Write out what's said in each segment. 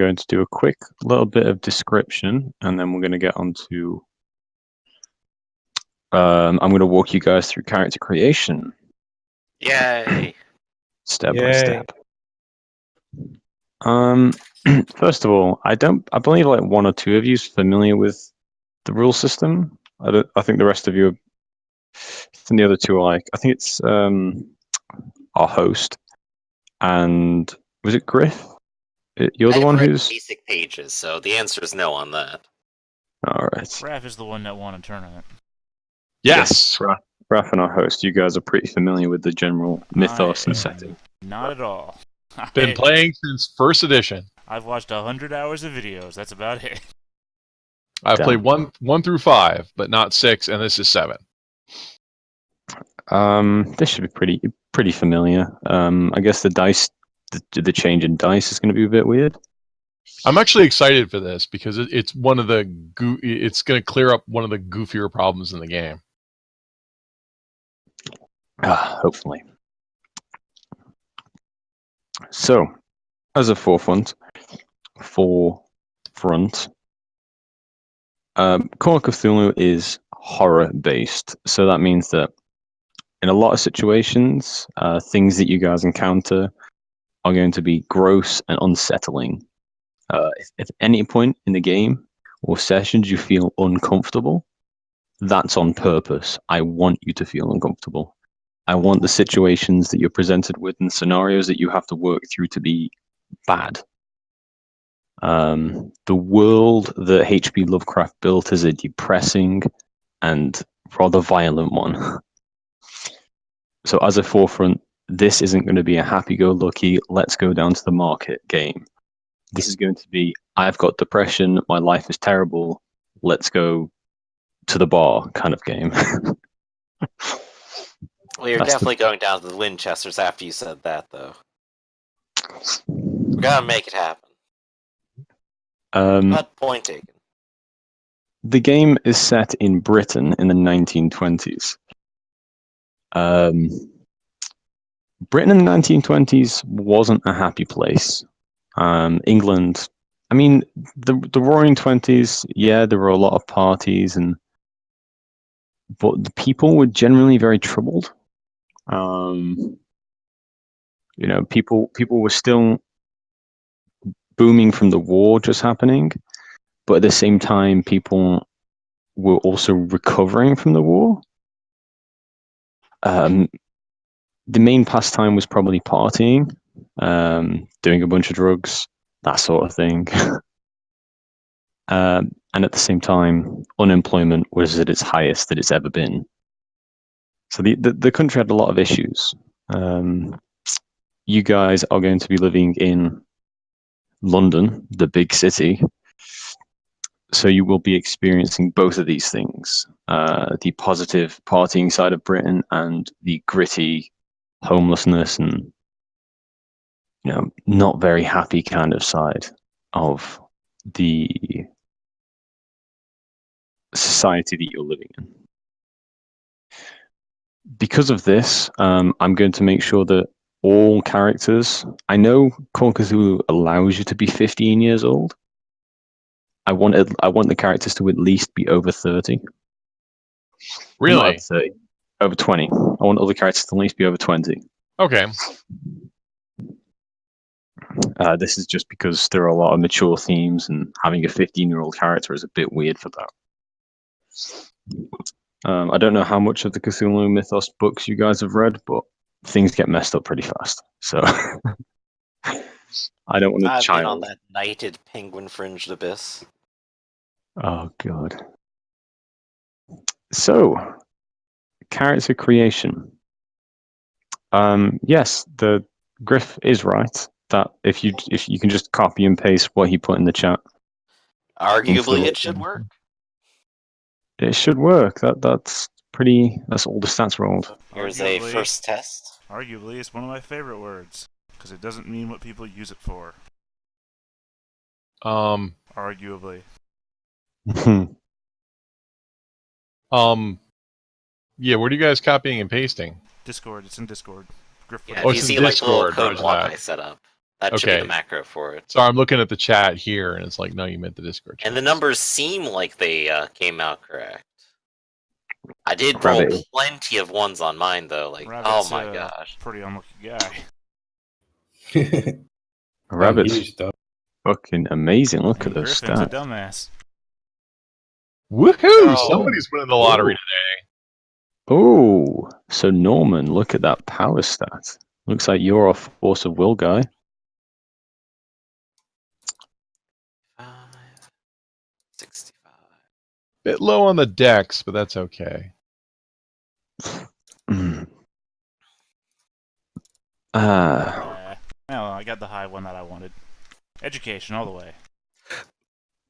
going to do a quick little bit of description, and then we're going to get on to... I'm going to walk you guys through character creation. Yay! Step by step. First of all, I believe like one or two of you is familiar with the rule system. I think the rest of you are, and the other two are like, I think it's our host, and was it Griff? You're the one who's basic pages, so the answer is no on that. All right. Raph is the one that won a tournament. Yes, Raph and our host. You guys are pretty familiar with the general mythos and setting. Not at all. Been playing since first edition. I've watched 100 hours of videos. That's about it. I've played 1 through 5, but not 6, and this is 7. This should be pretty familiar. I guess the dice, the change in dice is going to be a bit weird. I'm actually excited for this because it's one of the it's going to clear up one of the goofier problems in the game. Hopefully. So, as a forefront, Call of Cthulhu is horror-based. So that means that in a lot of situations, things that you guys encounter are going to be gross and unsettling. If at any point in the game or sessions you feel uncomfortable, that's on purpose. I want you to feel uncomfortable. I want the situations that you're presented with and scenarios that you have to work through to be bad. The world that H.P. Lovecraft built is a depressing and rather violent one. So as a forefront, this isn't going to be a happy-go-lucky, let's go down to the market game. This is going to be, I've got depression, my life is terrible, let's go to the bar kind of game. Well, you're definitely going down to the Winchesters after you said that, though. We're gonna make it happen. But point taken. The game is set in Britain in the 1920s. Britain in the 1920s wasn't a happy place. England, I mean, the Roaring Twenties, yeah, there were a lot of parties, but the people were generally very troubled. People were still booming from the war just happening, but at the same time, people were also recovering from the war. The main pastime was probably partying, doing a bunch of drugs, that sort of thing. And at the same time, unemployment was at its highest that it's ever been. So the country had a lot of issues. You guys are going to be living in London, the big city. So you will be experiencing both of these things. The positive partying side of Britain and the gritty homelessness and not very happy kind of side of the society that you're living in. Because of this, I'm going to make sure that all characters, I know Call of Cthulhu allows you to be 15 years old. I want the characters to at least be over 30. Really? Not over 30, over 20. I want all the characters to at least be over 20. Okay. This is just because there are a lot of mature themes, and having a 15-year-old character is a bit weird for that. I don't know how much of the Cthulhu Mythos books you guys have read, but things get messed up pretty fast. So I don't want to I've been on that knighted penguin-fringed abyss. Oh, God. So, character creation. Yes, the Griff is right. That if you can just copy and paste what he put in the chat. Arguably, it should work. It should work. That's all the stats rolled. Here's a first test. Arguably, it's one of my favorite words because it doesn't mean what people use it for. Arguably. Yeah, what are you guys copying and pasting? Discord. It's in Discord. Yeah, if you see like the little code block I set up. That should be Okay. the macro for it. So I'm looking at the chat here, and it's like, no, you meant the Discord chat. And the numbers seem like they came out correct. I did Rabbit. roll plenty of ones on mine, though. Like, Rabbit's oh my a gosh. pretty unlucky guy. Rabbit's Huge, though. fucking amazing. Look at And those Griffin's a stats. dumbass. Woohoo! Oh. Somebody's winning the lottery today. Oh, so Norman, look at that power stat. Looks like you're a force of will guy. 65. Bit low on the dex, but that's okay. Well, I got the high one that I wanted. Education all the way.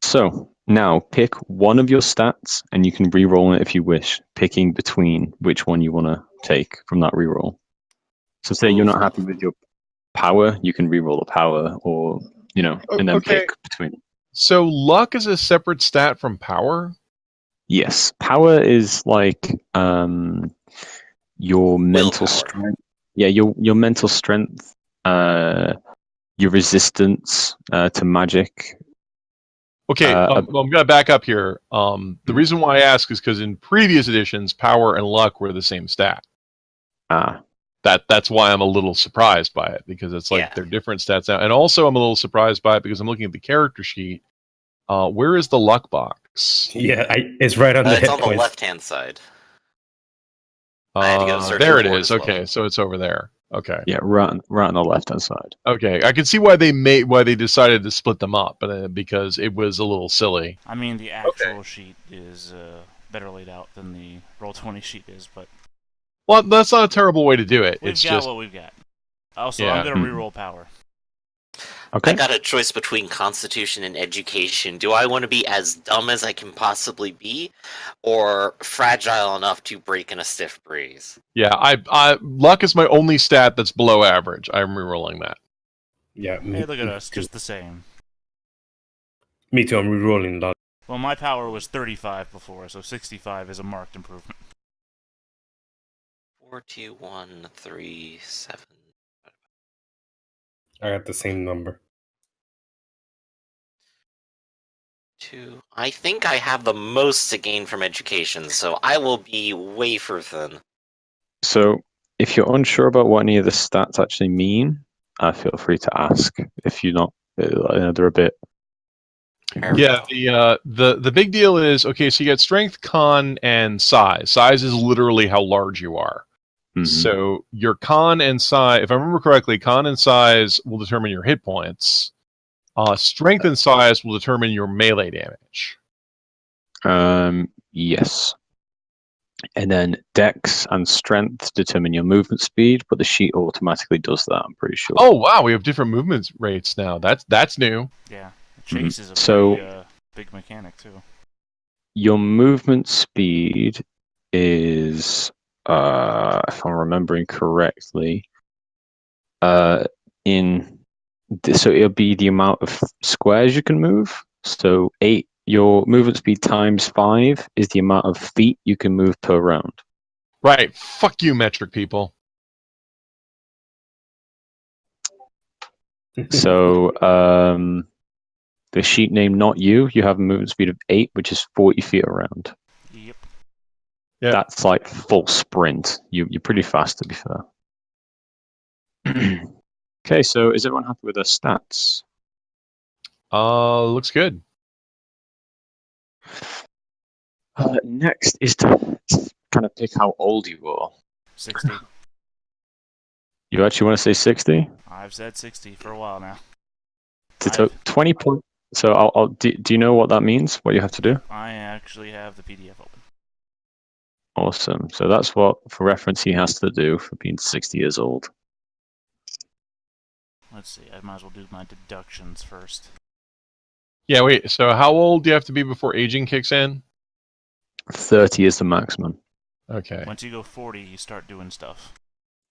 So now pick one of your stats, and you can re-roll it if you wish, picking between which one you want to take from that re-roll. So say you're not happy with your power, you can re-roll the power, or and then Okay. pick between. So luck is a separate stat from power? Yes, power is like your mental Willpower. strength. Yeah, your mental strength, your resistance to magic. Okay, I'm going to back up here. The reason why I ask is because in previous editions, power and luck were the same stat. That's why I'm a little surprised by it, because it's like they're different stats now. And also I'm a little surprised by it because I'm looking at the character sheet. Where is the luck box? Yeah, it's right on the It's hit on the points. left-hand side. I had to go search there it for it is. as well. Okay, so it's over there. Okay. Yeah, right on the left-hand side. Okay, I can see why they decided to split them up, but because it was a little silly. I mean, the actual sheet is better laid out than the Roll20 sheet is, but Well, that's not a terrible way to do it. we've It's got just what we've got. Also, Yeah. I'm going to re-roll power. Okay. I got a choice between Constitution and Education. Do I want to be as dumb as I can possibly be, or fragile enough to break in a stiff breeze? yeah. I luck is my only stat that's below average. I'm rerolling that. Yeah. Hey, look at us, just the same. Me too. I'm rerolling luck. Well, my power was 35 before, so 65 is a marked improvement. 4, 2, 1, 3, 7. I got the same number. 2. I think I have the most to gain from Education, so I will be wafer thin. So if you're unsure about what any of the stats actually mean, feel free to ask. If you're not, they're a bit. Yeah, the big deal is, okay, so you got strength, con, and size. Size is literally how large you are. Mhm. So your con and size, if I remember correctly, con and size will determine your hit points. Strength and size will determine your melee damage. Yes. And then dex and strength determine your movement speed, but the sheet automatically does that, I'm pretty sure. Oh wow, we have different movement rates now. That's new. Yeah, chase is a So- pretty, big mechanic, too. Your movement speed is, if I'm remembering correctly, so it'll be the amount of squares you can move. So your movement speed times 5 is the amount of feet you can move per round. Right. Fuck you, metric people. So the sheet name not you have a movement speed of 8, which is 40 feet around. Yep. Yeah. That's like full sprint. You're pretty fast, to be fair. Okay, so is everyone happy with their stats? Looks good. Next is to kind of pick how old you are. 60. You actually want to say 60? I've said 60 for a while now. To 20 points. So do you know what that means? What you have to do? I actually have the PDF open. Awesome. So that's what, for reference, he has to do for being 60 years old. Let's see, I might as well do my deductions first. Yeah, wait, so how old do you have to be before aging kicks in? 30 is the maximum. Okay. Once you go 40, you start doing stuff.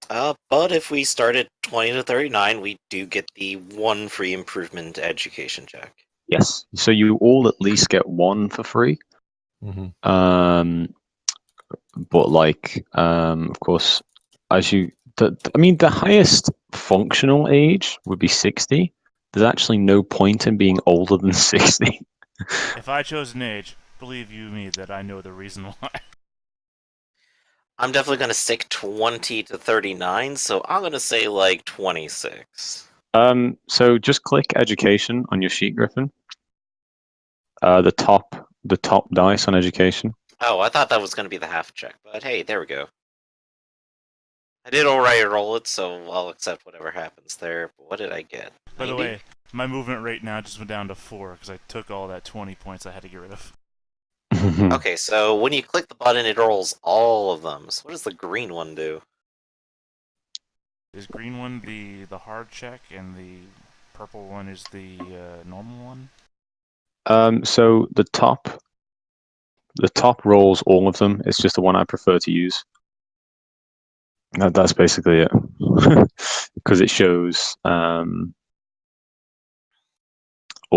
But if we start at 20 to 39, we do get the 1 free improvement Education check. Yes. So you all at least get 1 for free. Mm-hmm. But of course, the highest functional age would be 60. There's actually no point in being older than 60. If I chose an age, believe you me that I know the reason why. I'm definitely going to stick 20 to 39, so I'm going to say like 26. So just click education on your sheet, Griffin. The top dice on education. Oh, I thought that was going to be the half check, but hey, there we go. I did already roll it, so I'll accept whatever happens there. But what did I get? By the 90? way, my movement rate now just went down to 4 because I took all that 20 points I had to get rid of. Okay, so when you click the button, it rolls all of them. So what does the green one do? Is green one the hard check and the purple one is the normal one? So the top rolls all of them. It's just the one I prefer to use. That's basically it. Because it shows all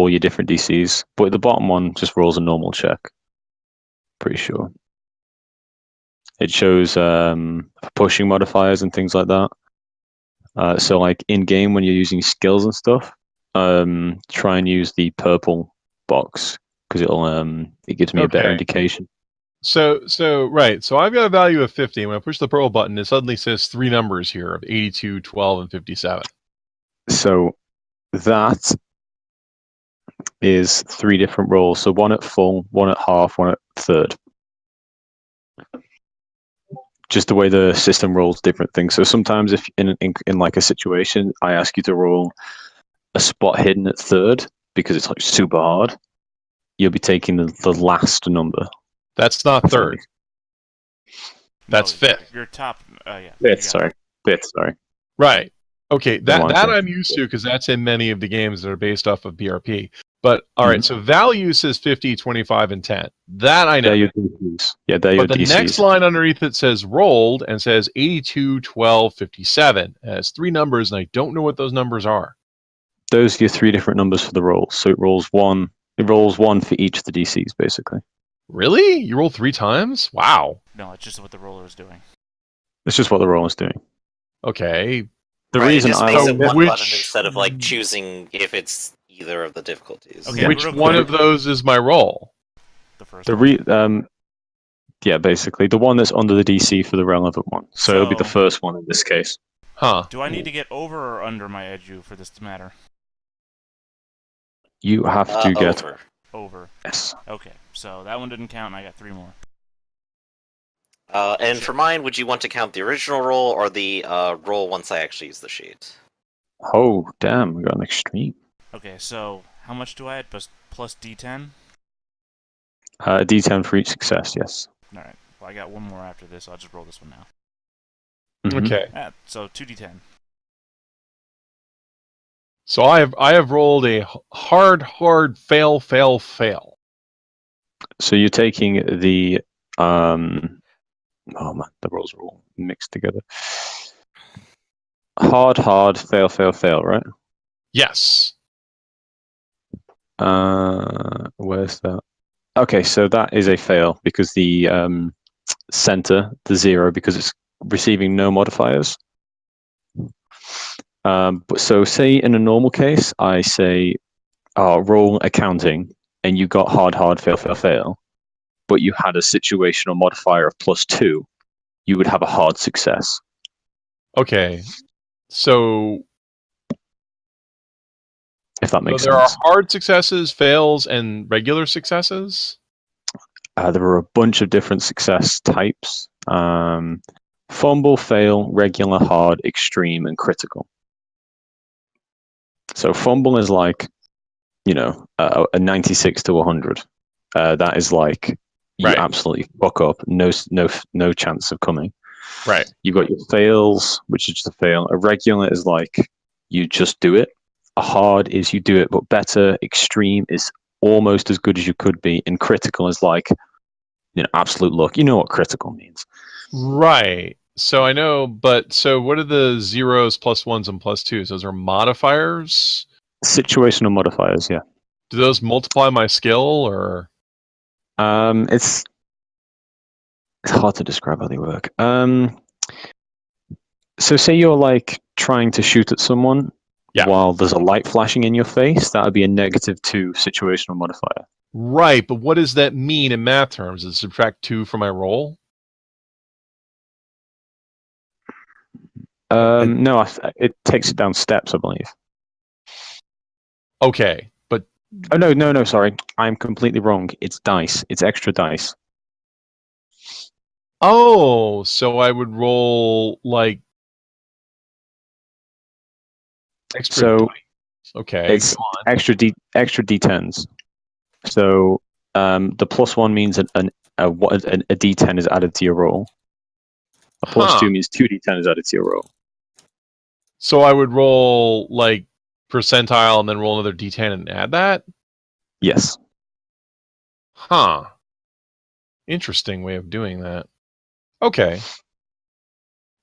your different DCs. But the bottom one just rolls a normal check. Pretty sure. It shows pushing modifiers and things like that. So like in game when you're using skills and stuff, try and use the purple box because it gives me a better Okay. indication. So right. So I've got a value of 50. When I push the purple button, it suddenly says 3 numbers here of 82, 12, and 57. So that is 3 different rolls. So one at full, one at half, one at third. Just the way the system rolls different things. So sometimes if in like a situation, I ask you to roll a spot hidden at third because it's like super hard, you'll be taking the last number. That's not third. That's No, fifth. Your top, yeah. Fifth, sorry. Right. Okay. That one that thing. I'm used to because that's in many of the games that are based off of BRP. But all right. So value says 50, 25, and 10. That I know. They're your DCs. Yeah, they're your But the DCs. next line underneath it says rolled and says 82, 12, 57. It has 3 numbers, and I don't know what those numbers are. Those are your 3 different numbers for the rolls. So it rolls one for each of the DCs, basically. Really? You roll 3 times? Wow. No, it's just what the roller is doing. It's just what the roll is doing. Okay. The Right, reason it just I makes it one which- button instead of like choosing if it's either of the difficulties. Okay, Which real one quick. of those is my roll? The first the one. yeah, basically the one that's under the DC for the relevant one. So it'll be the So- first one in this case. Huh. Do I need to get over or under my edu for this to matter? You have to get Over. Over. yes. Okay, so that one didn't count, and I got 3 more. And for mine, would you want to count the original roll or the roll once I actually use the sheet? Oh damn, we got an extreme. Okay, so how much do I add? Plus D10? D10 for each success. Yes. Alright, well, I got 1 more after this, so I'll just roll this one now. Mhm. Okay. So 2D10. So I have rolled a hard fail. So you're taking the oh man, the rolls are all mixed together. Hard, fail, right? Yes. Where's that? Okay, so that is a fail because the center, the 0, because it's receiving no modifiers. But so say in a normal case, I say roll accounting, and you got hard, fail, but you had a situational modifier of +2, you would have a hard success. Okay. So If that makes there are sense. hard successes, fails, and regular successes? There are a bunch of different success types. Fumble, fail, regular, hard, extreme, and critical. So fumble is like, a 96 to 100. That is like you Right. absolutely fuck up, no chance of coming. Right. You've got your fails, which is just a fail. A regular is like you just do it. A hard is you do it but better. Extreme is almost as good as you could be, and critical is like absolute luck. You know what critical means. Right. So I know, but so what are the 0s, +1s, and +2s? Those are modifiers? Situational modifiers, yeah. Do those multiply my skill or? It's hard to describe how they work. So say you're like trying to shoot at someone while there's a light flashing in your face, that would be a -2 situational modifier. Right, but what does that mean in math terms? Does it subtract 2 from my roll? No, it takes it down steps, I believe. Okay, but... Oh, no, sorry. I'm completely wrong. It's dice. It's extra dice. Oh, so I would roll, like... extra dice. Okay, it's extra D10s. So the +1 means a D10 is added to your roll. A +2 means 2 D10 is added to your roll. So I would roll, like, percentile and then roll another D10 and add that? Yes. Huh. Interesting way of doing that. Okay.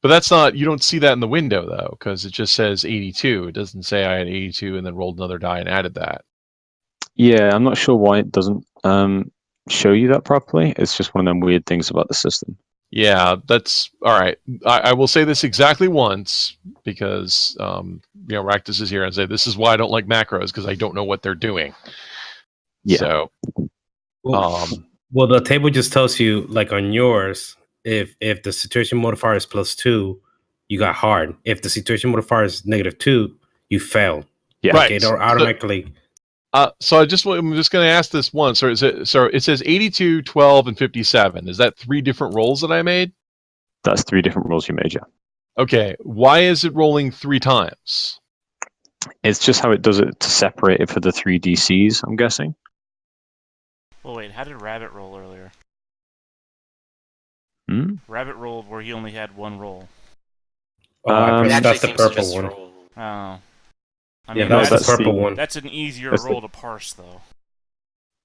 But that's not, you don't see that in the window, though, because it just says 82. It doesn't say I had 82 and then rolled another die and added that. Yeah, I'm not sure why it doesn't show you that properly. It's just one of them weird things about the system. Yeah, that's all right. I will say this exactly once because Ractus is here and say this is why I don't like macros because I don't know what they're doing. Yeah. So, well, the table just tells you, like on yours, if the situation modifier is +2, you got hard. If the situation modifier is -2, you fail. Yeah. Right. It automatically. So I'm just going to ask this once. It says 82, 12, and 57. Is that 3 different rolls that I made? That's 3 different rolls you made, yeah. Okay. Why is it rolling 3 times? It's just how it does it to separate it for the 3 DCs, I'm guessing. Well, wait, how did Rabbit roll earlier? Rabbit rolled where he only had 1 roll. That's the purple one. Oh. I Yeah, mean, that's the purple one. That's an easier roll to parse, though.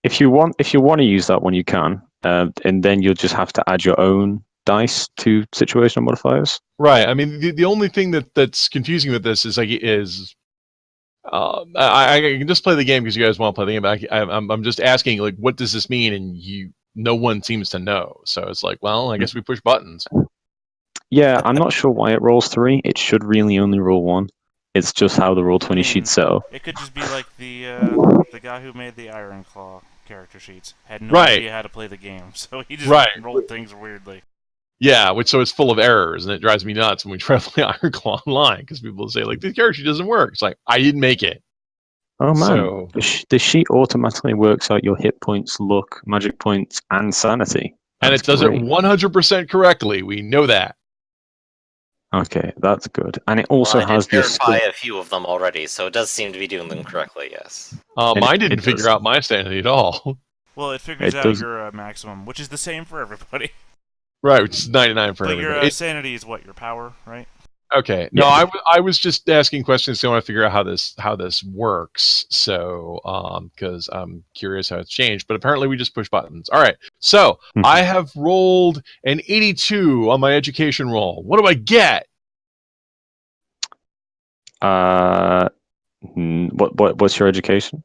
If you want to use that one, you can, and then you'll just have to add your own dice to situational modifiers. Right. I mean, the only thing that's confusing with this is I can just play the game because you guys want to play the game. I'm just asking, like, what does this mean? And no one seems to know. So it's like, well, I guess we push buttons. Yeah, I'm not sure why it rolls 3. It should really only roll 1. It's just how the Roll20 sheet's set up. It could just be like the guy who made the Iron Claw character sheets had no idea how to play the game, so he just rolled things weirdly. Yeah, so it's full of errors, and it drives me nuts when we try to play Iron Claw online because people say like this character sheet doesn't work. It's like I didn't make it. Oh man, the sheet automatically works out your hit points, luck, magic points, and sanity. And it does it 100% correctly. We know that. Okay, that's good. And it also has this. I did verify a few of them already, so it does seem to be doing them correctly, yes. Mine didn't figure out my sanity at all. Well, it figures out your maximum, which is the same for everybody. Right, which is 99 for everybody. But your sanity is what? Your power, right? Okay. No, I was just asking questions so I want to figure out how this works. So, because I'm curious how it's changed. But apparently we just push buttons. All right. So I have rolled an 82 on my education roll. What do I get? What's your education?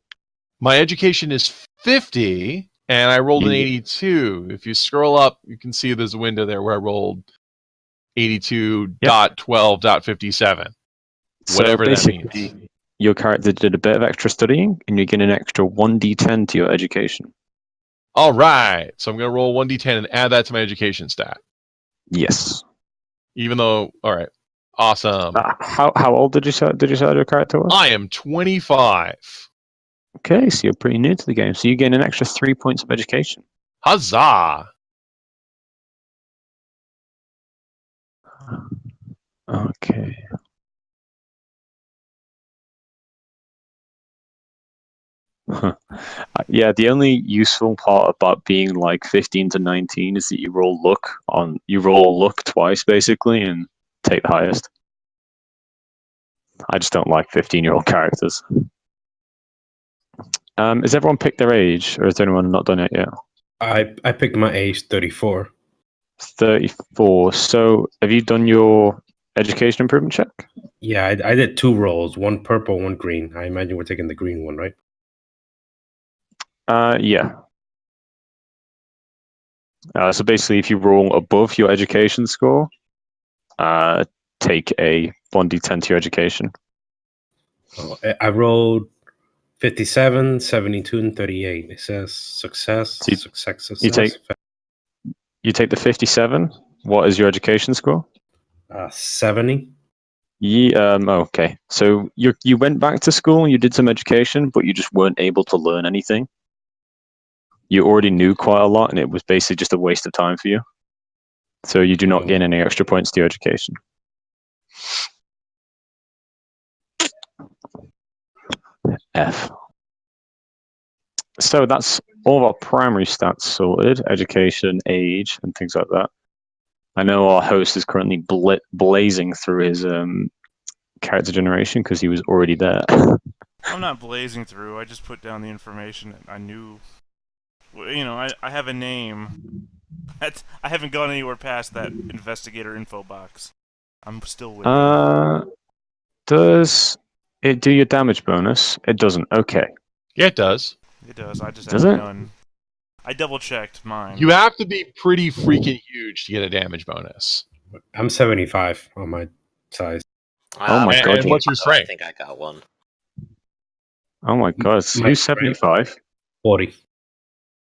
My education is 50, and I rolled an 82. If you scroll up, you can see there's a window there where I rolled 82.12.57. Whatever that means. Your character did a bit of extra studying, and you get an extra 1d10 to your education. All right. So I'm going to roll 1d10 and add that to my education stat. Yes. Even though, all right. Awesome. How old did you say your character was? I am 25. Okay, so you're pretty new to the game. So you gain an extra 3 points of education. Huzzah! Okay. Yeah, the only useful part about being like 15 to 19 is that you roll luck twice basically and take the highest. I just don't like 15-year-old characters. Has everyone picked their age, or has anyone not done it yet? I picked my age, 34. 34. So have you done your education improvement check? Yeah, I did 2 rolls, 1 purple, 1 green. I imagine we're taking the green one, right? Yeah. So basically, if you roll above your education score, take a 1d10 to your education. Oh, I rolled 57, 72, and 38. It says success, So success. you take the 57. What is your education score? 70. Okay. So you went back to school and you did some education, but you just weren't able to learn anything. You already knew quite a lot, and it was basically just a waste of time for you. So you do not gain any extra points to your education. F. So that's all of our primary stats sorted: education, age, and things like that. I know our host is currently blazing through his character generation because he was already there. I'm not blazing through. I just put down the information that I knew. You know, I have a name. I haven't gone anywhere past that investigator info box. I'm still with you. Does it do your damage bonus? It doesn't. Okay. Yeah, it does. It does. I just Does have it? none. I double checked mine. You have to be pretty freaking huge to get a damage bonus. I'm 75 on my size. Oh my God, And what's your I strength? think I got one. Oh my God. My Who's 75? 40.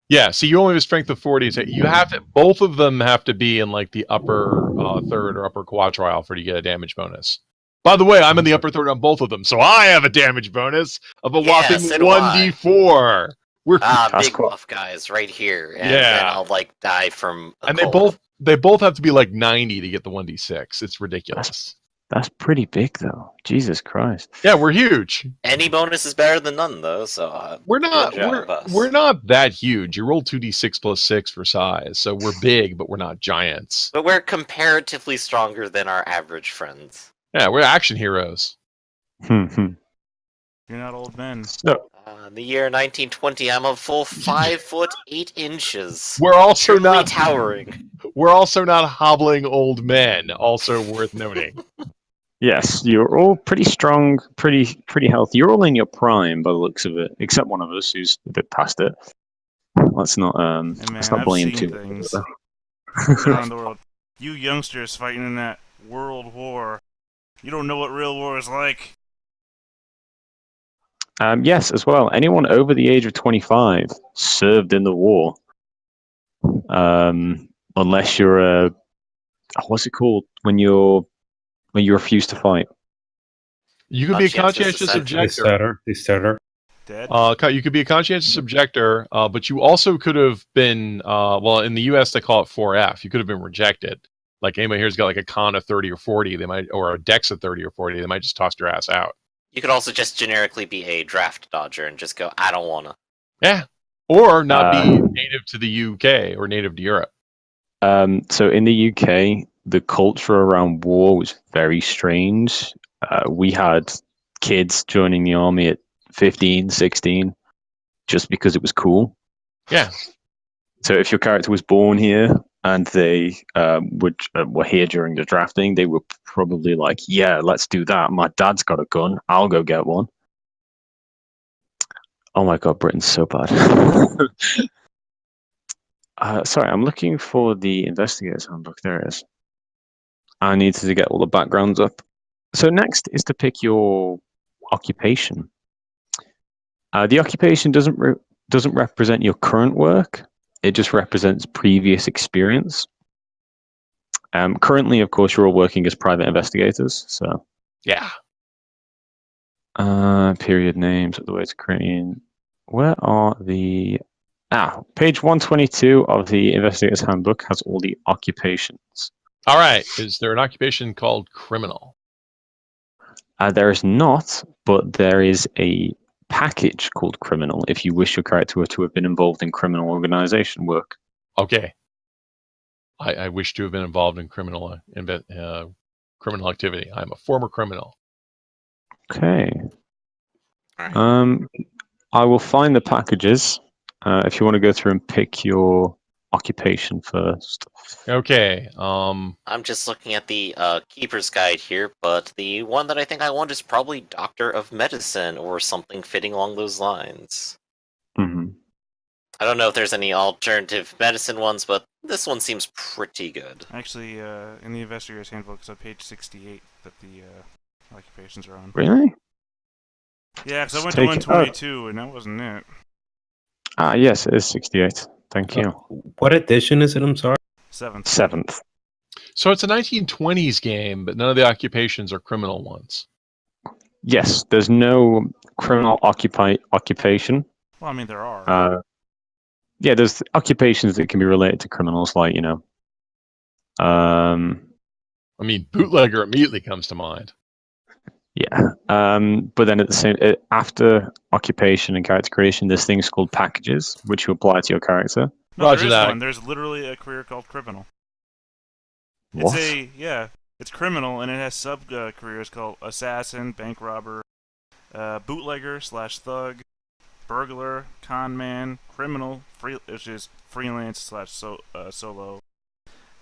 Yeah, so you only have a strength of 40. So you have to. Both of them have to be in like the upper third or upper quadrile for you to get a damage bonus. By the way, I'm in the upper third on both of them, so I have a damage bonus of a whopping so do I. 1d4. We're That's Big cool. buff guys right here. And Yeah. then I'll like die from a and cold. they both have to be like 90 to get the 1d6. It's ridiculous. That's pretty big, though. Jesus Christ. Yeah, we're huge. Any bonus is better than none though, so We're not good job, us. we're not that huge. You roll 2d6 plus 6 for size, so we're big, but we're not giants. But we're comparatively stronger than our average friends. Yeah, we're action heroes. Hmm. You're not old men. So, In the year 1920, I'm a full 5 foot 8 inches. We're also Truly not towering. We're also not hobbling old men. Also worth noting. yes, you're all pretty strong, pretty healthy. You're all in your prime by the looks of it, except one of us who's a bit past it. Let's not Hey man, let's not I've blame seen too things. much. Around the world. You youngsters fighting in that world war. You don't know what real war is like. Yes, as well. Anyone over the age of 25 served in the war. Unless you're a what's it called when you refuse to fight? You could be a Conscientious conscientious objector. Deserter. Dead? You could be a conscientious objector, but you also could have been, well, in the U.S. they call it 4F. You could have been rejected. Like anybody here's got like a con of 30 or 40, they might, or a dex of 30 or 40, they might just toss your ass out. You could also just generically be a draft dodger and just go, I don't wanna. Yeah, or not be native to the UK or native to Europe. So in the UK, the culture around war was very strange. We had kids joining the army at 15, 16, just because it was cool. Yeah. So if your character was born here and they were here during the drafting, they were probably like, yeah, let's do that. My dad's got a gun. I'll go get one. Oh my God, Britain's so bad. Sorry, I'm looking for the investigator's handbook. There it is. I need to get all the backgrounds up. So next is to pick your occupation. The occupation doesn't represent your current work. It just represents previous experience. Currently, of course, you're all working as private investigators. So Yeah. period names, the way it's creating. Where are the page 122 of the investigator's handbook has all the occupations. All right. Is there an occupation called criminal? There is not, but there is a package called criminal if you wish your character to have been involved in criminal organization work. Okay. I wish to have been involved in criminal activity. I'm a former criminal. Okay. All right. I will find the packages if you want to go through and pick your occupation first. Okay. I'm just looking at the keeper's guide here, but the one that I think I want is probably Doctor of Medicine or something fitting along those lines. Mm-hmm. I don't know if there's any alternative medicine ones, but this one seems pretty good. Actually, in the Investigator's Handbook, it's on page 68 that the occupations are on. Really? Yeah, because I went Take to it- 122, and that wasn't it. Yes, it is 68. Thank you. What edition is it? I'm sorry. 7th. 7th. So it's a 1920s game, but none of the occupations are criminal ones. Yes, there's no criminal occupation. Well, I mean, there are. Yeah, there's occupations that can be related to criminals, like, I mean, bootlegger immediately comes to mind. yeah. But then at the same, after occupation and character creation, there's things called packages, which you apply to your character. No, Roger there is that. one. There's literally a career called criminal. What? It's criminal, and it has sub careers called assassin, bank robber, bootlegger/thug, burglar, con man, criminal, which is freelance/solo,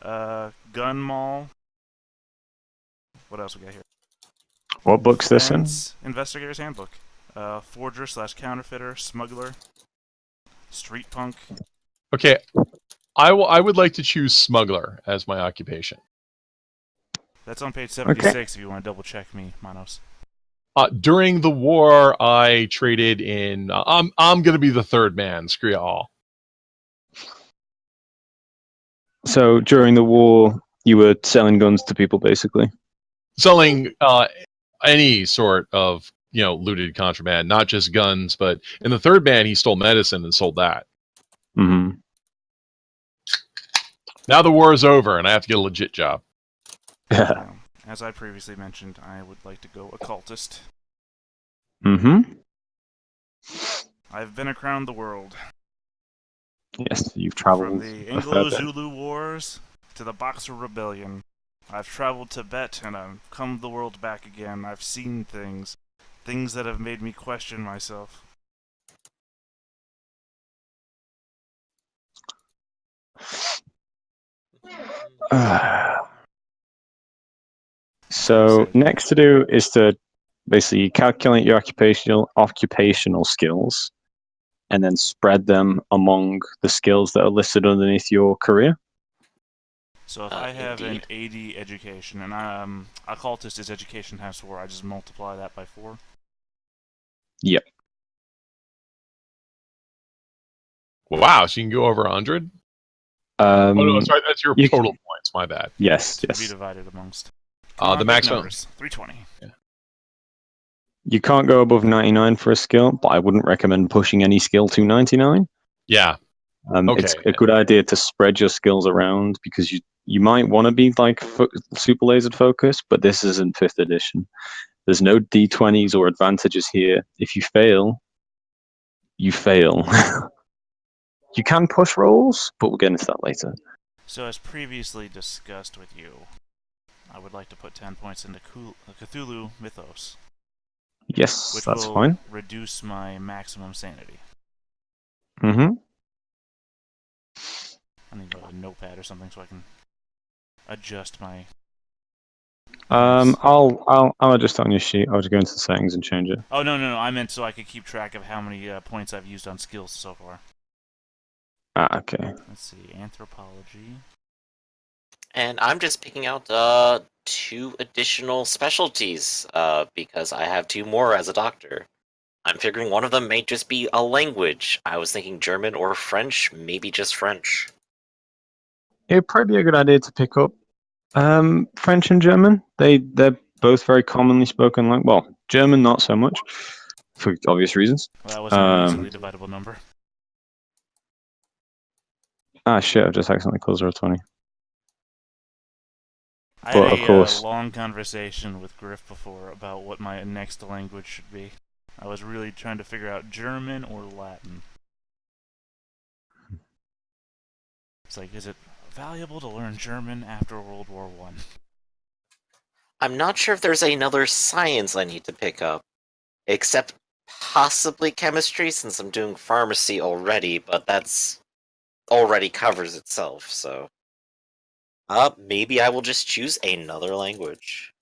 gun mall. What else we got here? What book's this in? Fence, Investigator's Handbook. Forger/counterfeiter, smuggler, street punk. Okay, I would like to choose smuggler as my occupation. That's on page 76 if you want to double check me, Manos. During the war, I traded in. I'm going to be the third man. Screw you all. So during the war, you were selling guns to people, basically. Selling any sort of looted contraband, not just guns, but in the third man, he stole medicine and sold that. Hmm. Now the war is over, and I have to get a legit job. As I previously mentioned, I would like to go occultist. Hmm. I've been around the world. Yes, you've From traveled. the a fair bit. Anglo-Zulu Wars to the Boxer Rebellion. I've traveled Tibet and I've come the world back again. I've seen things that have made me question myself. So next to do is to basically calculate your occupational skills, and then spread them among the skills that are listed underneath your career. So if I have an Indeed. 80 education, and occultist is education times 4, I just multiply that by 4. Yep. Wow, so you can go over 100? Oh no, sorry, that's your you total points. My bad. Yes, To be yes. divided amongst. The maximum. Numbers, 320. You can't go above 99 for a skill, but I wouldn't recommend pushing any skill to 99. Yeah. It's Okay. a good idea to spread your skills around, because you might want to be like super lasered focus, but this isn't 5th edition. There's no D20s or advantages here. If you fail, you fail. You can push rolls, but we'll get into that later. So as previously discussed with you, I would like to put 10 points into Cthulhu Mythos, Yes, which that's will fine. reduce my maximum sanity. Mm-hmm. I need a notepad or something so I can adjust my... I'll adjust it on your sheet. I'll just go into the settings and change it. Oh, no, I meant so I could keep track of how many points I've used on skills so far. Okay. Let's see, anthropology. And I'm just picking out 2 additional specialties because I have 2 more as a doctor. I'm figuring one of them may just be a language. I was thinking German or French, maybe just French. It'd probably be a good idea to pick up French and German. They're both very commonly spoken. Well, German not so much, for obvious reasons. Well, that wasn't an easily dividable number. Shit! I've just accidentally closed Roll20. I But, had of course. a long conversation with Griff before about what my next language should be. I was really trying to figure out German or Latin. It's like, is it valuable to learn German after World War I? I'm not sure if there's another science I need to pick up, except possibly chemistry, since I'm doing pharmacy already, but that's already covers itself, so... maybe I will just choose another language.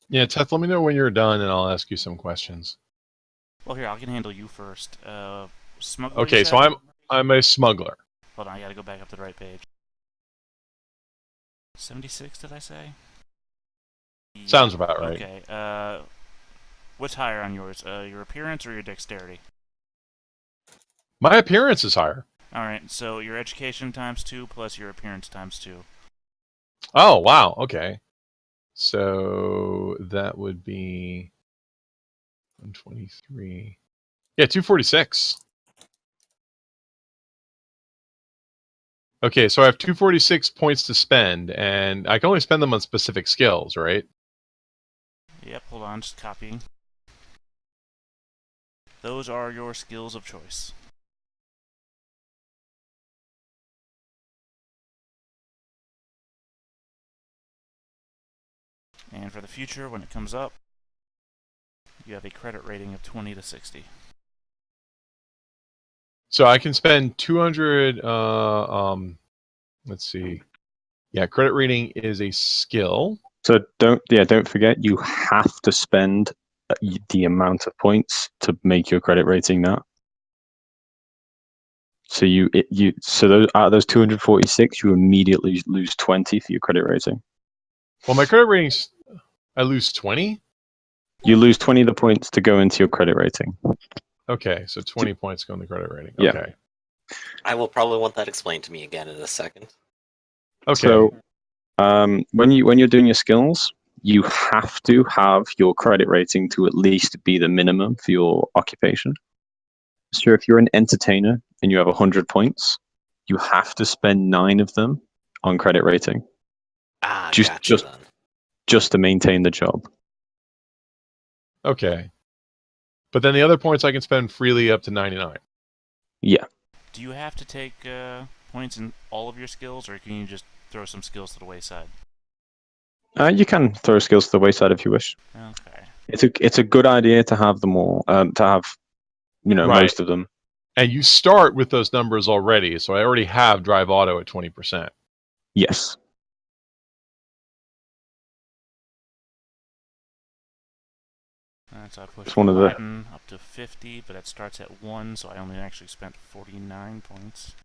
Yeah, Teth, let me know when you're done, and I'll ask you some questions. Well, here, I can handle you first. Smuggler, Okay, you so said? I'm a smuggler. Hold on, I gotta go back up to the right page. 76, did I say? Sounds about right. Okay. What's higher on yours? Your appearance or your dexterity? My appearance is higher. Alright, so your education times 2 plus your appearance times 2. Oh, wow. Okay. So that would be 123. Yeah, 246. Okay, so I have 246 points to spend, and I can only spend them on specific skills, right? Yep, hold on, just copying. Those are your skills of choice. And for the future, when it comes up, you have a credit rating of 20 to 60. So I can spend 200. Let's see. Yeah, credit rating is a skill. So don't forget you have to spend the amount of points to make your credit rating now. So those out of those 246, you immediately lose 20 for your credit rating. Well, my credit ratings, I lose 20. You lose 20 of the points to go into your credit rating. Okay, so 20 points go in the credit rating. Yeah. Okay. I will probably want that explained to me again in a second. Okay. So when you're doing your skills, you have to have your credit rating to at least be the minimum for your occupation. So if you're an entertainer and you have 100 points, you have to spend 9 of them on credit rating Ah, Just- gotcha just- then. just to maintain the job. Okay. But then the other points I can spend freely up to 99. Yeah. Do you have to take points in all of your skills, or can you just throw some skills to the wayside? You can throw skills to the wayside if you wish. Okay. It's a good idea to have them all, to have, Right. most of them. And you start with those numbers already, so I already have drive auto at 20%. Yes. So I pushed It's one of the- Latin up to 50, but that starts at 1, so I only actually spent 49 points.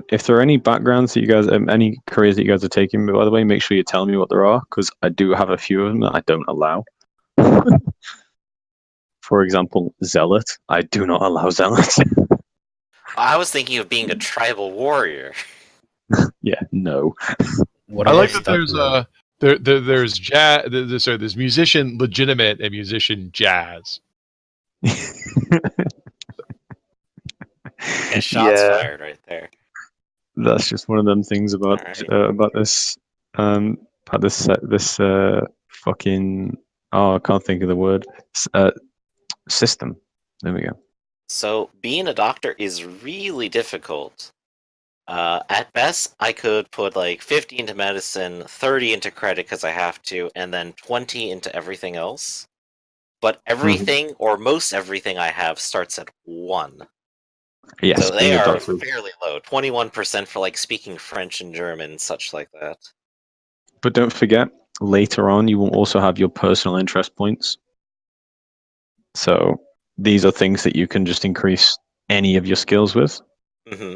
If there are any backgrounds that you guys, any careers that you guys are taking, by the way, make sure you tell me what there are, because I do have a few of them that I don't allow. For example, zealot. I do not allow zealot. I was thinking of being a tribal warrior. Yeah, no. What I like about that there's jazz. There's musician legitimate and musician jazz. And shots Yeah. fired right there. That's just one of them things about this fucking, I can't think of the word, system. There we go. So being a doctor is really difficult. At best, I could put like 50 into medicine, 30 into credit because I have to, and then 20 into everything else. But everything, or most everything I have, starts at 1. Yes, So they being a are doctor. fairly low. 21% for like speaking French and German and such like that. But don't forget, later on you will also have your personal interest points. So these are things that you can just increase any of your skills with. Hmm.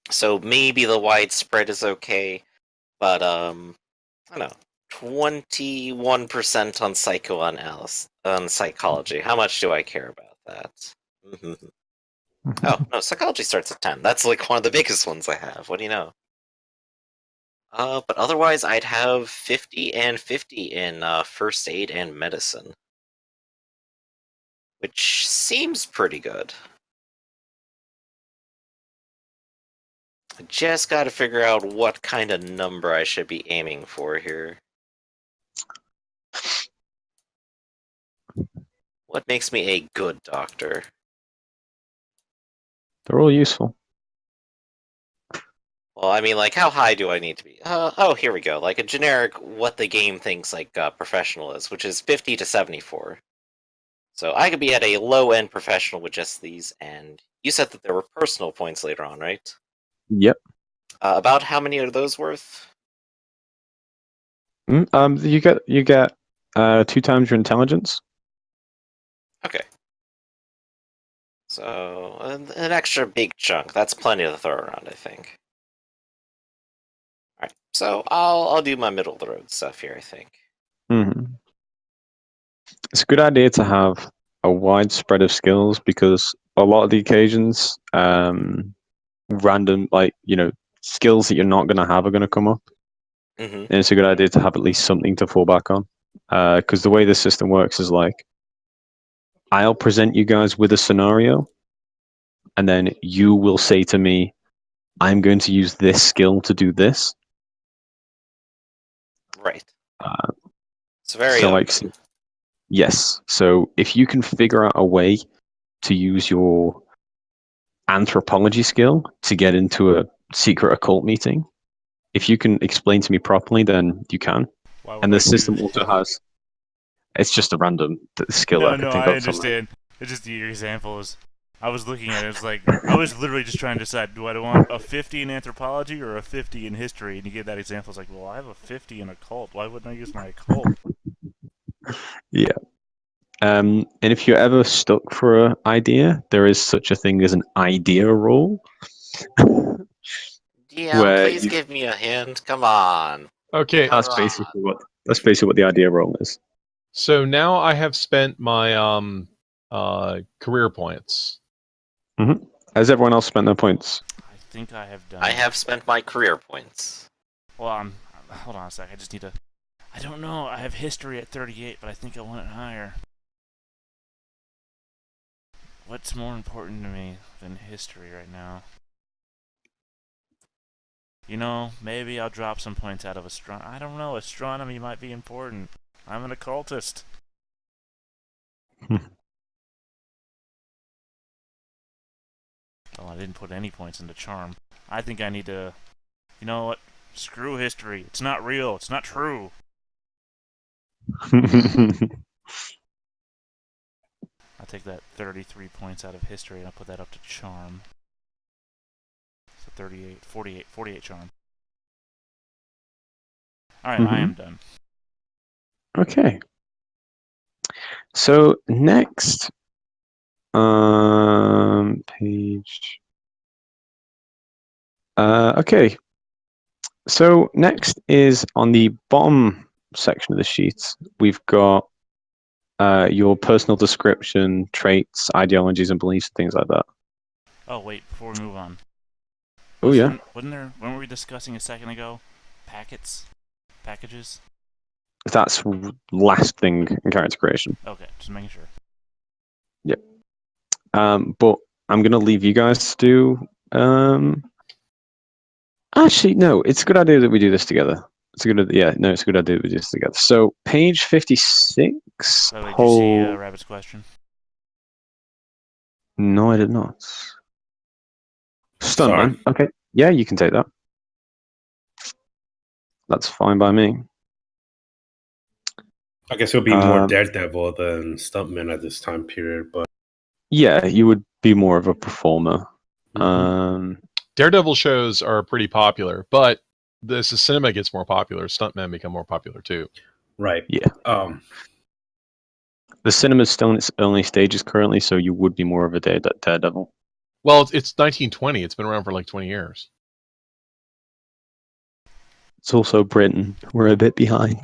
So maybe the widespread is okay, but I don't know. 21% on psychoanalysis, on psychology. How much do I care about that? Mhm. Oh, no, psychology starts at 10. That's like one of the biggest ones I have. What do you know? But otherwise, I'd have 50 and 50 in first aid and medicine. Which seems pretty good. I just gotta figure out what kind of number I should be aiming for here. What makes me a good doctor? they're all useful. Well, I mean, like, how high do I need to be? Oh, here we go. Like a generic, what the game thinks like professional is, which is 50 to 74. So I could be at a low-end professional with just these, and you said that there were personal points later on, right? Yep. About how many are those worth? You get 2 times your intelligence. Okay. So an extra big chunk. That's plenty to throw around, I think. All right, so I'll do my middle of the road stuff here, I think. Mhm. It's a good idea to have a wide spread of skills because a lot of the occasions, random skills that you're not going to have are going to come up, Mm-hmm. and it's a good idea to have at least something to fall back on. Because the way the system works is like, I'll present you guys with a scenario, and then you will say to me, "I'm going to use this skill to do this." Right. Uh, It's very so, open. yes. So if you can figure out a way to use your anthropology skill to get into a secret occult meeting, if you can explain to me properly, then you can. Why would And the I do system that? also has. It's just a random skill that I could think I of. understand. It's just your examples. I was looking at it. It's like I was literally just trying to decide: do I want a 50 in anthropology or a 50 in history? And you gave that example. It's like, well, I have a 50 in occult. Why wouldn't I use my occult? Yeah. And if you're ever stuck for an idea, there is such a thing as an idea roll, DM, where please give me a hint. Come on. Okay, Come that's on. basically what the idea roll is. so now I have spent my career points. Has everyone else spent their points? I think I have done. I have spent my career points. Well, hold on a sec. I just need to. I don't know. I have history at 38, but I think I want it higher. What's more important to me than history right now? You know, maybe I'll drop some points out of astronomy. I don't know. Astronomy might be important. I'm an occultist. Oh, I didn't put any points into charm. I think I need to... You know what? Screw history. It's not real. It's not true. I'll take that 33 points out of history and I'll put that up to charm. So 38, 48 charm. Alright, I am done. Okay. So next, page. Okay. So next is on the bottom section of the sheet. We've got your personal description, traits, ideologies, and beliefs, things like that. Oh, wait, before we move on. Oh yeah. When were we discussing a second ago? Packages? That's last thing in character creation. Okay, just making sure. Yep. But I'm gonna leave you guys to do. Actually, no. It's a good idea that we do this together. It's a good idea. Yeah, no, it's a good idea that we do this together. So, page 56. By the way, did you see Poll. Rabbit's question? No, I did not. Sorry. Stuntman. Okay. Yeah, you can take that. That's fine by me. I guess it'll be more Daredevil than Stuntman at this time period, but Yeah, you would be more of a performer. Daredevil shows are pretty popular, but as the cinema gets more popular, stuntmen become more popular too. right. Yeah. The cinema's still in its early stages currently, so you would be more of a Daredevil. Well, it's 1920. It's been around for like 20 years. It's also Britain. We're a bit behind.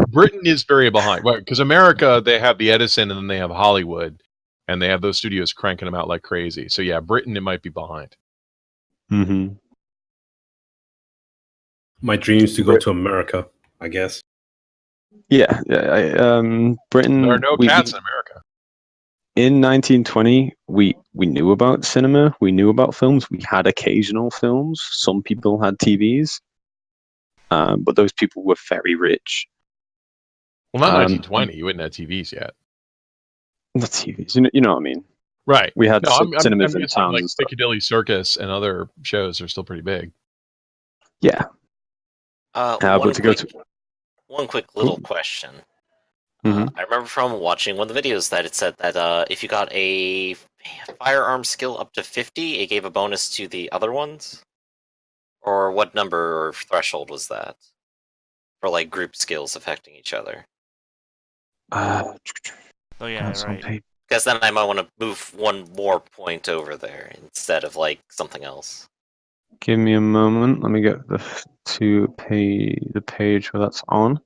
Britain is very behind. Well, because America, they have the Edison and then they have Hollywood, and they have those studios cranking them out like crazy. So yeah, Britain, it might be behind. Mm-hmm. My dreams to go to America, I guess. Yeah. Britain. There are no cats in America. In 1920, we knew about cinema. We knew about films. We had occasional films. Some people had TVs, but those people were very rich. Well, not 1920. You wouldn't have TVs yet. Not TVs. You know what I mean? Right. We had No, I'm cinemas in guessing towns like and stuff. Piccadilly Circus and other shows are still pretty big. Yeah. One quick little question. I remember from watching one of the videos that it said that if you got a firearm skill up to 50, it gave a bonus to the other ones? Or what number or threshold was that? For like group skills affecting each other? Oh yeah, That's right. Because then I might want to move one more point over there instead of like something else. Give me a moment. Let me get the page where that's on.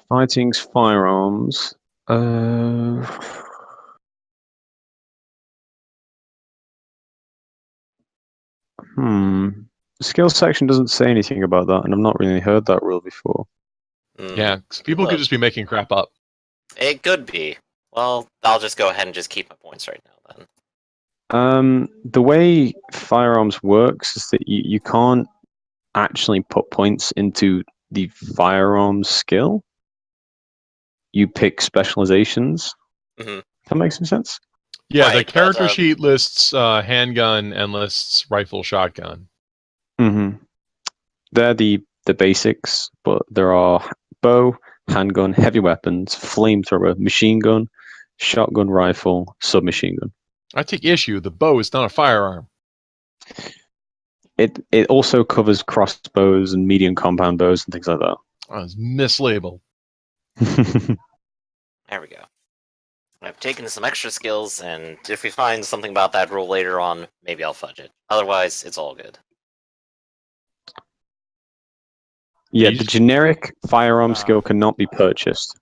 Fighting's firearms. The skills section doesn't say anything about that, and I've not really heard that rule before. Yeah, 'cause people could just be making crap up. It could be. Well, I'll just go ahead and just keep my points right now then. The way firearms works is that you can't actually put points into the firearms skill. You pick specializations. Mm-hmm. That makes some sense. Yeah, Right, the character but, sheet lists handgun and lists rifle, shotgun. Mm-hmm. They're the basics, but there are bow, handgun, heavy weapons, flamethrower, machine gun, shotgun rifle, submachine gun. I take issue. The bow is not a firearm. It also covers crossbows and medium compound bows and things like that. Oh, it's mislabeled. There we go. I've taken some extra skills, and if we find something about that rule later on, maybe I'll fudge it. Otherwise, it's all good. Yeah, the generic firearm skill Ah. cannot be purchased.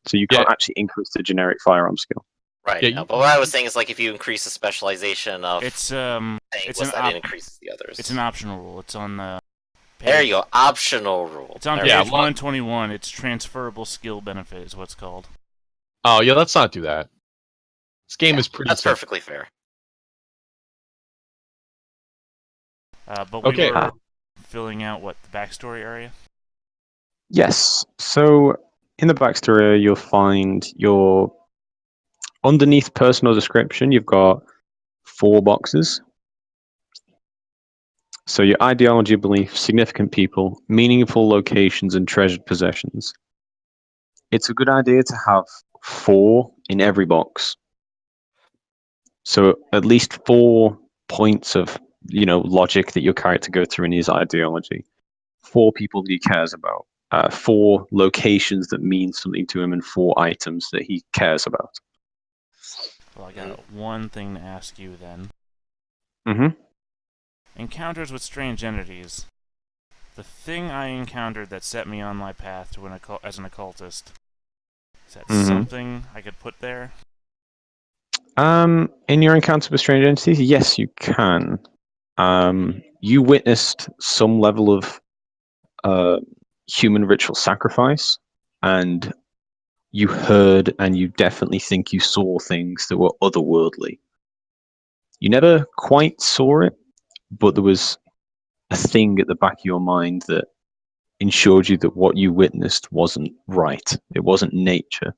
So you can't actually increase the generic firearm skill. Right. Yeah, no, but what I was saying is like if you increase the specialization of It's things, it's what's an that it increases the others. it's an optional rule. It's on the There you go, optional rule. It's on There page we Yeah, 121. It's transferable skill benefit is what's called. Oh, yeah, let's not do that. This game is pretty That's simple. perfectly fair. But we Okay. were filling out what the backstory area. Yes. So in the backstory area, you'll find your underneath personal description. You've got 4 boxes. So your ideology, belief, significant people, meaningful locations, and treasured possessions. It's a good idea to have 4 in every box. So at least 4 points of logic that your character go through in his ideology. 4 people that he cares about. 4 locations that mean something to him, and 4 items that he cares about. Well, I got one thing to ask you then. Mm-hmm. Encounters with strange entities. The thing I encountered that set me on my path to as an occultist. Is that something I could put there? In your encounter with strange entities, yes, you can. You witnessed some level of human ritual sacrifice, and you heard and you definitely think you saw things that were otherworldly. You never quite saw it, but there was a thing at the back of your mind that ensured you that what you witnessed wasn't right. It wasn't nature.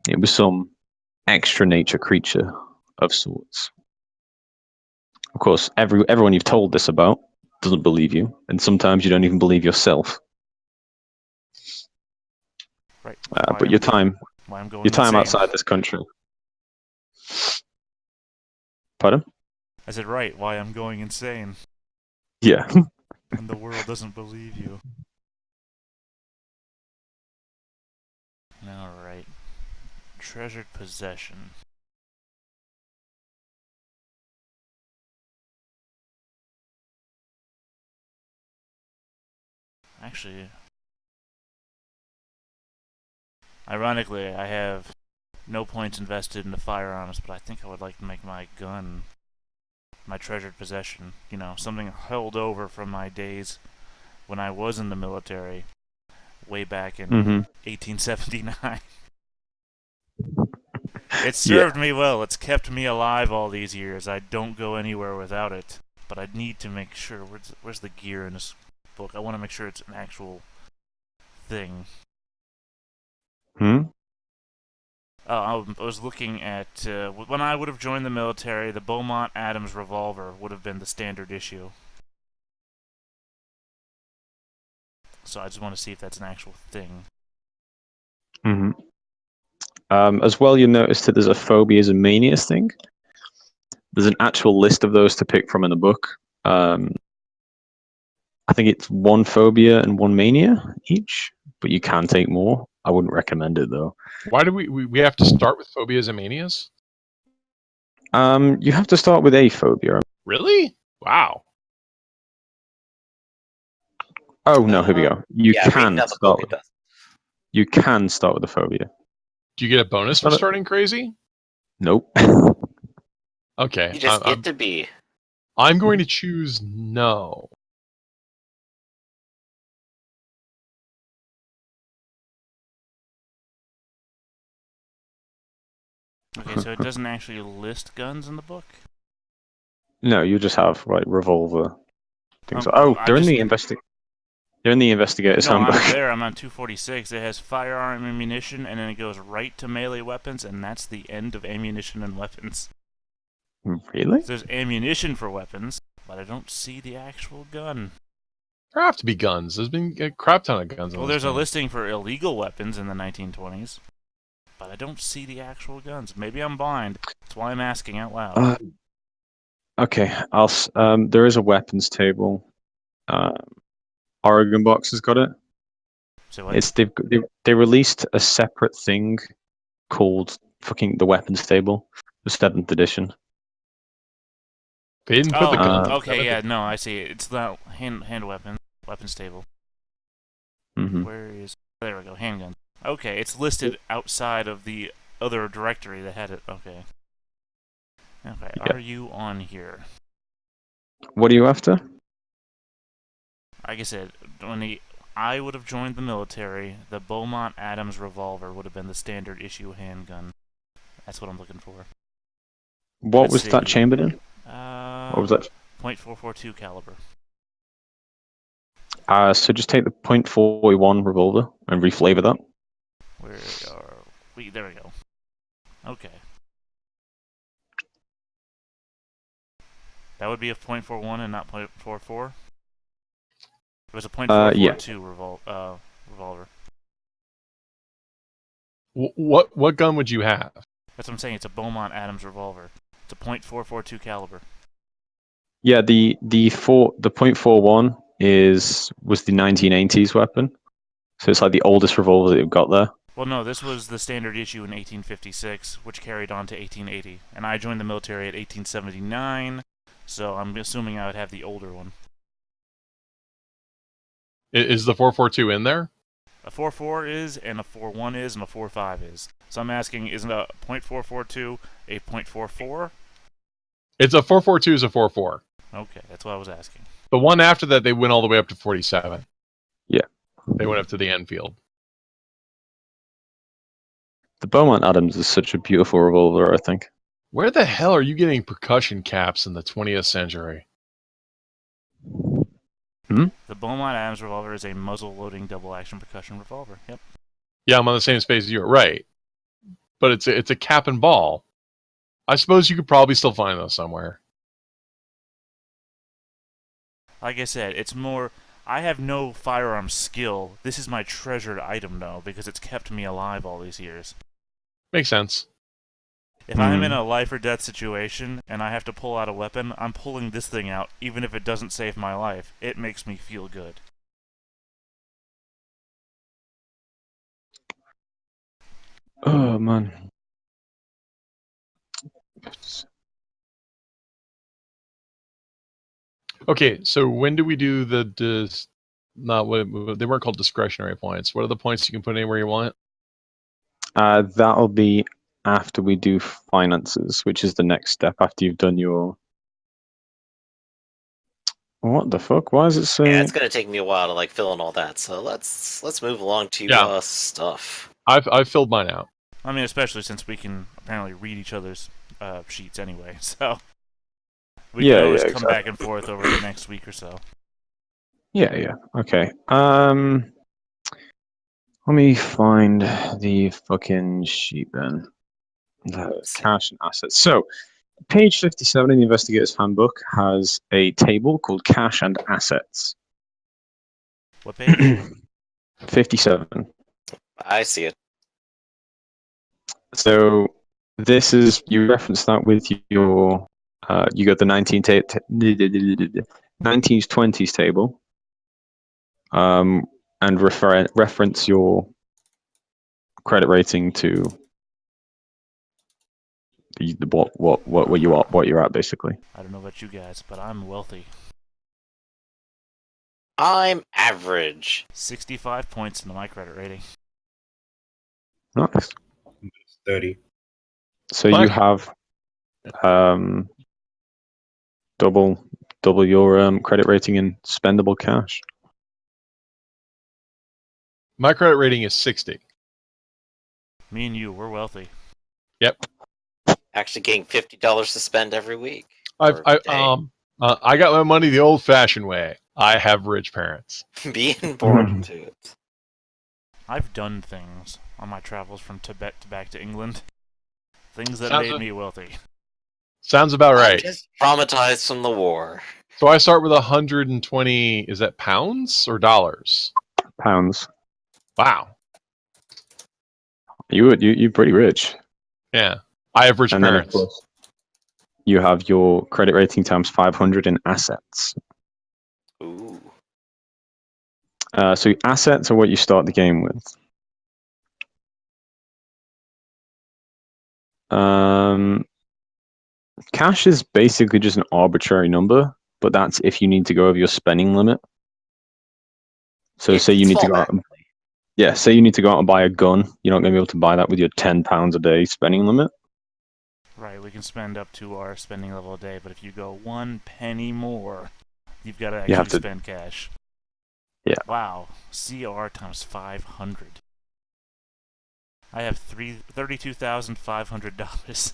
It was some extra nature creature of sorts. Of course, everyone you've told this about doesn't believe you, and sometimes you don't even believe yourself. Right. But your time insane. outside this country. Pardon? I said, right, why I'm going insane. Yeah. And the world doesn't believe you. Alright. Treasured possession. Actually, ironically, I have no points invested into firearms, but I think I would like to make my gun my treasured possession. You know, something held over from my days when I was in the military, way back in 1879. It served me well. It's kept me alive all these years. I don't go anywhere without it. But I need to make sure. Where's the gear in this book? I want to make sure it's an actual thing. I was looking at when I would have joined the military, the Beaumont Adams revolver would have been the standard issue. So I just want to see if that's an actual thing. As well, you notice that there's a phobias and manias thing. There's an actual list of those to pick from in the book. I think it's 1 phobia and 1 mania each, but you can take more. I wouldn't recommend it though. Why do we have to start with phobias and manias? You have to start with a phobia. Really? Wow. Oh no, here we go. You yeah, reading can down the start. phobia does. You can start with a phobia. Do you get a bonus for starting crazy? Nope. Okay. You just get to be. I'm going to choose no. Okay, so it doesn't actually list guns in the book? No, you just have like revolver things. I They're in just- the They're in the investigator's No, handbook. I'm there. I'm on 246. It has firearm ammunition, and then it goes right to melee weapons, and that's the end of ammunition and weapons. Really? There's ammunition for weapons, but I don't see the actual gun. There have to be guns. There's been a crap ton of guns. Well, in this there's a game. listing for illegal weapons in the 1920s, but I don't see the actual guns. Maybe I'm blind. That's why I'm asking out loud. Okay, there is a weapons table. Oregon Box has got it. So what? It's they released a separate thing called fucking the weapons table, the 7th edition. They didn't put the guns. Okay, yeah, no, I see. It's the hand weapons table. Mm-hmm. Where is? There we go. Handgun. Okay, it's listed outside of the other directory that had it. Okay. Okay, Yeah. are you on here? What are you after? Like I said, I would have joined the military, the Beaumont Adams revolver would have been the standard issue handgun. That's what I'm looking for. What Let's was see. that chambered in? What was that? .442 caliber. So just take the .41 revolver and reflavor that. Where are we? There we go. Okay. That would be a .41 and not .44? It was a .442 yeah. revolver. What gun would you have? That's what I'm saying. It's a Beaumont Adams revolver. It's a .442 caliber. Yeah, the .41 was the 1980s weapon, so it's like the oldest revolver that you've got there. Well, no, this was the standard issue in 1856, which carried on to 1880, and I joined the military at 1879, so I'm assuming I would have the older one. Is the 442 in there? A 4.4 is, and a 4.1 is, and a 4.5 is. So I'm asking, isn't a .442 a .44? It's a 442 is a 44. Okay, that's what I was asking. The one after that, they went all the way up to 47. Yeah. They went up to the Enfield. The Beaumont Adams is such a beautiful revolver, I think. Where the hell are you getting percussion caps in the 20th century? The Beaumont Adams revolver is a muzzle-loading double-action percussion revolver. Yep. Yeah, I'm on the same space as you. Right. But it's a cap and ball. I suppose you could probably still find those somewhere. Like I said, it's more... I have no firearm skill. This is my treasured item, though, because it's kept me alive all these years. Makes sense. If I'm in a life-or-death situation, and I have to pull out a weapon, I'm pulling this thing out, even if it doesn't save my life. It makes me feel good. Oh, man. Okay, so when do we do not what they weren't called discretionary points? What are the points you can put anywhere you want? That'll be after we do finances, which is the next step after you've done your... What the fuck? Why is it saying... Yeah, it's gonna take me a while to like fill in all that. So let's move along to stuff. I've filled mine out. I mean, especially since we can apparently read each other's sheets anyway, so... We can always come back and forth over the next week or so. Yeah. Okay. Let me find the fucking sheet then. The cash and assets. So, page 57 in the Investigator's Handbook has a table called Cash and Assets. What page? 57. I see it. So, this is... You reference that with your... you got the 1920s table. And reference your credit rating to what you're at basically. I don't know about you guys, but I'm wealthy. I'm average. 65 points into my credit rating. Nice. 30. So Fine. you have double your credit rating in spendable cash. My credit rating is 60. Me and you, we're wealthy. Yep. Actually getting $50 to spend every week. I or day. got my money the old-fashioned way. I have rich parents. Being born to it. I've done things on my travels from Tibet to back to England. Things that Sounds made me wealthy. Sounds about I'm right. just traumatized from the war. So I start with 120. Is that pounds or dollars? Pounds. Wow. You're pretty rich. Yeah. I have rich And then of parents. course you have your credit rating times 500 in assets. Ooh. So assets are what you start the game with. Cash is basically just an arbitrary number, but that's if you need to go over your spending limit. So say you It's need to go out and, say you need to go out and buy a gun. You're not going to be able to buy that with your £10 a day spending limit. Right, we can spend up to our spending level a day, but if you go 1 penny more, you've got to actually have to- spend cash. Yeah. Wow. CR times 500. I have $32,500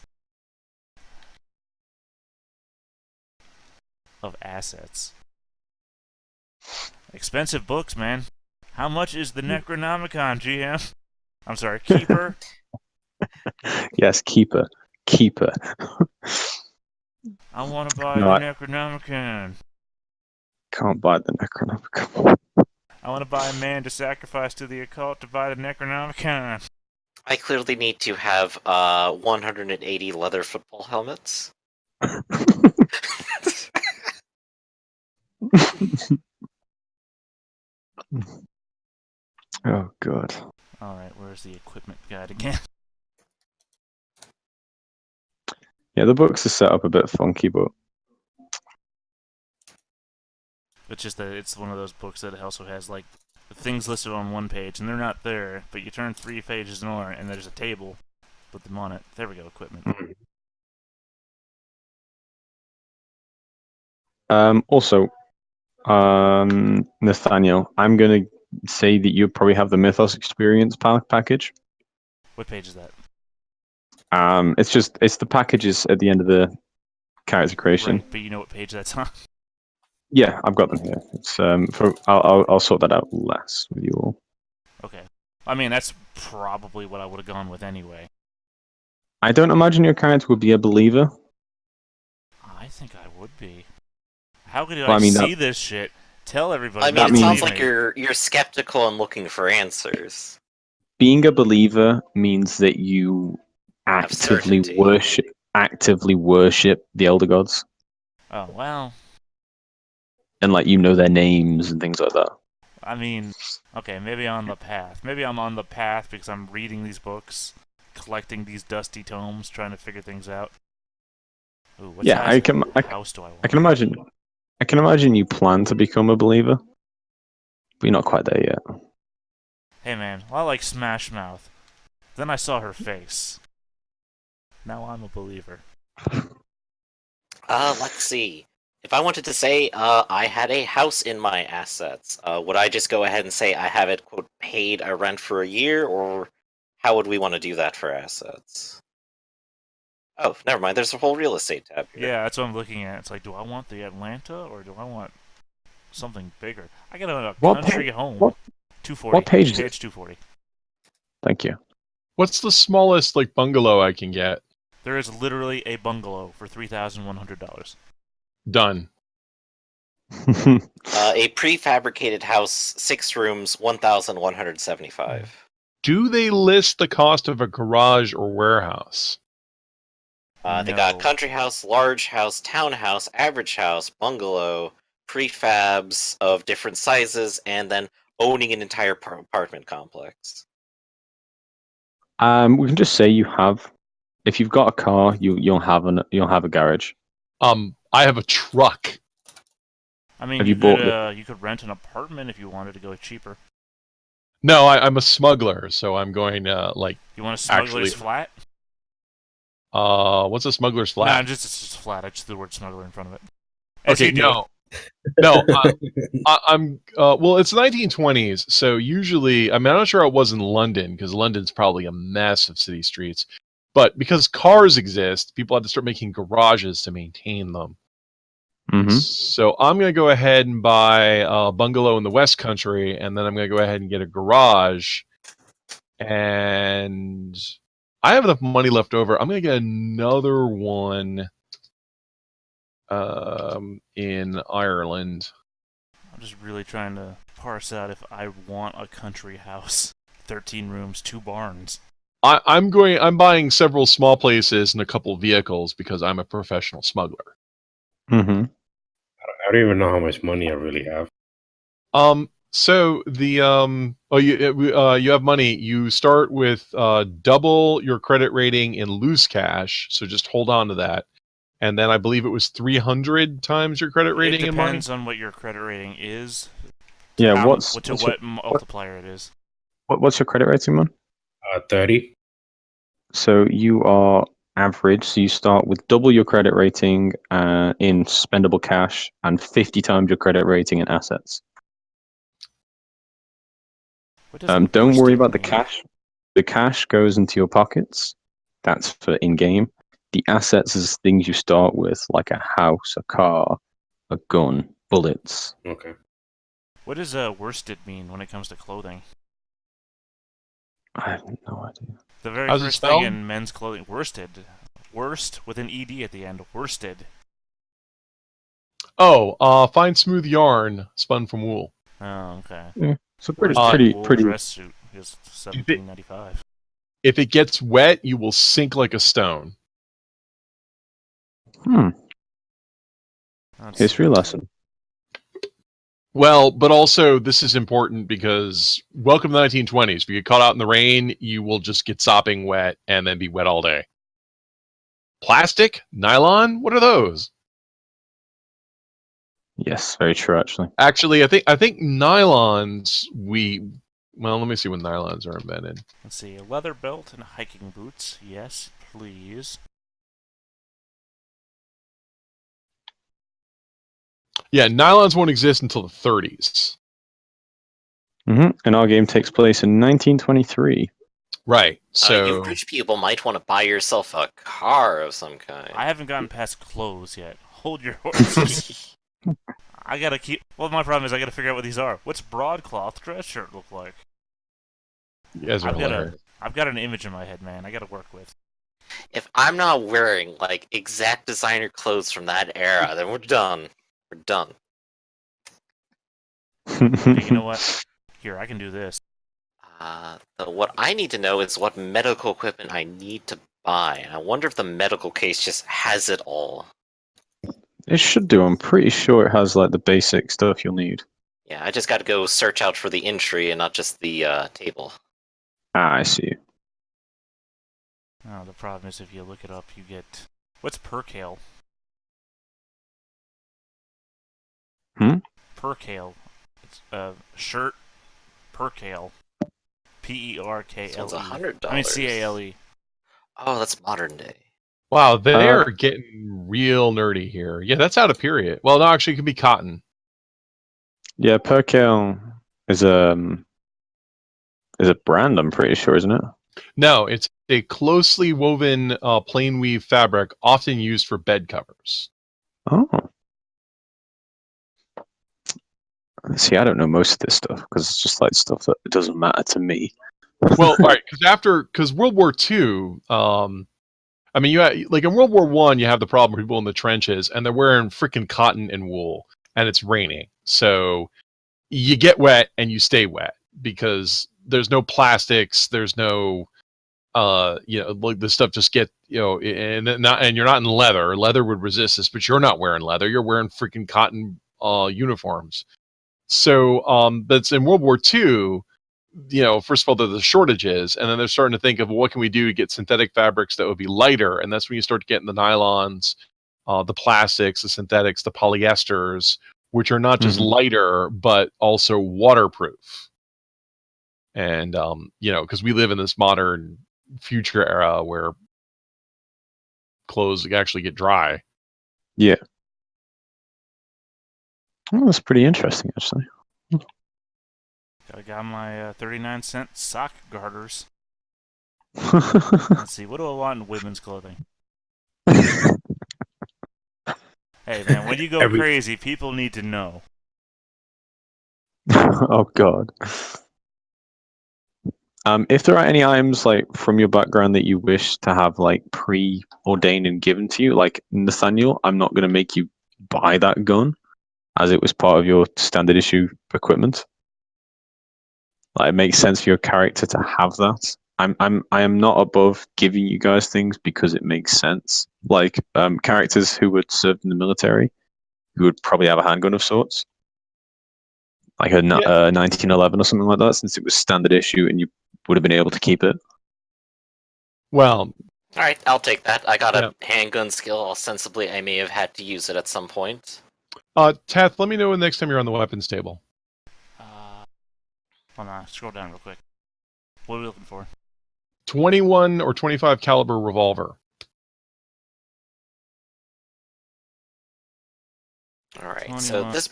of assets. Expensive books, man. How much is the Necronomicon, GM? I'm sorry, Keeper? Yes, keeper. I want to buy No, the Necronomicon. Can't buy the Necronomicon. I want to buy a man to sacrifice to the occult to buy the Necronomicon. I clearly need to have 180 leather football helmets. Oh god. Alright, where's the equipment guide again? Yeah, the books are set up a bit funky, but It's just that it's one of those books that also has, like, things listed on one page, and they're not there, but you turn 3 pages more, and there's a table. Put them on it. There we go, equipment. Also, Nathaniel, I'm gonna say that you probably have the Mythos Experience package. What page is that? It's the packages at the end of the character creation. Right, but you know what page that's on? Yeah, I've got them here. It's I'll sort that out less with you all. Okay. I mean, that's probably what I would have gone with anyway. I don't imagine your character would be a believer. I think I would be. How could Well, I I mean, see this shit? Tell everybody. I mean, not it sounds believe like me. you're skeptical and looking for answers. Being a believer means that you actively certainty. worship the elder gods, Oh, well, and like you know their names and things like that. I mean, okay, maybe on the path. Maybe I'm on the path because I'm reading these books, collecting these dusty tomes, trying to figure things out. Ooh, what Yeah, size house do I want? I can imagine you plan to become a believer, but you're not quite there yet. Hey man, well, I like Smash Mouth. Then I saw her face. Now I'm a believer. Let's see. If I wanted to say I had a house in my assets, would I just go ahead and say I have it, quote, paid a rent for a year, or how would we want to do that for assets? Oh, never mind. There's a whole real estate tab here. Yeah, that's what I'm looking at. It's like, do I want the Atlanta or do I want something bigger? I got a country home. 240. What page is it? Page 240. Thank you. What's the smallest like bungalow I can get? There is literally a bungalow for $3,100. Done. A prefabricated house, 6 rooms, 1,175. Do they list the cost of a garage or warehouse? They got No. country house, large house, townhouse, average house, bungalow, prefabs of different sizes, and then owning an entire apartment complex. We can just say you have. If you've got a car, you'll have a garage. I have a truck. I mean, Have you you bought could you could rent an apartment if you wanted to go cheaper. No, I'm a smuggler, so I'm going like. You want a smuggler's Actually- flat? What's a smuggler's No, flat? it's just flat. I just threw the word smuggler in front of it. As Okay, you do. no. I'm well, it's 1920s, so usually, I mean, I'm not sure how it was in London because London's probably a mess of city streets, but because cars exist, people had to start making garages to maintain them. Mm-hmm. So I'm going to go ahead and buy a bungalow in the West Country, and then I'm going to go ahead and get a garage. And I have enough money left over. I'm going to get another one in Ireland. I'm just really trying to parse out if I want a country house. 13 rooms, 2 barns. I'm buying several small places and a couple vehicles because I'm a professional smuggler. Mm-hmm. I don't even know how much money I really have. So the you have money. You start with double your credit rating in loose cash. So just hold on to that. And then I believe it was 300 times your credit rating It in money. depends on what your credit rating is. Yeah. What multiplier it is. What's your credit rating, man? 30. So you are average. So you start with double your credit rating in spendable cash and 50 times your credit rating in assets. What does Don't worry worsted about the mean? cash. The cash goes into your pockets. That's for in-game. The assets is things you start with, like a house, a car, a gun, bullets. Okay. What does worsted mean when it comes to clothing? I have no idea. The very How's it first thing spelled? in men's clothing, worsted. Worst with an ed at the end. Worsted. Oh, fine smooth yarn spun from wool. Oh, okay. So pretty, Worsted wool pretty. dress suit is $17.95. If it gets wet, you will sink like a stone. That's- History lesson. Well, but also this is important because welcome to the 1920s. If you get caught out in the rain, you will just get sopping wet and then be wet all day. Plastic, nylon, what are those? Yes, very true. Actually, Actually, I think nylons. Well, let me see when nylons are invented. Let's see. A leather belt and hiking boots. Yes, please. Yeah, nylons won't exist until the 30s. And our game takes place in 1923. Right. You So rich people might want to buy yourself a car of some kind. I haven't gotten past clothes yet. Hold your horses. I gotta keep. Well, my problem is I gotta figure out what these are. What's broadcloth dress shirt look like? you guys are hilarious. I've got an image in my head, man. I gotta work with. If I'm not wearing like exact designer clothes from that era, then we're done. We're done. Hey, you know what? Here, I can do this. What I need to know is what medical equipment I need to buy. And I wonder if the medical case just has it all. It should do. I'm pretty sure it has like the basic stuff you'll need. Yeah, I just got to go search out for the entry and not just the table. Ah, I see. Oh, the problem is if you look it up, you get what's percale? Percale. It's shirt. Percale. P-E-R-K-L-E. Sounds $100. I mean C-A-L-E. Oh, that's modern day. Wow, they're getting real nerdy here. Yeah, that's out of period. Well, no, actually, it could be cotton. Yeah, percale is a brand. I'm pretty sure, isn't it? No, it's a closely woven plain weave fabric, often used for bed covers. Oh. See, I don't know most of this stuff because it's just like stuff that it doesn't matter to me. Well, all right, because World War II, I mean, you had, like in World War One, you have the problem with people in the trenches, and they're wearing freaking cotton and wool, and it's raining, so you get wet and you stay wet because there's no plastics, there's no, like the stuff just get, and you're not in leather. Leather would resist this, but you're not wearing leather. You're wearing freaking cotton uniforms. So that's in World War II. first of all, the shortages, and then they're starting to think of what can we do to get synthetic fabrics that would be lighter, and that's when you start getting the nylons, the plastics, the synthetics, the polyesters, which are not just lighter but also waterproof. And because we live in this modern future era where clothes actually get dry. Yeah. Oh, that's pretty interesting, actually. I got my 39-cent sock garters. Let's see, what do I want in women's clothing? Hey, man, when you go crazy, people need to know. Oh, God. If there are any items like from your background that you wish to have like preordained and given to you, like Nathaniel, I'm not going to make you buy that gun as it was part of your standard issue equipment. Like, it makes sense for your character to have that. I am not above giving you guys things because it makes sense. Like characters who would serve in the military, who would probably have a handgun of sorts, like a 1911 or something like that, since it was standard issue and you would have been able to keep it. Well, all right, I'll take that. I got a handgun skill. Ostensibly, I may have had to use it at some point. Teth, let me know the next time you're on the weapons table. Hold on, scroll down real quick. What are we looking for? 21 or 25 caliber revolver. All right, so the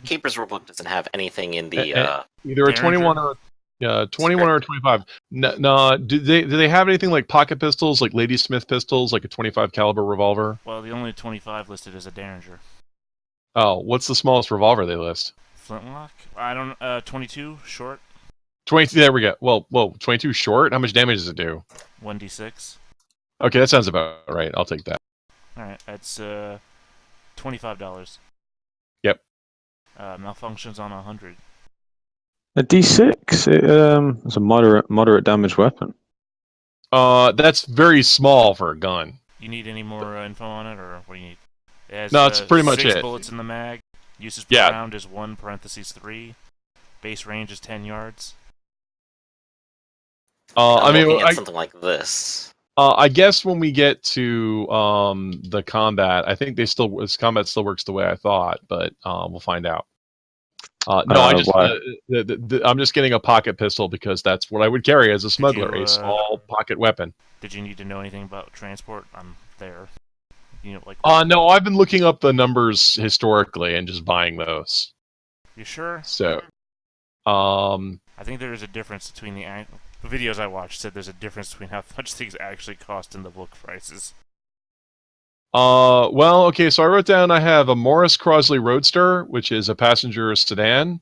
Keeper's Rulebook doesn't have anything in the either a 21 or 21 or 25. No, do they have anything like pocket pistols, like Ladysmith pistols, like a 25 caliber revolver? Well, the only 25 listed is a Derringer. Oh, what's the smallest revolver they list? Flintlock? 22 short. 22. There we go. Well, 22 short. How much damage does it do? 1d6. Okay, that sounds about right. I'll take that. All right, that's $25. Yep. Malfunctions on 100. A D6. It's a moderate damage weapon. That's very small for a gun. You need any more info on it, or what do you need? It has, no, it's pretty much 6 it. bullets in the mag. Uses per round is 1(3). Base range is 10 yards. I mean, something like this. I guess when we get to the combat, I think this combat still works the way I thought, but we'll find out. I'm just getting a pocket pistol because that's what I would carry as a smuggler, a small pocket weapon. Did you need to know anything about transport? I'm there. No, I've been looking up the numbers historically and just buying those. You sure? So, I think there is a difference between the videos I watched said there's a difference between how much things actually cost and the book prices. Well, okay, so I wrote down I have a Morris Crosley Roadster, which is a passenger sedan,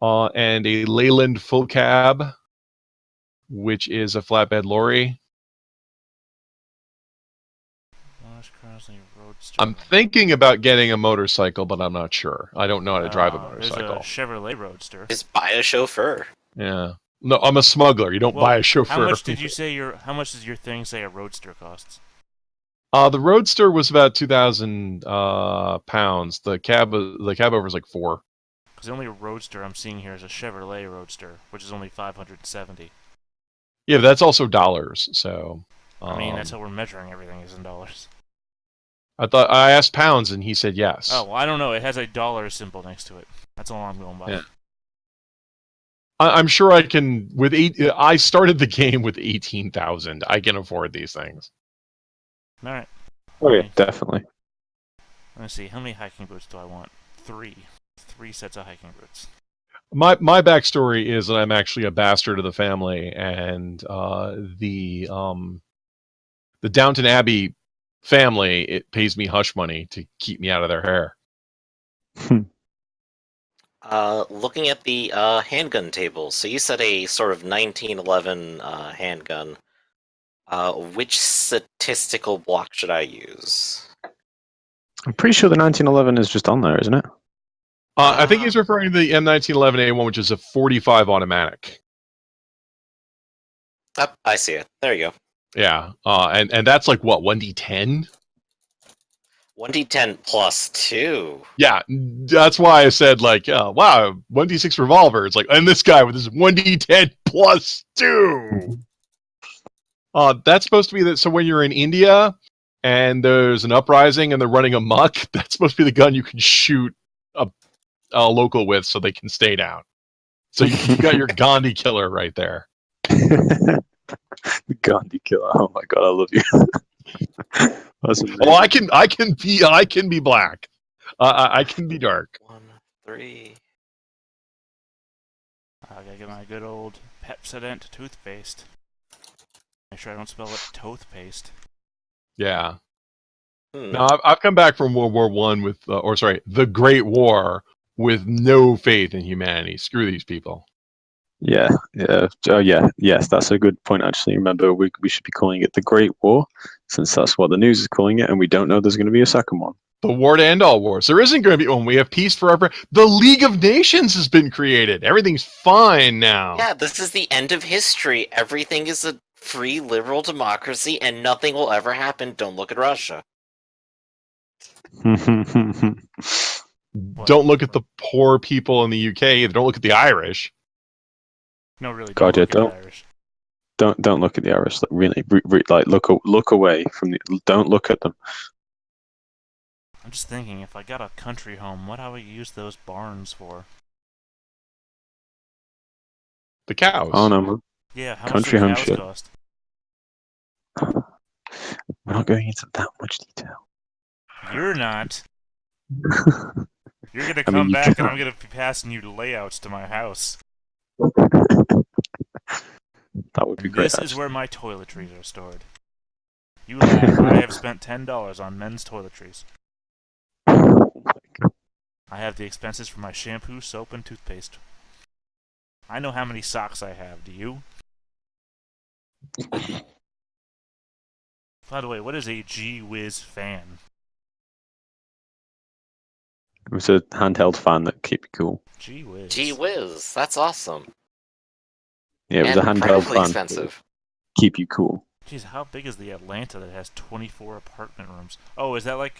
and a Leyland Full Cab, which is a flatbed lorry. Morris Crosley Roadster. I'm thinking about getting a motorcycle, but I'm not sure. I don't know how to drive a motorcycle. There's a Chevrolet Roadster. Just buy a chauffeur. Yeah. No, I'm a smuggler. You don't buy a chauffeur. How much did you say how much does your thing say a Roadster costs? The Roadster was about 2,000 pounds. The cab over is like 4. Because the only Roadster I'm seeing here is a Chevrolet Roadster, which is only 570. Yeah, but that's also dollars. So I mean, that's how we're measuring everything is in dollars. I asked pounds and he said yes. Oh, well, I don't know. It has a dollar symbol next to it. That's all I'm going by. Yeah. I'm sure I can. I started the game with 18,000. I can afford these things. All right. Oh yeah, definitely. Let's see. How many hiking boots do I want? 3. 3 sets of hiking boots. My backstory is that I'm actually a bastard of the family, and the Downton Abbey family, it pays me hush money to keep me out of their hair. Looking at the handgun table, so you said a sort of 1911 handgun. Which statistical block should I use? I'm pretty sure the 1911 is just on there, isn't it? I think he's referring to the M1911A1, which is a 45 automatic. I see it. There you go. Yeah, and that's like what, 1d10? 1d10 plus 2. Yeah, that's why I said like, wow, 1d6 revolver. It's like, and this guy with his 1d10 plus 2. That's supposed to be that. So when you're in India and there's an uprising and they're running amok, that's supposed to be the gun you can shoot a local with so they can stay down. So you got your Gandhi killer right there. Gandhi killer. Oh my god, I love you. That's amazing. Oh, I can be black. I can be dark. 1, 3. I gotta get my good old Pepsodent toothpaste. Make sure I don't spell it toothpaste. Yeah. Now I've come back from World War One with, the Great War with no faith in humanity. Screw these people. Yeah. Oh, yeah. Yes, that's a good point. Actually, remember we should be calling it the Great War, since that's what the news is calling it, and we don't know there's going to be a second one. The war to end all wars. There isn't going to be one. We have peace forever. The League of Nations has been created. Everything's fine now. Yeah, this is the end of history. Everything is a free liberal democracy, and nothing will ever happen. Don't look at Russia. Don't look at the poor people in the UK. Either. Don't look at the Irish. No, really. God, yeah, Look at the Irish. Don't look at the Irish. Like, really, like look away from the. Don't look at them. I'm just thinking, if I got a country home, what would I use those barns for? The cows. Oh no, man. Yeah, how Country home much do shit. cows cost? We're not going into that much detail. You're not. You're gonna I mean, come you back can- and I'm gonna be passing you layouts to my house. That would be And great. this is Actually. where my toiletries are stored. You laugh, I have spent $10 on men's toiletries. Oh my God. I have the expenses for my shampoo, soap, and toothpaste. I know how many socks I have, do you? By the way, what is a G-Whiz fan? It was a handheld fan that keep you cool. Gee-whiz. Gee whiz, that's awesome. Yeah, it was And a handheld incredibly fan expensive. to keep you cool. Jeez, how big is the Atlanta that has 24 apartment rooms? Oh, is that like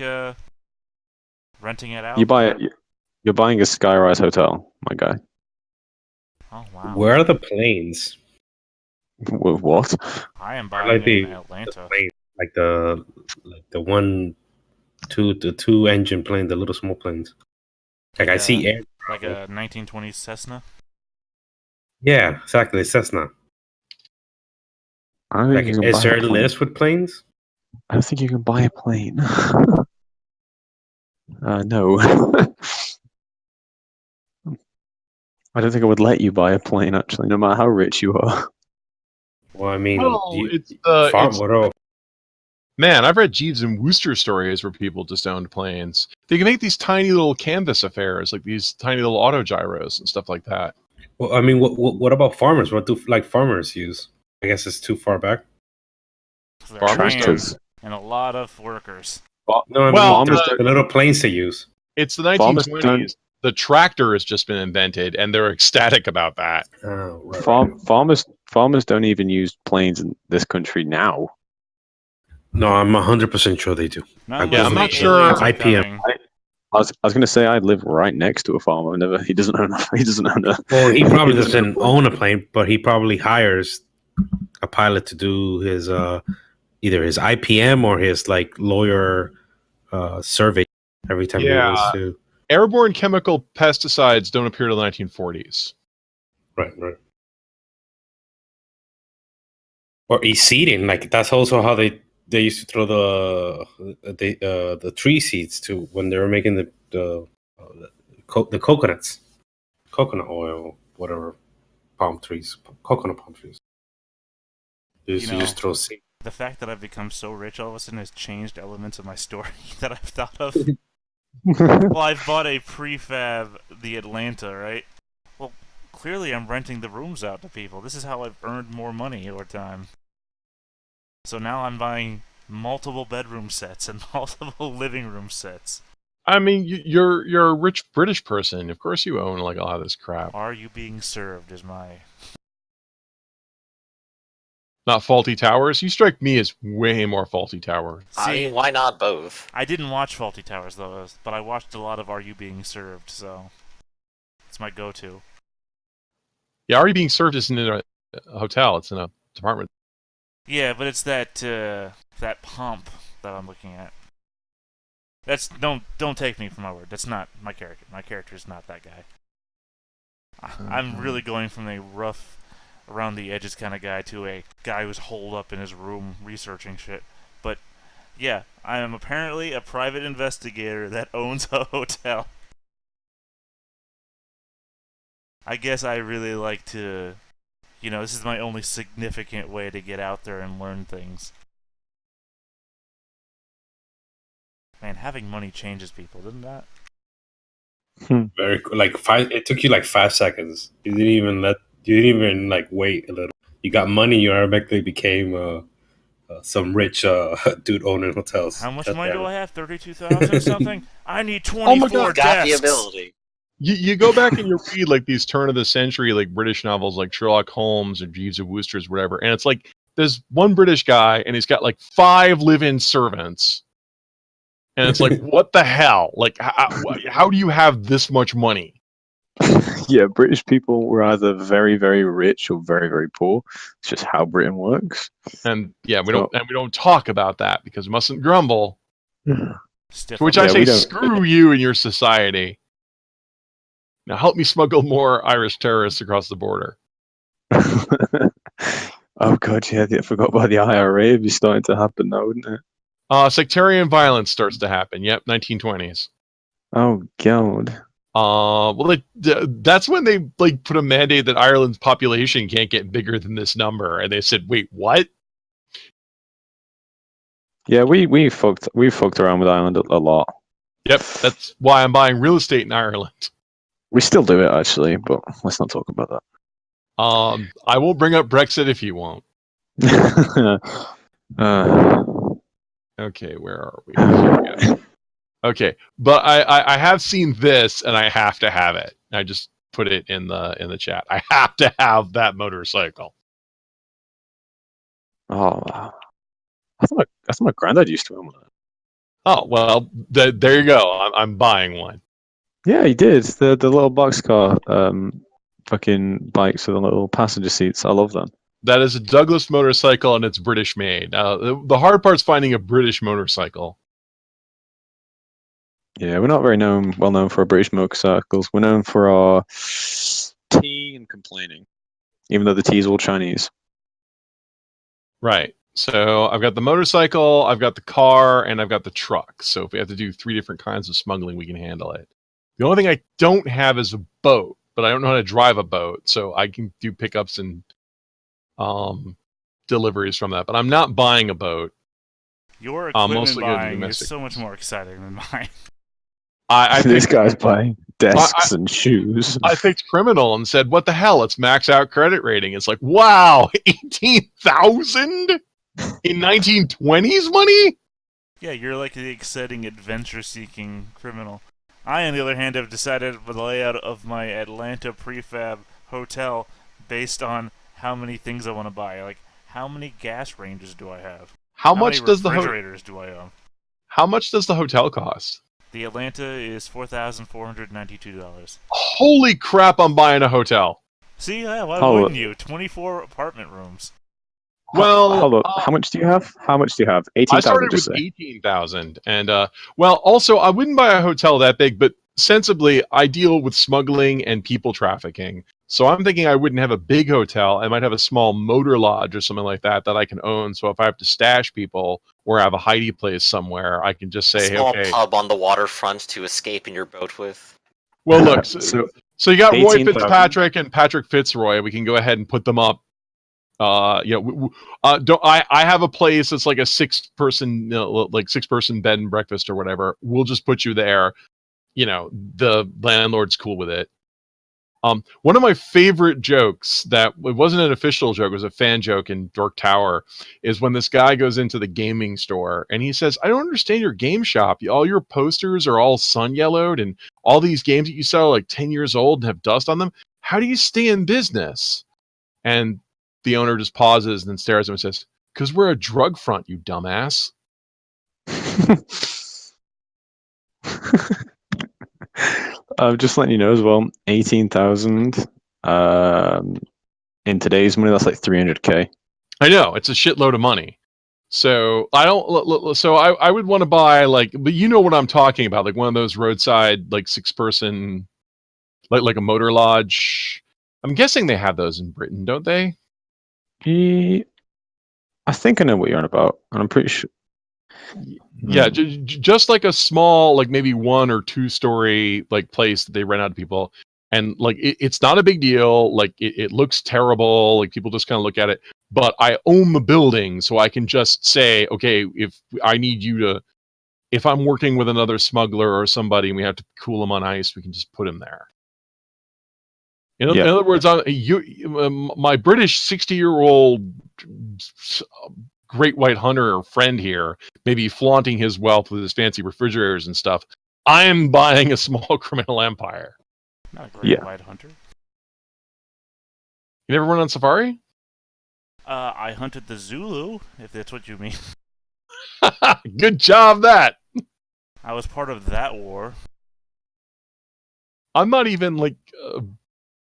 renting it out? You buy it. You're buying a skyrise hotel, my guy. Oh wow. Where are the planes? What? I am I buying like the in Atlanta. plane, like the 2 engine plane, the little small planes. Like I see air. Like a 1920s Cessna. Yeah, exactly. Cessna. I don't think Like, you can is buy there a a plane. list with planes? I don't think you can buy a plane. No. I don't think I would let you buy a plane, actually, no matter how rich you are. Well, I mean, Well, it's what else? man, I've read Jeeves and Wooster stories where people just owned planes. They can make these tiny little canvas affairs, like these tiny little autogyros and stuff like that. Well, I mean, what about farmers? What do farmers use? I guess it's too far back. They're Farmers trans does. and a lot of workers. No, I mean, Well, the little planes they use. It's the Farmers 1920s. The tractor has just been invented, and they're ecstatic about that. Oh, right. Farmers don't even use planes in this country now. No, I'm 100% sure they do. Not Yeah, unless I'm the not sure. aliens are IPM. coming. I was going to say I live right next to a farmer. He doesn't own a. Well, he probably doesn't own a plane, but he probably hires a pilot to do his either his IPM or his like lawyer survey every time he Yeah. goes to. Airborne chemical pesticides don't appear till the 1940s. Right. Or seeding, like that's also how they used to throw the tree seeds to when they were making the coconuts, coconut oil, whatever, coconut palm trees. They used to just throw seeds. The fact that I've become so rich all of a sudden has changed elements of my story that I've thought of. Well, I've bought a prefab, the Atlanta, right? Well, clearly I'm renting the rooms out to people. This is how I've earned more money over time. So now I'm buying multiple bedroom sets and multiple living room sets. I mean, you're a rich British person. Of course, you own like a lot of this crap. Are you being served? Is my Not Faulty Towers? You strike me as way more Faulty Tower. I mean, why not both? I didn't watch Faulty Towers though, but I watched a lot of Are You Being Served, so it's my go-to. Yeah, already being served isn't in a hotel; it's in a department. Yeah, but it's that pomp that I'm looking at. That's don't take me for my word. That's not my character. My character is not that guy. I'm really going from a rough, around the edges kind of guy to a guy who's holed up in his room researching shit. But yeah, I am apparently a private investigator that owns a hotel. I guess I really like to, this is my only significant way to get out there and learn things. Man, having money changes people, doesn't that? Very cool. Like it took you like 5 seconds. You didn't even like wait a little. You got money. You automatically became some rich dude owning hotels. How much money do I have? 32,000 something. I need Oh my 24 God. Got the desks. ability. You go back and you read like these turn of the century like British novels like Sherlock Holmes and Jeeves of Wooster's, whatever, and it's like there's one British guy and he's got like 5 live-in servants. And it's like, what the hell? Like, how do you have this much money? Yeah, British people were either very, very rich or very, very poor. It's just how Britain works. And yeah, we don't talk about that because we mustn't grumble. Stiff To which upper I say, we don't- screw you and your society. Now help me smuggle more Irish terrorists across the border. Oh god, yeah, I forgot about the IRA. It'd be starting to happen now, wouldn't it? Sectarian violence starts to happen. Yep, 1920s. Oh god. Well, that's when they like put a mandate that Ireland's population can't get bigger than this number, and they said, "Wait, what?" Yeah, we fucked around with Ireland a lot. Yep, that's why I'm buying real estate in Ireland. We still do it actually, but let's not talk about I won't bring up Brexit if you won't. that. Okay, where are we? Here we go. Okay, but I have seen this, and I have to have it. I just put it in the chat. I have to have that motorcycle. Oh, I thought my granddad used to own one. Oh well, there you go. I'm buying one. Yeah, he did. The little boxcar, fucking bikes with the little passenger seats. I love them. That is a Douglas motorcycle, and it's British made. The hard part's finding a British motorcycle. Yeah, we're not very well known for our British motorcycles. We're known for our tea and complaining, even though the tea is all Chinese. Right. So I've got the motorcycle, I've got the car, and I've got the truck. So if we have to do 3 different kinds of smuggling, we can handle it. The only thing I don't have is a boat, but I don't know how to drive a boat, so I can do pickups and deliveries from that. But I'm not buying a boat. Your equipment mostly gonna do buying is domestic. so much more exciting than mine. I This think guy's buying desks and shoes. I picked criminal and said, "What the hell? Let's max out credit rating." It's like, wow, 18,000 in 1920s money. Yeah, you're like the exciting adventure-seeking criminal. I, on the other hand, have decided the layout of my Atlanta prefab hotel based on how many things I want to buy. Like, how many gas ranges do I have? How much many does the refrigerators do I own? How much does the hotel cost? The Atlanta is $4,492. Holy crap! I'm buying a hotel. See, yeah, why Hold wouldn't you? 24 apartment rooms. Well, Hold up. How much do you have? How much do you have? I 18,000. started Just with say. 18,000, and well, also I wouldn't buy a hotel that big, but sensibly, I deal with smuggling and people trafficking. So I'm thinking I wouldn't have a big hotel. I might have a small motor lodge or something like that I can own. So if I have to stash people or have a hidey place somewhere, I can just say, Small okay. pub on the waterfront to escape in your boat with. Well, look. So So you got Roy 18,000. Fitzpatrick and Patrick Fitzroy. We can go ahead and put them up. I have a place that's like a 6-person, like 6-person bed and breakfast or whatever. We'll just put you there. The landlord's cool with it. One of my favorite jokes that it wasn't an official joke, it was a fan joke in Dork Tower, is when this guy goes into the gaming store and he says, "I don't understand your game shop. All your posters are all sun yellowed and all these games that you sell are like 10 years old and have dust on them. How do you stay in business?" And the owner just pauses and then stares at him and says, "'Cause we're a drug front, you dumbass." Just letting you know as well, 18,000 in today's money, that's like 300k. I know, it's a shitload of money. So I don't. So I would want to buy like, but you know what I'm talking about, like one of those roadside like 6-person, like a motor lodge. I'm guessing they have those in Britain, don't they? I think I know what you're on about, and I'm pretty sure. Yeah, just like a small, like maybe 1 or 2 story like place that they rent out to people, and like it's not a big deal. Like it looks terrible. Like people just kind of look at it, but I own the building, so I can just say, okay, if I need you to, if I'm working with another smuggler or somebody and we have to cool him on ice, we can just put him there. In other words, my British 60-year-old great white hunter friend here, maybe flaunting his wealth with his fancy refrigerators and stuff. I am buying a small criminal empire. Not a great white hunter. You never went on safari? I hunted the Zulu, if that's what you mean. Good job, that. I was part of that war. I'm not even like...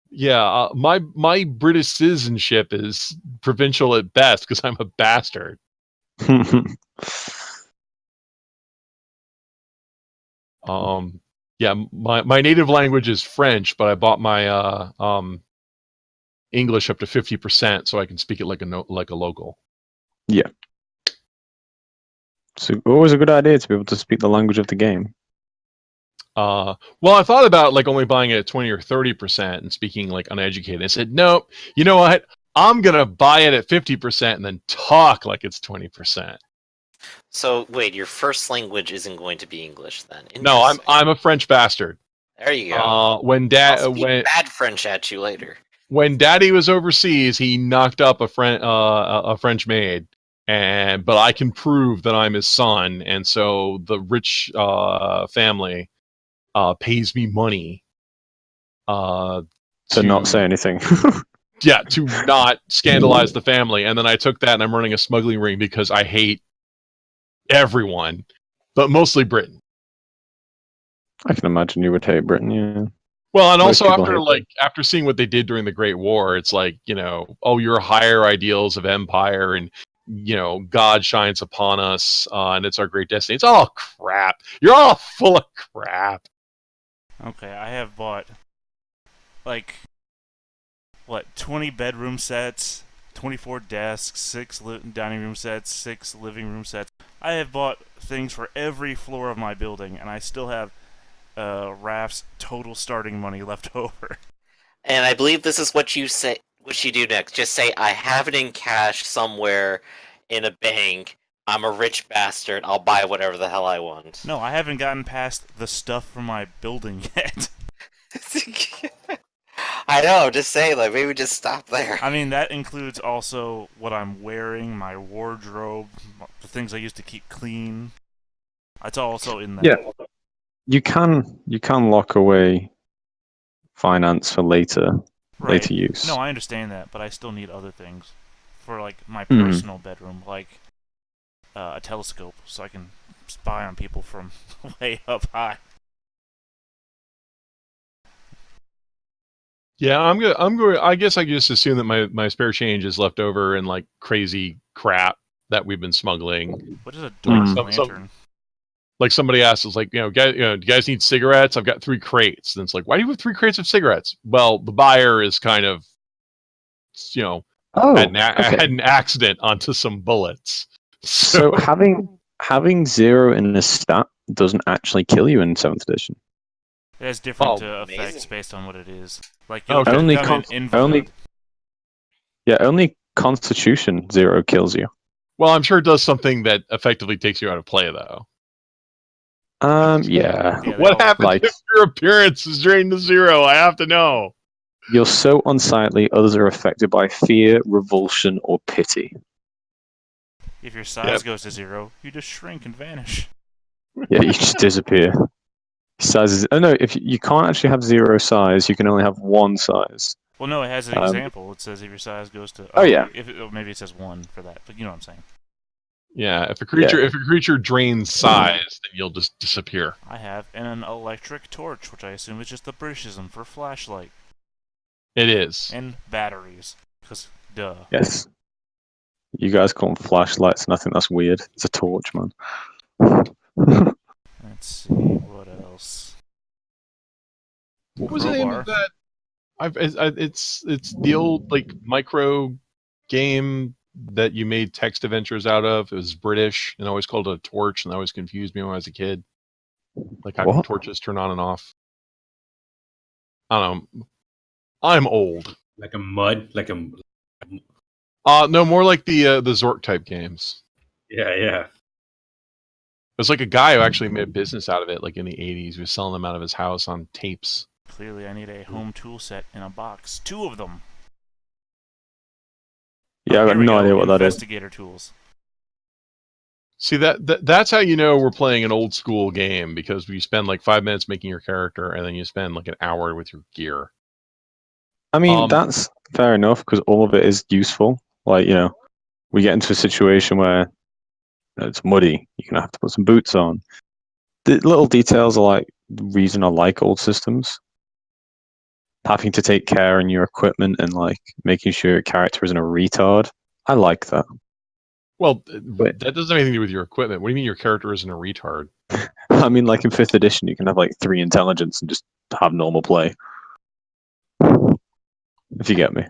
my British citizenship is provincial at best because I'm a bastard. My native language is French, but I bought my English up to 50% so I can speak it like a local. Yeah. So always a good idea to be able to speak the language of the game. Well, I thought about like only buying it at 20 or 30% and speaking like uneducated. I said, nope, you know what? I'm going to buy it at 50% and then talk like it's 20%. So, wait, your first language isn't going to be English then? No, I'm a French bastard. There you go. I'll speak bad French at you later. When Daddy was overseas, he knocked up a French maid. But I can prove that I'm his son, and so the rich family pays me money to not say anything. Yeah, to not scandalize the family. And then I took that and I'm running a smuggling ring because I hate everyone, but mostly Britain. I can imagine you would hate Britain, yeah. Well, and Most also after seeing what they did during the Great War, it's like, oh, your higher ideals of empire and God shines upon us, and it's our great destiny. It's all crap. You're all full of crap. Okay, I have bought, 20 bedroom sets, 24 desks, 6 dining room sets, 6 living room sets. I have bought things for every floor of my building, and I still have Raph's total starting money left over. And I believe this is what you say. What you do next? Just say, I have it in cash somewhere in a bank. I'm a rich bastard. I'll buy whatever the hell I want. No, I haven't gotten past the stuff from my building yet. I know, just say, maybe just stop there. I mean, that includes also what I'm wearing, my wardrobe, the things I used to keep clean. It's also in there. Yeah. You can lock away finance for later use. No, I understand that, but I still need other things for my personal bedroom, like a telescope, so I can spy on people from way up high. Yeah, I'm going. I guess I just assume that my spare change is left over in crazy crap that we've been smuggling. What is a dark lantern? Like somebody asked us, do you guys need cigarettes? I've got 3 crates. And it's like, why do you have 3 crates of cigarettes? Well, the buyer is kind of, had an accident onto some bullets. So having 0 in the stat doesn't actually kill you in 7th edition. It has different effects based on what it is. Only Constitution 0 kills you. Well, I'm sure it does something that effectively takes you out of play, though. Yeah. What happens if your appearance is drained to 0? I have to know. You're so unsightly, others are affected by fear, revulsion, or pity. If your size goes to 0, you just shrink and vanish. Yeah, you just disappear. Sizes. Oh no, if you can't actually have 0 size, you can only have 1 size. Well, no, it has an Um, example. It says if your size goes to. Oh, yeah. Maybe it says 1 for that, but you know what I'm saying. Yeah, if a creature drains size, then you'll just disappear. I have an electric torch, which I assume is just the Britishism for flashlight. It is. And batteries, because duh. Yes. You guys call them flashlights, and I think that's weird. It's a torch, man. Let's see what else. What was the name of that? It's the old like micro game that you made text adventures out of. It was British and always called it a torch, and that always confused me when I was a kid. Like how torches turn on and off. I don't know. I'm old. Like a mud, like a. No, more like the Zork type games. Yeah. There's like a guy who actually made a business out of it, like in the 80s. He was selling them out of his house on tapes. Clearly, I need a home tool set in a box. 2 of them. Yeah, I got no idea what that is. Investigator tools. See, that's how you know we're playing an old school game, because you spend like 5 minutes making your character, and then you spend like an hour with your gear. I mean, that's fair enough, because all of it is useful. Like, we get into a situation where it's muddy. You're going to have to put some boots on. The little details are like the reason I like old systems. Having to take care in your equipment and like making sure your character isn't a retard. I like that. Well, that doesn't have anything to do with your equipment. What do you mean your character isn't a retard? I mean, like in 5th edition, you can have like 3 intelligence and just have normal play. If you get me.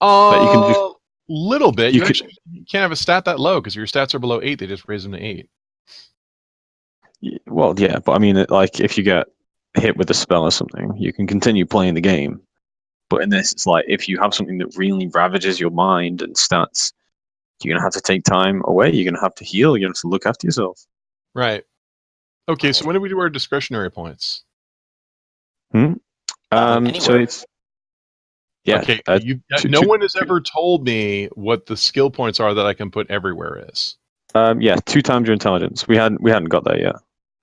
You can just, little bit. You can't have a stat that low because your stats are below 8. They just raise them to 8. Well, yeah, but I mean, like if you get hit with a spell or something, you can continue playing the game. But in this, it's like if you have something that really ravages your mind and stats, you're gonna have to take time away. You're gonna have to heal. You're gonna have to look after yourself. Right. Okay. So when do we do our discretionary points? So it's Okay. No one has ever told me what the skill points are that I can put everywhere is. 2 times your intelligence. We hadn't got there yet.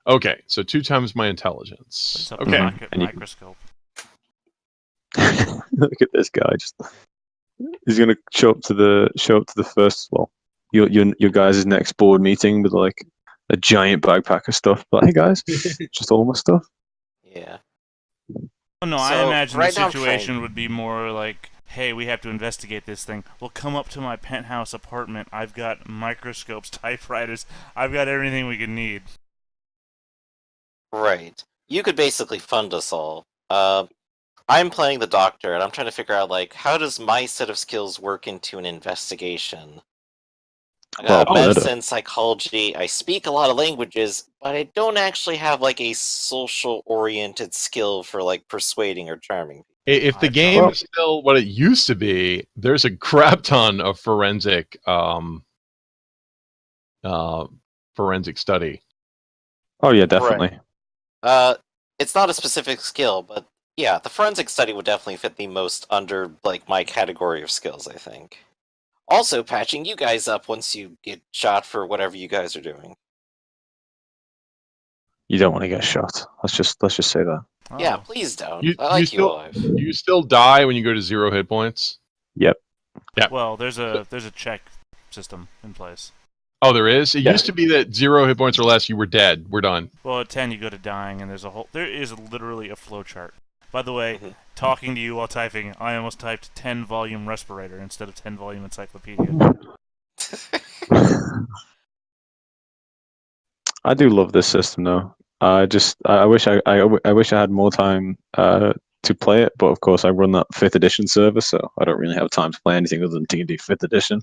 Okay, so 2 times my intelligence. Okay. Microscope. Look at this guy. He's gonna show up to the first. Well, your guys' next board meeting with like a giant backpack of stuff. But hey, guys, just all my stuff. Yeah. Oh, no, I imagine the situation would be more like, hey, we have to investigate this thing. Well, come up to my penthouse apartment. I've got microscopes, typewriters. I've got everything we could need. Right. You could basically fund us all. I'm playing the doctor, and I'm trying to figure out, like, how does my set of skills work into an investigation? I got medicine, psychology, I speak a lot of languages, but I don't actually have, like, a social-oriented skill for, like, persuading or charming. If the game is still what it used to be, there's a crap ton of forensic study. Oh yeah, definitely. Right. It's not a specific skill, but yeah, the forensic study would definitely fit the most under like my category of skills, I think. Also, patching you guys up once you get shot for whatever you guys are doing. You don't want to get shot. Let's just say that. Oh. Yeah, please don't. I like you alive. You still die when you go to 0 hit points? Yep. Well, there's a check system in place. Oh, there is? It used to be that 0 hit points or less, you were dead. We're done. Well, at 10, you go to dying, and there is literally a flowchart. By the way, talking to you while typing, I almost typed 10-volume respirator instead of 10-volume encyclopedia. I do love this system, though. I wish I had more time to play it, but of course I run that 5th edition server, so I don't really have time to play anything other than D&D 5th edition.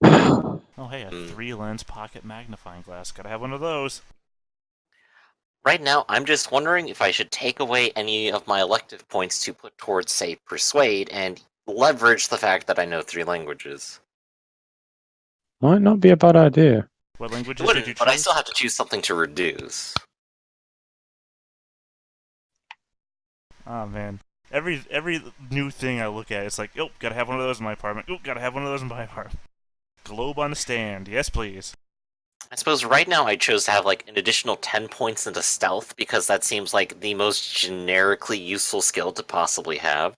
Oh, hey, a 3-lens pocket magnifying glass. Gotta have one of those. Right now, I'm just wondering if I should take away any of my elective points to put towards, say, Persuade, and leverage the fact that I know 3 languages. Might not be a bad idea. What languages did you choose? But I still have to choose something to reduce. Oh, man. Every new thing I look at, it's like, oh, gotta have one of those in my apartment. Oh, gotta have one of those in my apartment. Globe on the stand. Yes, please. I suppose right now I chose to have like an additional 10 points into stealth because that seems like the most generically useful skill to possibly have.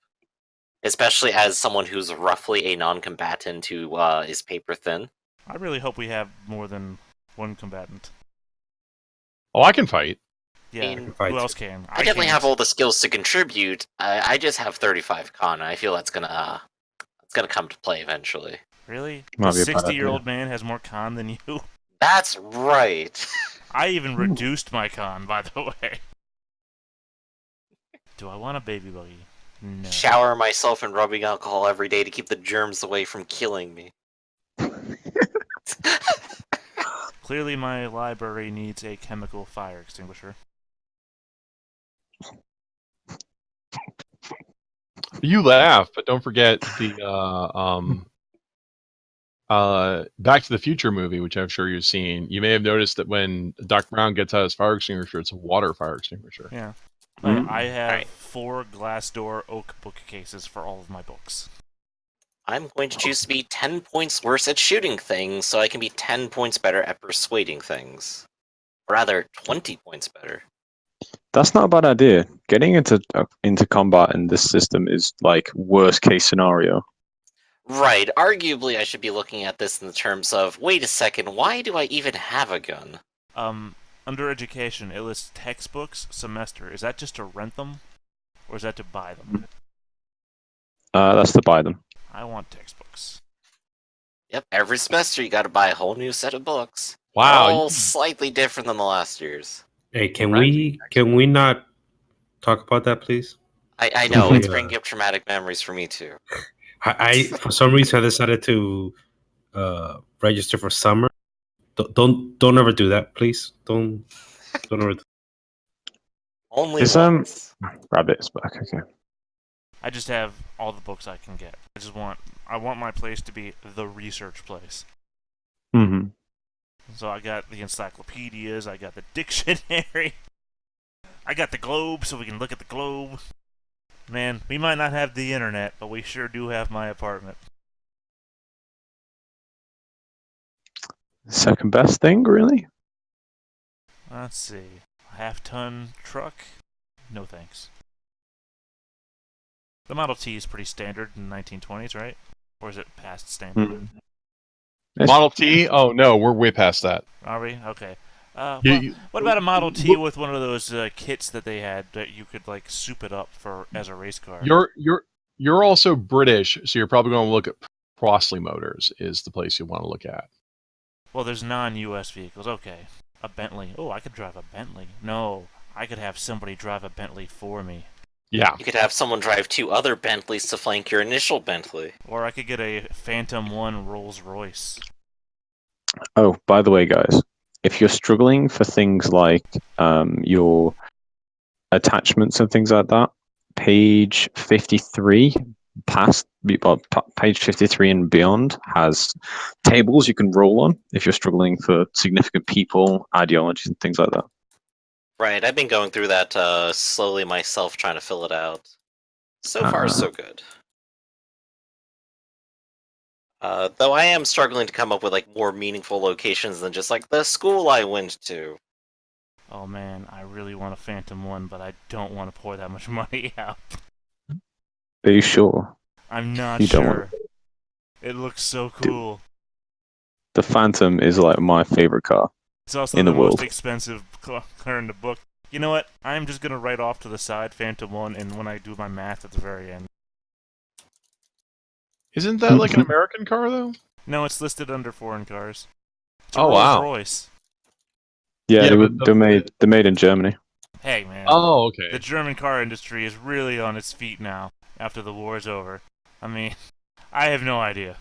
Especially as someone who's roughly a non-combatant who is paper thin. I really hope we have more than one combatant. Oh, I can fight. Yeah, mean, who else can? I definitely can't. have all the skills to contribute. I just have 35 con. And I feel that's gonna come to play eventually. Really? Might The be a bad idea. 60-year-old man has more con than you? That's right. I even reduced my con, by the way. Do I want a baby buggy? No. Shower myself in rubbing alcohol every day to keep the germs away from killing me. Clearly my library needs a chemical fire extinguisher. You laugh, but don't forget the Back to the Future movie, which I'm sure you've seen. You may have noticed that when Doc Brown gets out his fire extinguisher, it's a water fire extinguisher. Yeah. Mm. I have Right. 4 glass door oak bookcases for all of my books. I'm going to choose to be 10 points worse at shooting things, so I can be 10 points better at persuading things. Or rather, 20 points better. That's not a bad idea. Getting into combat in this system is like worst case scenario. Right, arguably I should be looking at this in the terms of, wait a second, why do I even have a gun? Under education, it lists textbooks, semester. Is that just to rent them? Or is that to buy them? That's to buy them. I want textbooks. Yep, every semester you gotta buy a whole new set of books. Wow. All slightly different than the last year's. Hey, can we not talk about that, please? I know, it's Yeah. bringing up traumatic memories for me too. I for some reason I decided to register for summer. Don't ever do that, please. Don't ever. Only Is, once. Rabbit's back. Okay. I just have all the books I can get. I want my place to be the research place. Mm-hmm. So I got the encyclopedias, I got the dictionary, I got the globe so we can look at the globe. Man, we might not have the internet, but we sure do have my apartment. Second best thing, really? Let's see. A half-ton truck? No thanks. The Model T is pretty standard in the 1920s, right? Or is it past standard? Mm. Model T? Oh no, we're way past that. Are we? Okay. You- What about a Model T with one of those kits that they had that you could like soup it up for as a race car? You're also British, so you're probably going to look at Crossley Motors is the place you want to look at. Well, there's non-U.S. vehicles. Okay. A Bentley. Oh, I could drive a Bentley. No, I could have somebody drive a Bentley for me. Yeah. You could have someone drive 2 other Bentleys to flank your initial Bentley. Or I could get a Phantom 1 Rolls Royce. Oh, by the way, guys, if you're struggling for things like your attachments and things like that, page 53 page 53 and beyond has tables you can roll on if you're struggling for significant people, ideologies, and things like that. Right, I've been going through that slowly myself, trying to fill it out. So far, so good. Though I am struggling to come up with like more meaningful locations than just like the school I went to. Oh man, I really want a Phantom 1, but I don't want to pour that much money out. Are you sure? I'm not You don't sure. It looks so cool. The Phantom is like my favorite car. It's also in the the most world. expensive car in the book. You know what? I'm just gonna write off to the side Phantom 1, and when I do my math at the very end. Isn't that like an American car though? No, it's listed under foreign cars. It's a Oh, Rolls wow. Royce. Yeah, Yeah, they're made in Germany. Hey man. Oh, okay. The German car industry is really on its feet now, after the war's over. I mean, I have no idea.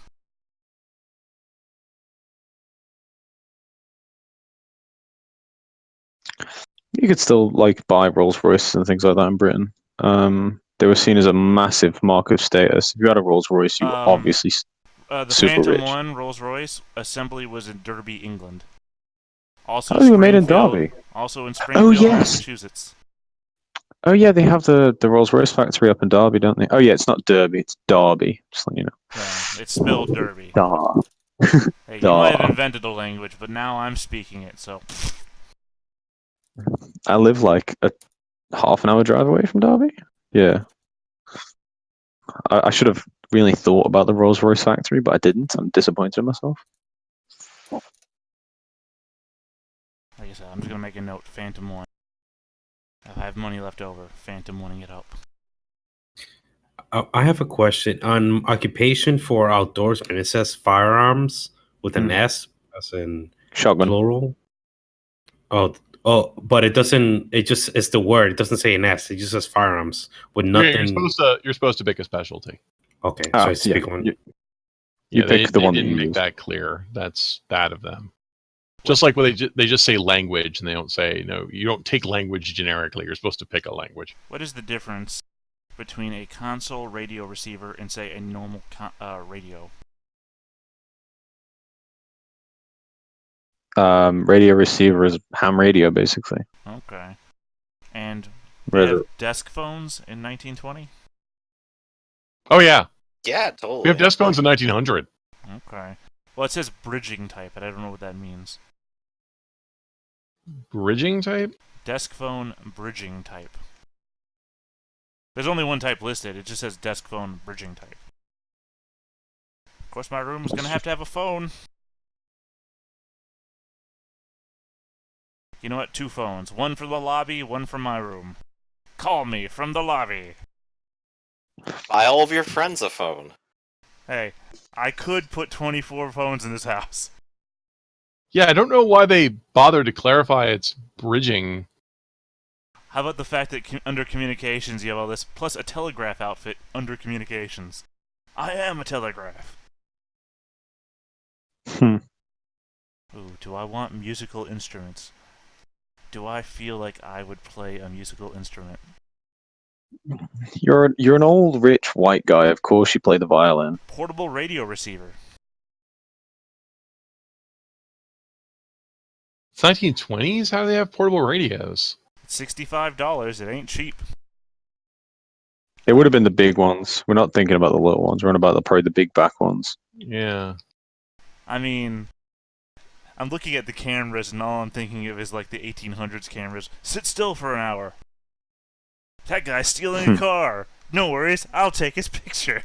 You could still like buy Rolls Royce and things like that in Britain. They were seen as a massive mark of status. If you had a Rolls Royce, you were obviously The super Phantom rich. 1 Rolls Royce assembly was in Derby, England. Also, Oh, they were made in Springfield- Derby. Also in Springfield, yes. Massachusetts. Oh yeah, they have the Rolls Royce factory up in Derby, don't they? Oh yeah, it's not Derby, it's Derby. Just letting you know. Yeah, it's spelled Derby. Dar. Hey, you might have Aw. invented a language, but now I'm speaking it, so... I live like a half an hour drive away from Derby. Yeah. I should have really thought about the Rolls Royce factory, but I didn't. I'm disappointed in myself. Like I said, I'm just gonna make a note, Phantom 1. If I have money left over, Phantom 1ing it up. I have a question on occupation for outdoorsmen. It says firearms with an S, as in Shotgun. plural. But it doesn't. It just it's the word. It doesn't say an S. It just says firearms with Yeah, nothing. you're supposed to pick a specialty. Okay, Ah, so it's yeah. pick one. You Yeah, pick the one that didn't you make use. that clear. That's bad of them. Just like when they just say language and they don't say no. You don't take language generically. You're supposed to pick a language. What is the difference between a console radio receiver and, say, a normal radio? Radio receiver is ham radio, basically. Okay. And we Whereas have desk phones in 1920? Oh yeah, Yeah, totally. we have desk phones in 1900. Okay. Well, it says bridging type, but I don't know what that means. Bridging type. Desk phone bridging type. There's only one type listed. It just says desk phone bridging type. Of course, my room's gonna have to have a phone. You know what? 2 phones. One for the lobby, one for my room. Call me from the lobby. Buy all of your friends a phone. Hey, I could put 24 phones in this house. Yeah, I don't know why they bothered to clarify it's bridging. How about the fact that under communications you have all this, plus a telegraph outfit under communications? I am a telegraph. Ooh, do I want musical instruments? Do I feel like I would play a musical instrument? You're an old rich white guy. Of course, you play the violin. Portable radio receiver. It's 1920s. How do they have portable radios? It's $65. It ain't cheap. It would have been the big ones. We're not thinking about the little ones. We're on about probably the big back ones. Yeah. I mean, I'm looking at the cameras and all I'm thinking of is like the 1800s cameras. Sit still for an hour. That guy's stealing a car. No worries, I'll take his picture.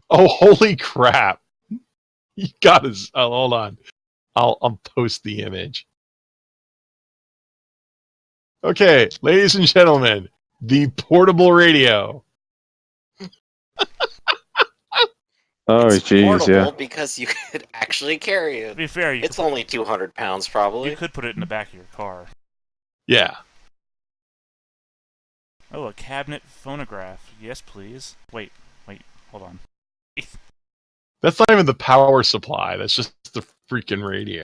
Oh, holy crap! You got his. Oh, hold on. I'll post the image. Okay, ladies and gentlemen, the portable radio. Oh, It's jeez, portable yeah. because you could actually carry To it. be fair, It's only 200 pounds, probably. you could put it in the back of your car. Yeah. Oh, a cabinet phonograph. Yes, please. Wait, hold on. That's not even the power supply. That's just the freaking radio.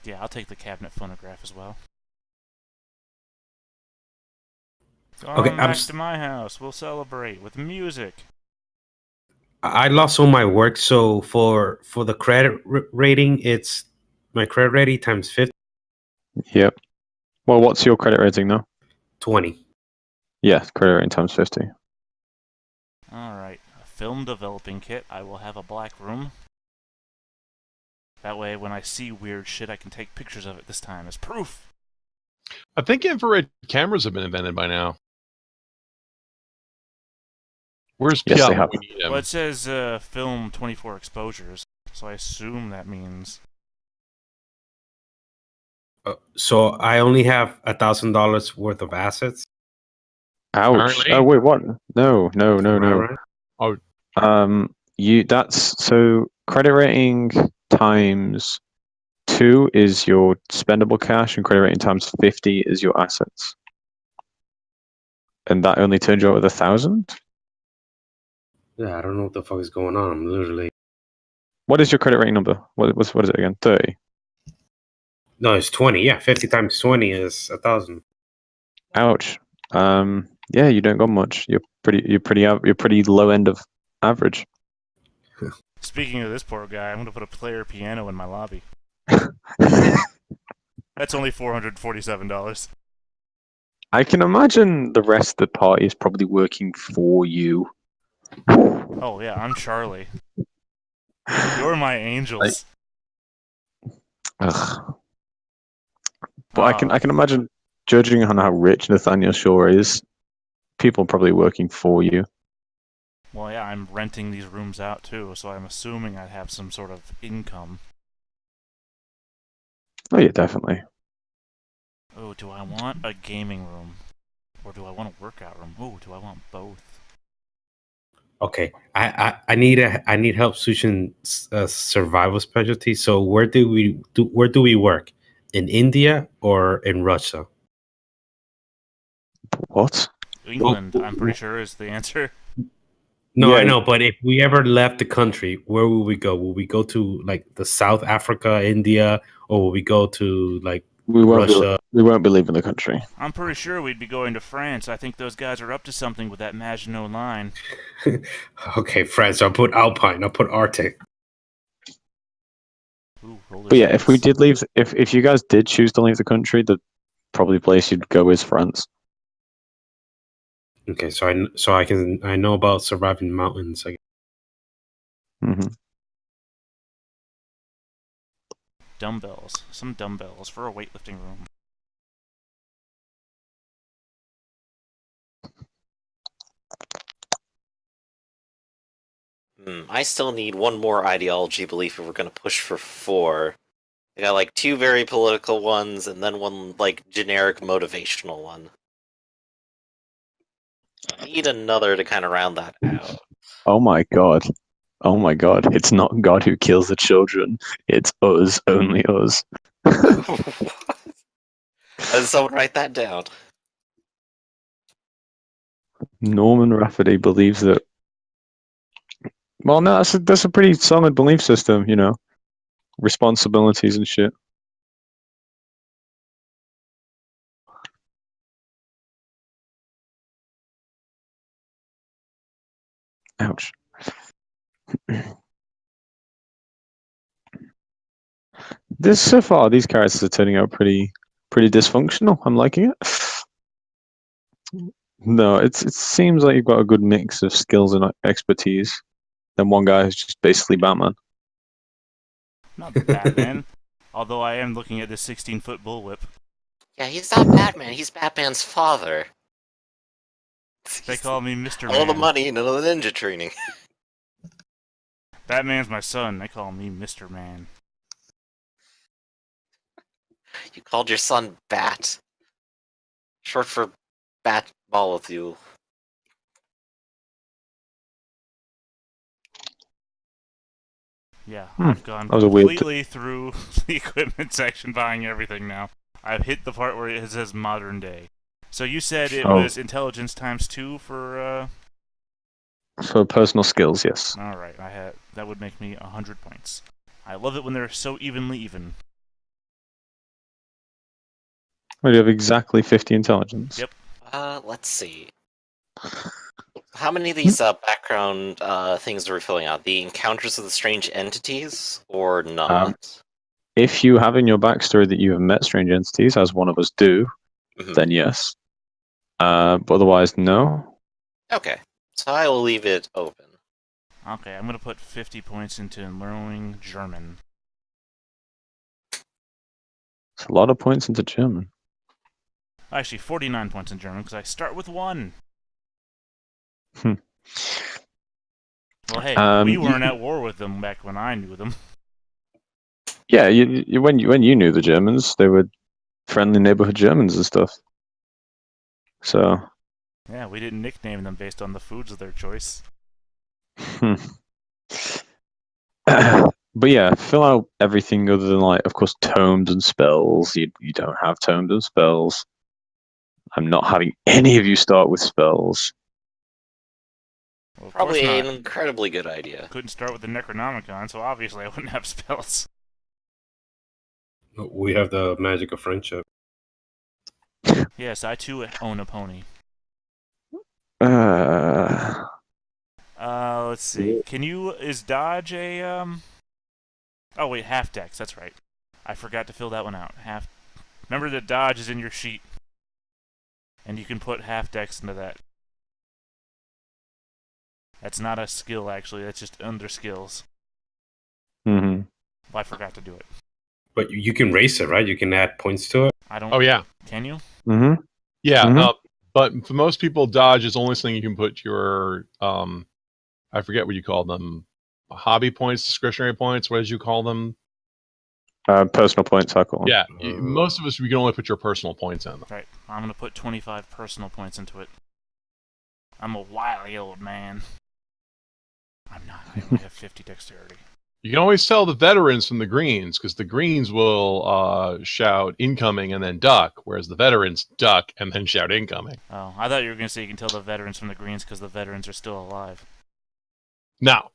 Yeah, I'll take the cabinet phonograph as well. Come Okay, back to my house. We'll celebrate with music. I lost all my work, so for the credit rating, it's my credit rating times 50. Yep. Well, what's your credit rating now? 20. Yeah, credit rating times 50. Alright, a film developing kit. I will have a black room. That way, when I see weird shit, I can take pictures of it this time as proof. I think infrared cameras have been invented by now. Where's Yes, Piot they when have. we need him? Well, it says film 24 exposures, so I assume that means... So I only have $1,000 worth of assets. Ouch. Apparently. Oh, wait, what? No. Am I right? That's so credit rating times 2 is your spendable cash, and credit rating times 50 is your assets. And that only turns you out with 1,000? Yeah, I don't know what the fuck is going on. I'm literally. What is your credit rating number? What is it again? 30? No, it's 20. Yeah, 50 times 20 is 1,000. Ouch. Yeah, you don't got much. You're pretty low end of average. Speaking of this poor guy, I'm going to put a player piano in my lobby. That's only $447. I can imagine the rest of the party is probably working for you Oh yeah, I'm Charlie. You're my angels. Ugh. But I Uh, can imagine, judging on how rich Nathaniel Shaw is, people probably working for you. well, yeah, I'm renting these rooms out too, so I'm assuming I'd have some sort of income. Oh yeah, definitely. Oh, do I want a gaming room? Or do I want a workout room? Oh, do I want both? Okay, I need help switching survival specialty. So where do we work? In India or in Russia? What? England, I'm pretty sure, is the answer. No, I Yeah, know, but if we ever left the country, where will we go? Will we go to like the South Africa, India, or will we go to like we won't be Russia? we won't be leaving the country. I'm pretty sure we'd be going to France. I think those guys are up to something with that Maginot Line. Okay, France. I'll put Alpine. I'll put Arctic. Ooh, roller But yeah, if we skates. did leave, if you guys did choose to leave the country, the probably place you'd go is France. Okay, so I know about surviving mountains. Hmm. Dumbbells. Some dumbbells for a weightlifting room. I still need one more ideology belief if we're gonna push for 4. I got like 2 very political ones, and then one like generic motivational one. I need another to kind of round that out. Oh my god. Oh my god. It's not God who kills the children. It's us, only us. Does someone write that down? Norman Rafferty believes that. Well, no, that's a pretty solid belief system, you know, responsibilities and shit. Ouch. This so far, these characters are turning out pretty dysfunctional. I'm liking it. No, it seems like you've got a good mix of skills and expertise. Then one guy who's just basically Batman. Not Batman. Although I am looking at this 16-foot bullwhip. Yeah, he's not Batman. He's Batman's father. They call me Mr. All the Man. money, none of the ninja training. Batman's my son. They call me Mr. Man. You called your son Bat. Short for Bat Molecule. Yeah, Hmm, I've gone that was a weird completely through the equipment section, buying everything now. I've hit the part where it says modern day. So you said it Oh. was intelligence times 2 for, For personal skills, yes. Alright, that would make me 100 points. I love it when they're so evenly even. Well, you have exactly 50 intelligence. Yep. Let's see. How many of these background things are we filling out? The encounters of the strange entities, or none? If you have in your backstory that you have met strange entities, as one of us do, then yes. But otherwise, no. Okay, so I will leave it open. Okay, I'm gonna put 50 points into learning German. It's a lot of points into German. Actually, 49 points in German, because I start with 1. Hmm. Well, hey, we you- weren't at war with them back when I knew them. Yeah, when you knew the Germans, they were friendly neighborhood Germans and stuff. So, Yeah, we didn't nickname them based on the foods of their choice. but yeah, fill out everything other than like, of course, tomes and spells. You don't have tomes and spells. I'm not having any of you start with spells. Well, of Probably course an not. incredibly good idea. Couldn't start with the Necronomicon, so obviously I wouldn't have spells. We have the magic of friendship. Yes, I too own a pony. Let's see. Is dodge a, Oh wait, half dex, that's right. I forgot to fill that one out. Remember that dodge is in your sheet. And you can put half dex into that. That's not a skill, actually. That's just under skills. Hmm. I forgot to do it. But you can race it, right? You can add points to it. I don't. Oh yeah, Can you? Hmm. yeah. Mhm. But for most people, dodge is the only thing you can put your I forget what you call them, hobby points, discretionary points. What did you call them? Personal points, I call them. Yeah, most of us we can only put your personal points in them. Right. I'm gonna put 25 personal points into it. I'm a wily old man. I'm not. I only have 50 dexterity. You can always tell the veterans from the greens because the greens will shout incoming and then duck, whereas the veterans duck and then shout incoming. Oh, I thought you were gonna say you can tell the veterans from the greens because the veterans are still alive. Now,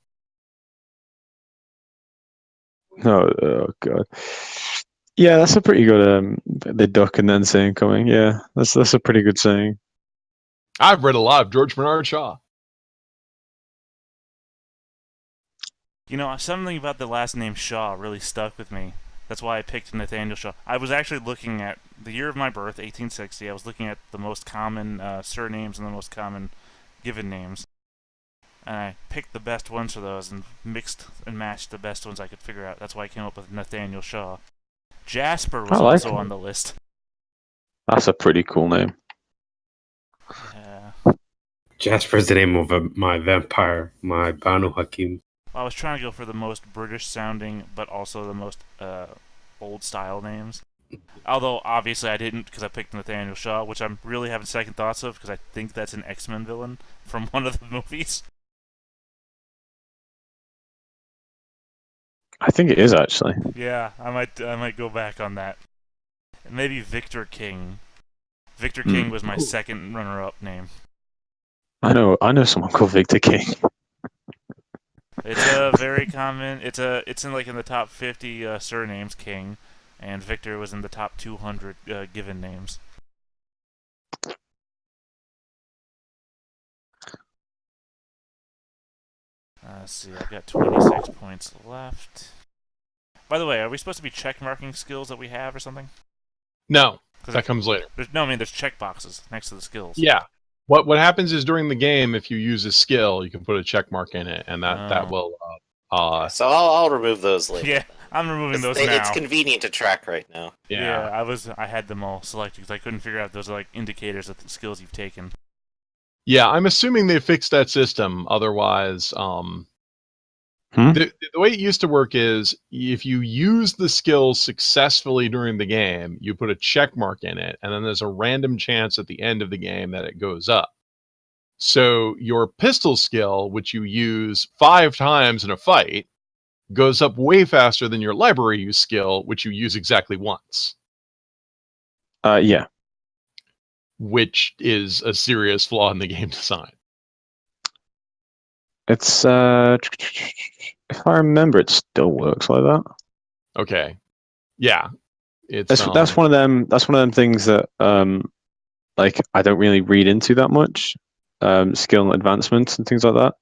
Oh god. Yeah, that's a pretty good. The duck and then saying coming. Yeah, that's a pretty good saying. I've read a lot of George Bernard Shaw. You know, something about the last name Shaw really stuck with me. That's why I picked Nathaniel Shaw. I was actually looking at the year of my birth, 1860. I was looking at the most common surnames and the most common given names. And I picked the best ones for those and mixed and matched the best ones I could figure out. That's why I came up with Nathaniel Shaw. Jasper was I like also it. on the list. That's a pretty cool name. Yeah. Jasper's the name of my vampire, my Banu Hakim. I was trying to go for the most British sounding, but also the most old style names. Although, obviously, I didn't because I picked Nathaniel Shaw, which I'm really having second thoughts of because I think that's an X-Men villain from one of the movies. I think it is actually. Yeah, I might go back on that. And maybe Victor King. Victor King was my second runner-up name. I know someone called Victor King. It's a very common. It's in the top 50 surnames. King, and Victor was in the top 200 given names. Let's see. I've got 26 points left. By the way, are we supposed to be check marking skills that we have or something? No, 'Cause that comes later. there's check boxes next to the skills. Yeah. What happens is during the game, if you use a skill, you can put a check mark in it, and that will. So I'll remove those later. Yeah, I'm removing those It's now. convenient to track right now. Yeah, I had them all selected because I couldn't figure out if those are like indicators of the skills you've taken. Yeah, I'm assuming they fixed that system. Otherwise, the way it used to work is if you use the skill successfully during the game, you put a check mark in it, and then there's a random chance at the end of the game that it goes up. So your pistol skill, which you use 5 times in a fight, goes up way faster than your library use skill, which you use exactly once. Yeah. Which is a serious flaw in the game design. It's if I remember, it still works like that. Okay. Yeah. It's That's one of them. That's one of them things that like I don't really read into that much. Skill advancements and things like that,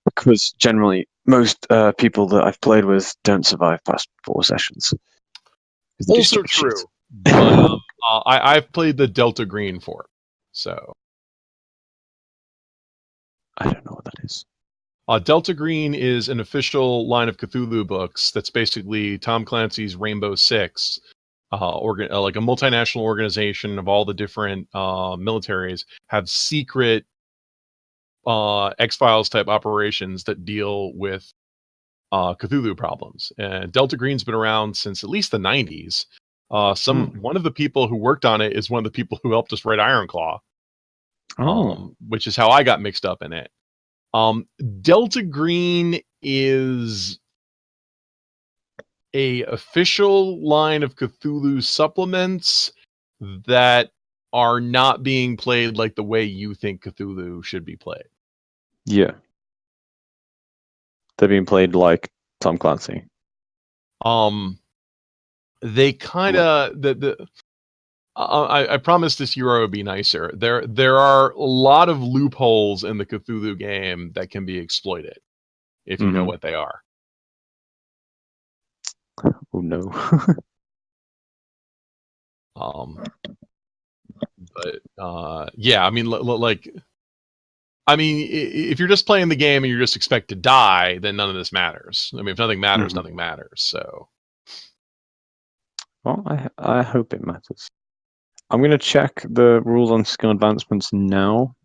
because generally most people that I've played with don't survive past 4 sessions. also true. But I've played the Delta Green for it, so I don't know what that is. Delta Green is an official line of Cthulhu books that's basically Tom Clancy's Rainbow Six, like a multinational organization of all the different militaries have secret X-Files type operations that deal with Cthulhu problems. And Delta Green's been around since at least the 90s. One of the people who worked on it is one of the people who helped us write Ironclaw, which is how I got mixed up in it. Delta Green is a official line of Cthulhu supplements that are not being played like the way you think Cthulhu should be played. Yeah. They're being played like Tom Clancy. They kind of I promise this Euro would be nicer. There are a lot of loopholes in the Cthulhu game that can be exploited if you know what they are. Oh no. But yeah, I mean, like I mean, if you're just playing the game and you just expect to die, then none of this matters. I mean, if nothing matters, nothing matters. So, Well, I hope it matters. I'm going to check the rules on skill advancements now.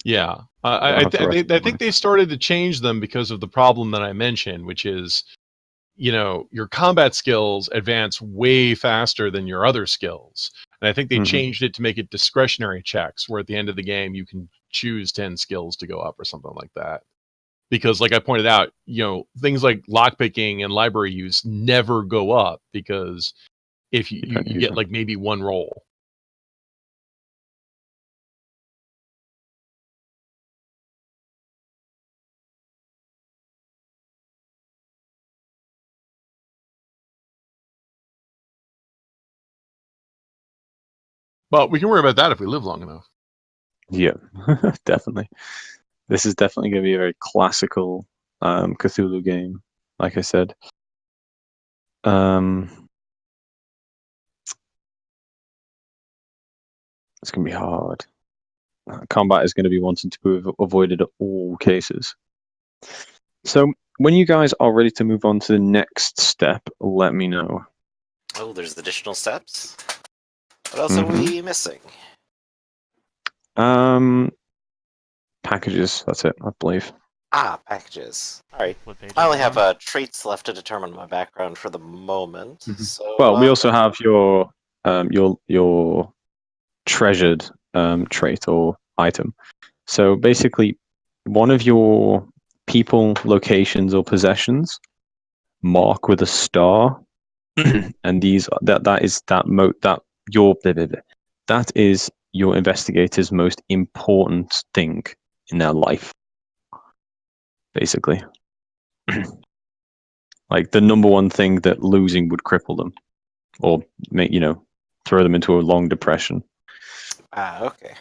yeah, don't I have the rest of think mine. they started to change them because of the problem that I mentioned, which is, your combat skills advance way faster than your other skills. And I think they changed it to make it discretionary checks, where at the end of the game you can choose 10 skills to go up or something like that. Because, like I pointed out, things like lockpicking and library use never go up because if you don't use get them. like maybe one roll. But we can worry about that if we live long enough. Yeah, definitely. This is definitely going to be a very classical Cthulhu game, like I said. It's going to be hard. Combat is going to be wanting to be avoided at all cases. So, when you guys are ready to move on to the next step, let me know. Oh, there's additional steps? What else are we missing? Packages, that's it, I believe. Ah, packages. Alright. What page I are only you have on? traits left to determine my background for the moment. So, Well, we also have your treasured trait or item. So basically, one of your people, locations, or possessions mark with a star, and that is your investigator's most important thing in their life, basically. Like the number one thing that losing would cripple them, or make throw them into a long depression. Ah, okay.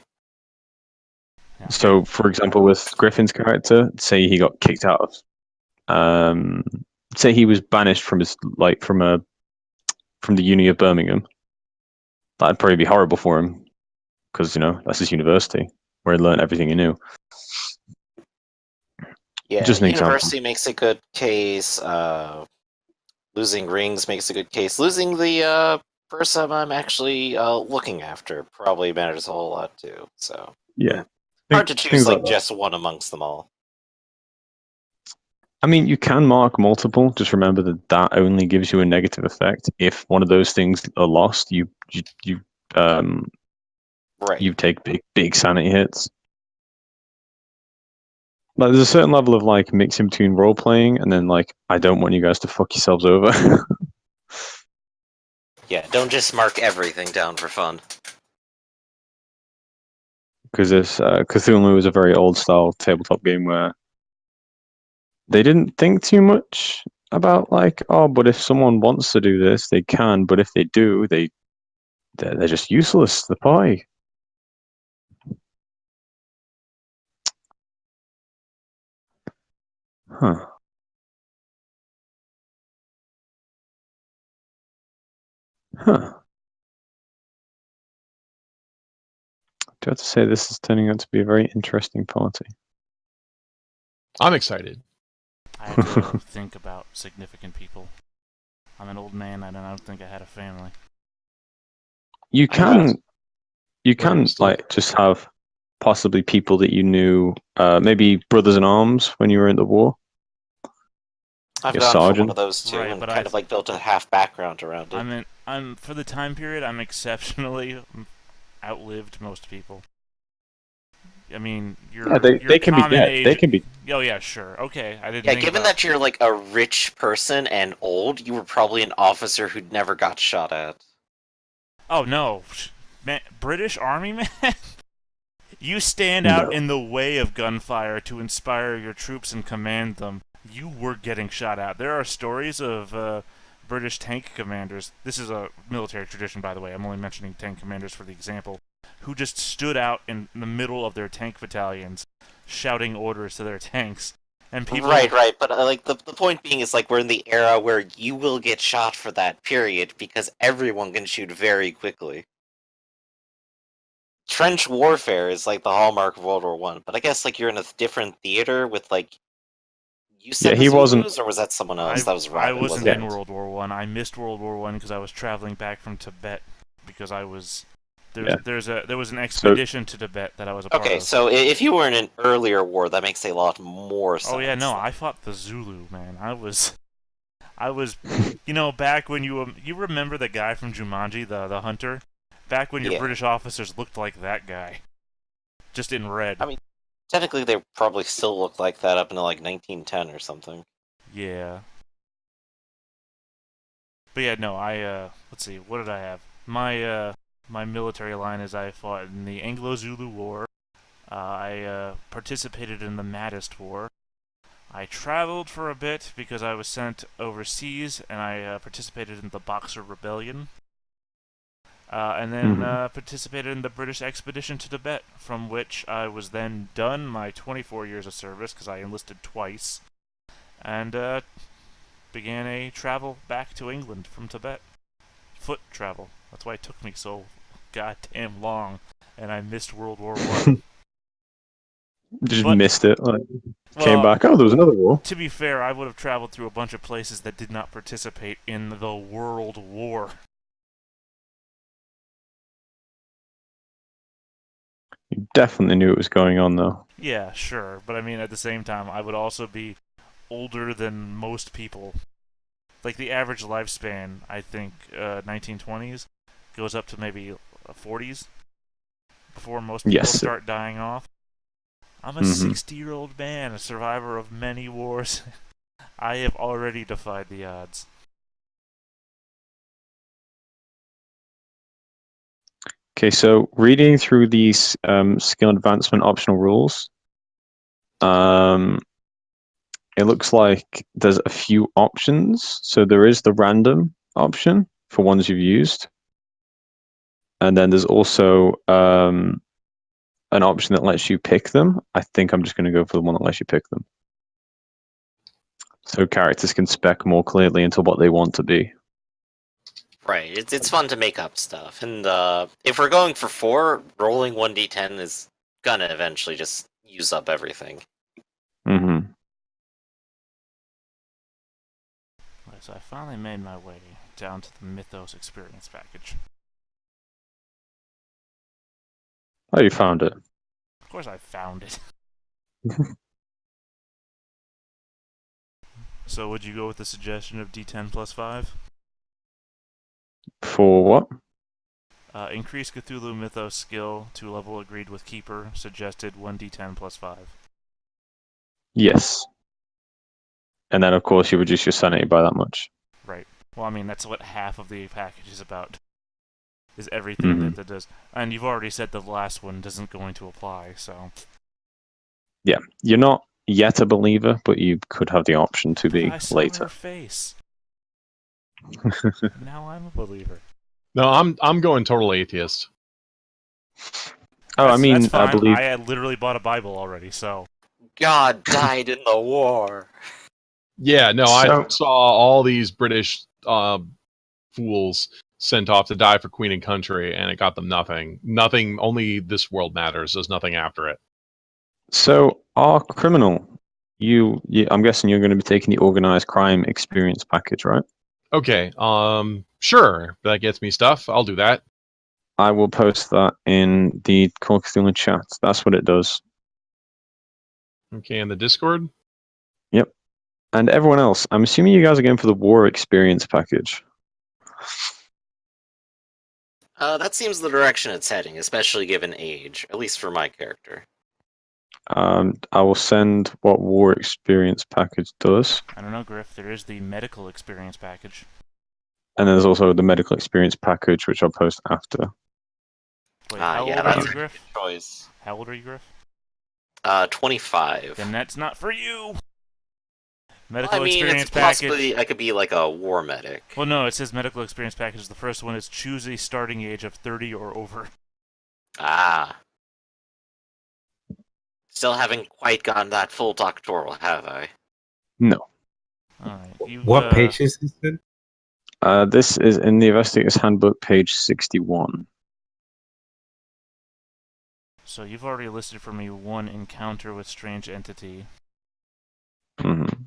Yeah. So, for example, with Griffin's character, say he got kicked out of, say he was banished from his from the Uni of Birmingham. That'd probably be horrible for him because that's his university where he learned everything he knew. Yeah, Just an example. university makes a good case. Losing rings makes a good case. Losing the person I'm actually looking after probably matters a whole lot too. So Yeah, hard to choose things like that. just one amongst them all. I mean, you can mark multiple. Just remember that only gives you a negative effect. If one of those things are lost, you Right. take big sanity hits. Like, there's a certain level of like mixing between role playing and then like I don't want you guys to fuck yourselves over. Yeah, don't just mark everything down for fun. Because this Cthulhu is a very old style tabletop game where they didn't think too much about like, oh, but if someone wants to do this, they can. But if they do, they're just useless. The pie. Huh. Huh. Do I have to say this is turning out to be a very interesting party? I'm excited. I have to think about significant people. I'm an old man. I don't think I had a family. You can still- like just have possibly people that you knew, maybe brothers in arms when you were in the war. I've Your gone for one sergeant. of those too, Right, and but kind of like built a half background around it. I'm for the time period. I'm exceptionally outlived most people. I mean, Yeah, they can be dead. age. They can be. Oh yeah, sure. Okay, I didn't. Yeah, think given about... that you're like a rich person and old, you were probably an officer who never got shot at. Oh no, man, British Army man. You stand out No. in the way of gunfire to inspire your troops and command them. You were getting shot at. There are stories of British tank commanders. This is a military tradition, by the way. I'm only mentioning tank commanders for the example. Who just stood out in the middle of their tank battalions, shouting orders to their tanks. And people... Right, but like the point being is like we're in the era where you will get shot for that period because everyone can shoot very quickly. trench warfare is like the hallmark of World War One, but I guess like you're in a different theater with like you said Yeah, the he wasn't. Zulus, or was that someone else? That was I Robin, wasn't wasn't in it? World War One. I missed World War One because I was traveling back from Tibet because I was Yeah. there was an expedition to Tibet that I was a part Okay, of. so if you were in an earlier war, that makes a lot more sense. Oh yeah, no, I fought the Zulu, man. I was, you know, back when you remember the guy from Jumanji, the hunter, back when your Yeah. British officers looked like that guy, just in red. I mean, technically, they probably still look like that up until like 1910 or something. Yeah. But yeah, no, let's see, what did I have? My military line is I fought in the Anglo-Zulu War. I participated in the Mahdist War. I traveled for a bit because I was sent overseas, and I participated in the Boxer Rebellion. And then participated in the British expedition to Tibet, from which I was then done my 24 years of service because I enlisted twice, and began a travel back to England from Tibet. Foot travel. That's why it took me so goddamn long, and I missed World War One. Just But- missed it. Like, Well, came back. Oh, there was another war. to be fair, I would have traveled through a bunch of places that did not participate in the World War. You definitely knew it was going on, though. Yeah, sure, but I mean, at the same time, I would also be older than most people. Like, the average lifespan, I think, 1920s, goes up to maybe 40s before most people Yes. start dying off. I'm a 60-year-old man, a survivor of many wars. I have already defied the odds. Okay, so reading through these skill advancement optional rules, it looks like there's a few options. So there is the random option for ones you've used, and then there's also an option that lets you pick them. I think I'm just going to go for the one that lets you pick them. So characters can spec more clearly into what they want to be. Right, it's fun to make up stuff, and if we're going for 4, rolling 1d10 is gonna eventually just use up everything. Mm-hmm. Okay, so I finally made my way down to the Mythos experience package. Oh, you found it. Of course I found it. So would you go with the suggestion of D10 plus 5? For what? Increase Cthulhu Mythos skill to level agreed with Keeper, suggested 1d10 plus 5. Yes. And then, of course, you reduce your sanity by that much. Right. Well, I mean, that's what half of the package is about. Is everything that does. And you've already said the last one isn't going to apply, so... Yeah. You're not yet a believer, but you could have the option to be I saw later. your face. Now I'm a believer. No, I'm going total atheist. Oh, I mean, that's fine. I believe... I had literally bought a Bible already, so... God died in the war. Yeah, no, So- I saw all these British fools sent off to die for Queen and country, and it got them nothing. Nothing. Only this world matters. There's nothing after it. So, our criminal, I'm guessing you're going to be taking the organized crime experience package, right? Okay. Sure. That gets me stuff. I'll do that. I will post that in the Call Cthulhu chat. That's what it does. Okay, in the Discord. Yep. And everyone else, I'm assuming you guys are going for the war experience package. That seems the direction it's heading, especially given age, at least for my character. I will send what war experience package does. I don't know, Griff. There is the medical experience package. And there's also the medical experience package, which I'll post after. Wait, Yeah, how old are that's you, a good Griff? choice. How old are you, Griff? 25. Then that's not for you! Well, Medical I mean, experience it's package. possibly I could be like a war medic. Well, no, it says medical experience package. The first one is choose a starting age of 30 or over. Ah. Still haven't quite gotten that full doctoral, have I? No. Alright, What page is this in? This is in the Investigator's Handbook, page 61. So you've already listed for me one encounter with strange entity. Mhm.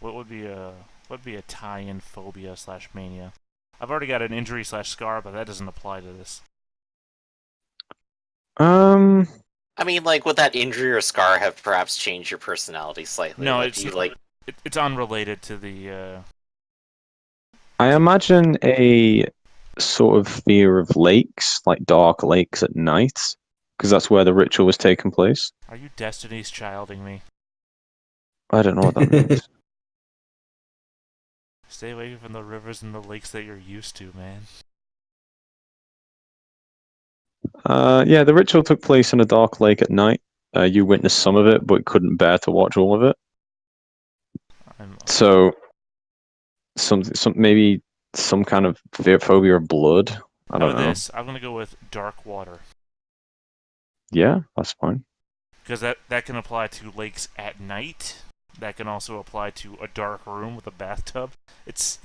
What would be a tie-in phobia / mania? I've already got an injury / scar, but that doesn't apply to this. I mean, like, would that injury or scar have perhaps changed your personality slightly? No, Like, it's do you like? it's unrelated to the. I imagine a sort of fear of lakes, like dark lakes at night, because that's where the ritual was taking place. Are you Destiny's Childing me? I don't know what that means. Stay away from the rivers and the lakes that you're used to, man. Yeah, the ritual took place in a dark lake at night. You witnessed some of it, but couldn't bear to watch all of it. So, maybe some kind of phobia of blood. I How don't about know. this? I'm gonna go with dark water. Yeah, that's fine. Because that can apply to lakes at night. That can also apply to a dark room with a bathtub. It's,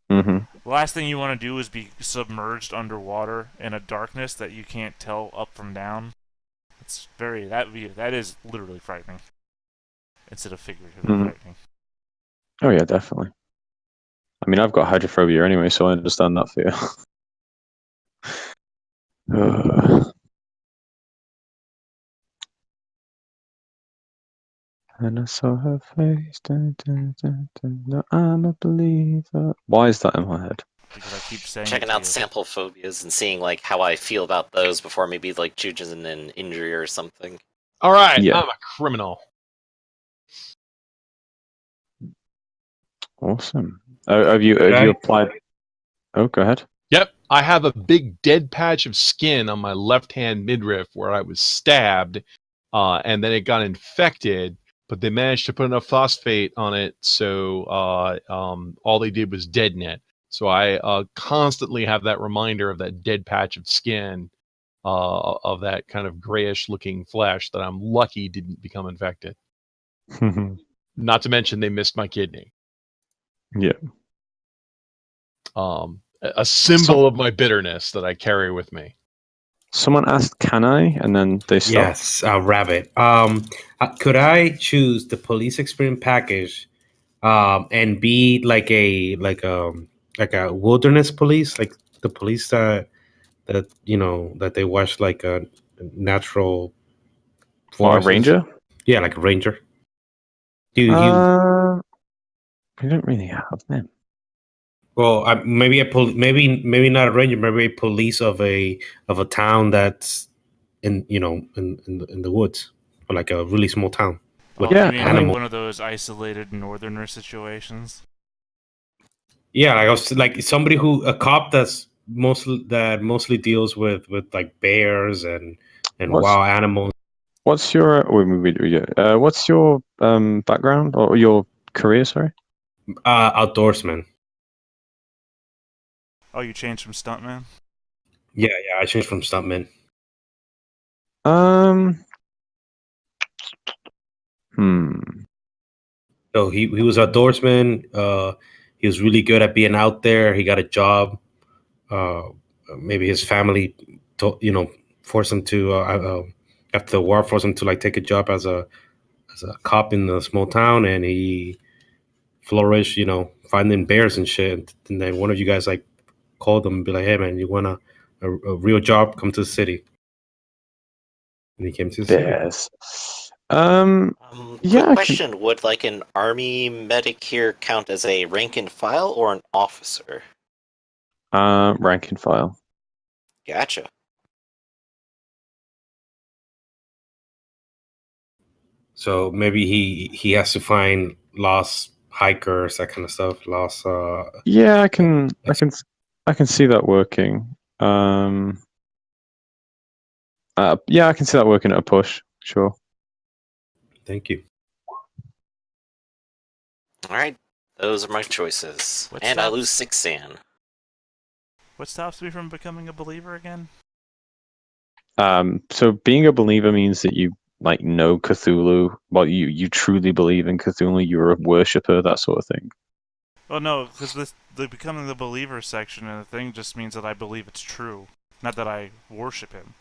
Mm-hmm. the last thing you want to do is be submerged underwater in a darkness that you can't tell up from down. It's that is literally frightening. Instead of figuratively Mhm. frightening. Oh yeah, definitely. I mean, I've got hydrophobia anyway, so I understand that fear. And I saw her face. Dun, dun, dun, dun, no, I'm a believer. Why is that in my head? Because I keep saying Checking it to out you. sample phobias and seeing like how I feel about those before maybe like choosing an injury or something. All right, Yeah. I'm a criminal. Awesome. Have you applied? Oh, go ahead. Yep, I have a big dead patch of skin on my left hand midriff where I was stabbed, and then it got infected. But they managed to put enough phosphate on it, so all they did was deaden it. So I constantly have that reminder of that dead patch of skin, of that kind of grayish-looking flesh that I'm lucky didn't become infected. Not to mention they missed my kidney. Yeah. A symbol of my bitterness that I carry with me. Someone asked, "Can I?" and then they stopped. Yes, rabbit. Could I choose the police experience package, and be like a wilderness police, like the police that they watch like a natural Or a forces? ranger? Yeah, like a ranger. Do you? We don't really have them. Well, maybe maybe not a ranger, maybe a police of a town that's in the woods, or like a really small town with Oh, Yeah, you mean I mean- like one of those isolated northerner situations? Yeah, like I was like somebody a cop mostly deals with like bears and What's- wild animals. What's your what's your background or your career? Sorry. Outdoorsman. Oh, you changed from stuntman? Yeah, I changed from stuntman. Um. So he was outdoorsman. He was really good at being out there. He got a job. Maybe his family, forced him to after the war, forced him to like take a job as a cop in a small town, and he flourished, finding bears and shit. And then one of you guys like called him and be like, "Hey man, you want a real job? Come to the city." And he came to the city. Bears. Quick Yeah. question: would like an army medic here count as a rank and file or an officer? Rank and file. Gotcha. So maybe he has to find lost hikers, that kind of stuff. Lost. Yeah, I can see that working. Yeah, I can see that working at a push. Sure. Thank you. All right, those are my choices, What's and I that? lose 6 sand. What stops me from becoming a believer again? So being a believer means that you like know Cthulhu. Well, you truly believe in Cthulhu. You're a worshipper, that sort of thing. Well, no, because the becoming the believer section in the thing just means that I believe it's true. Not that I worship him.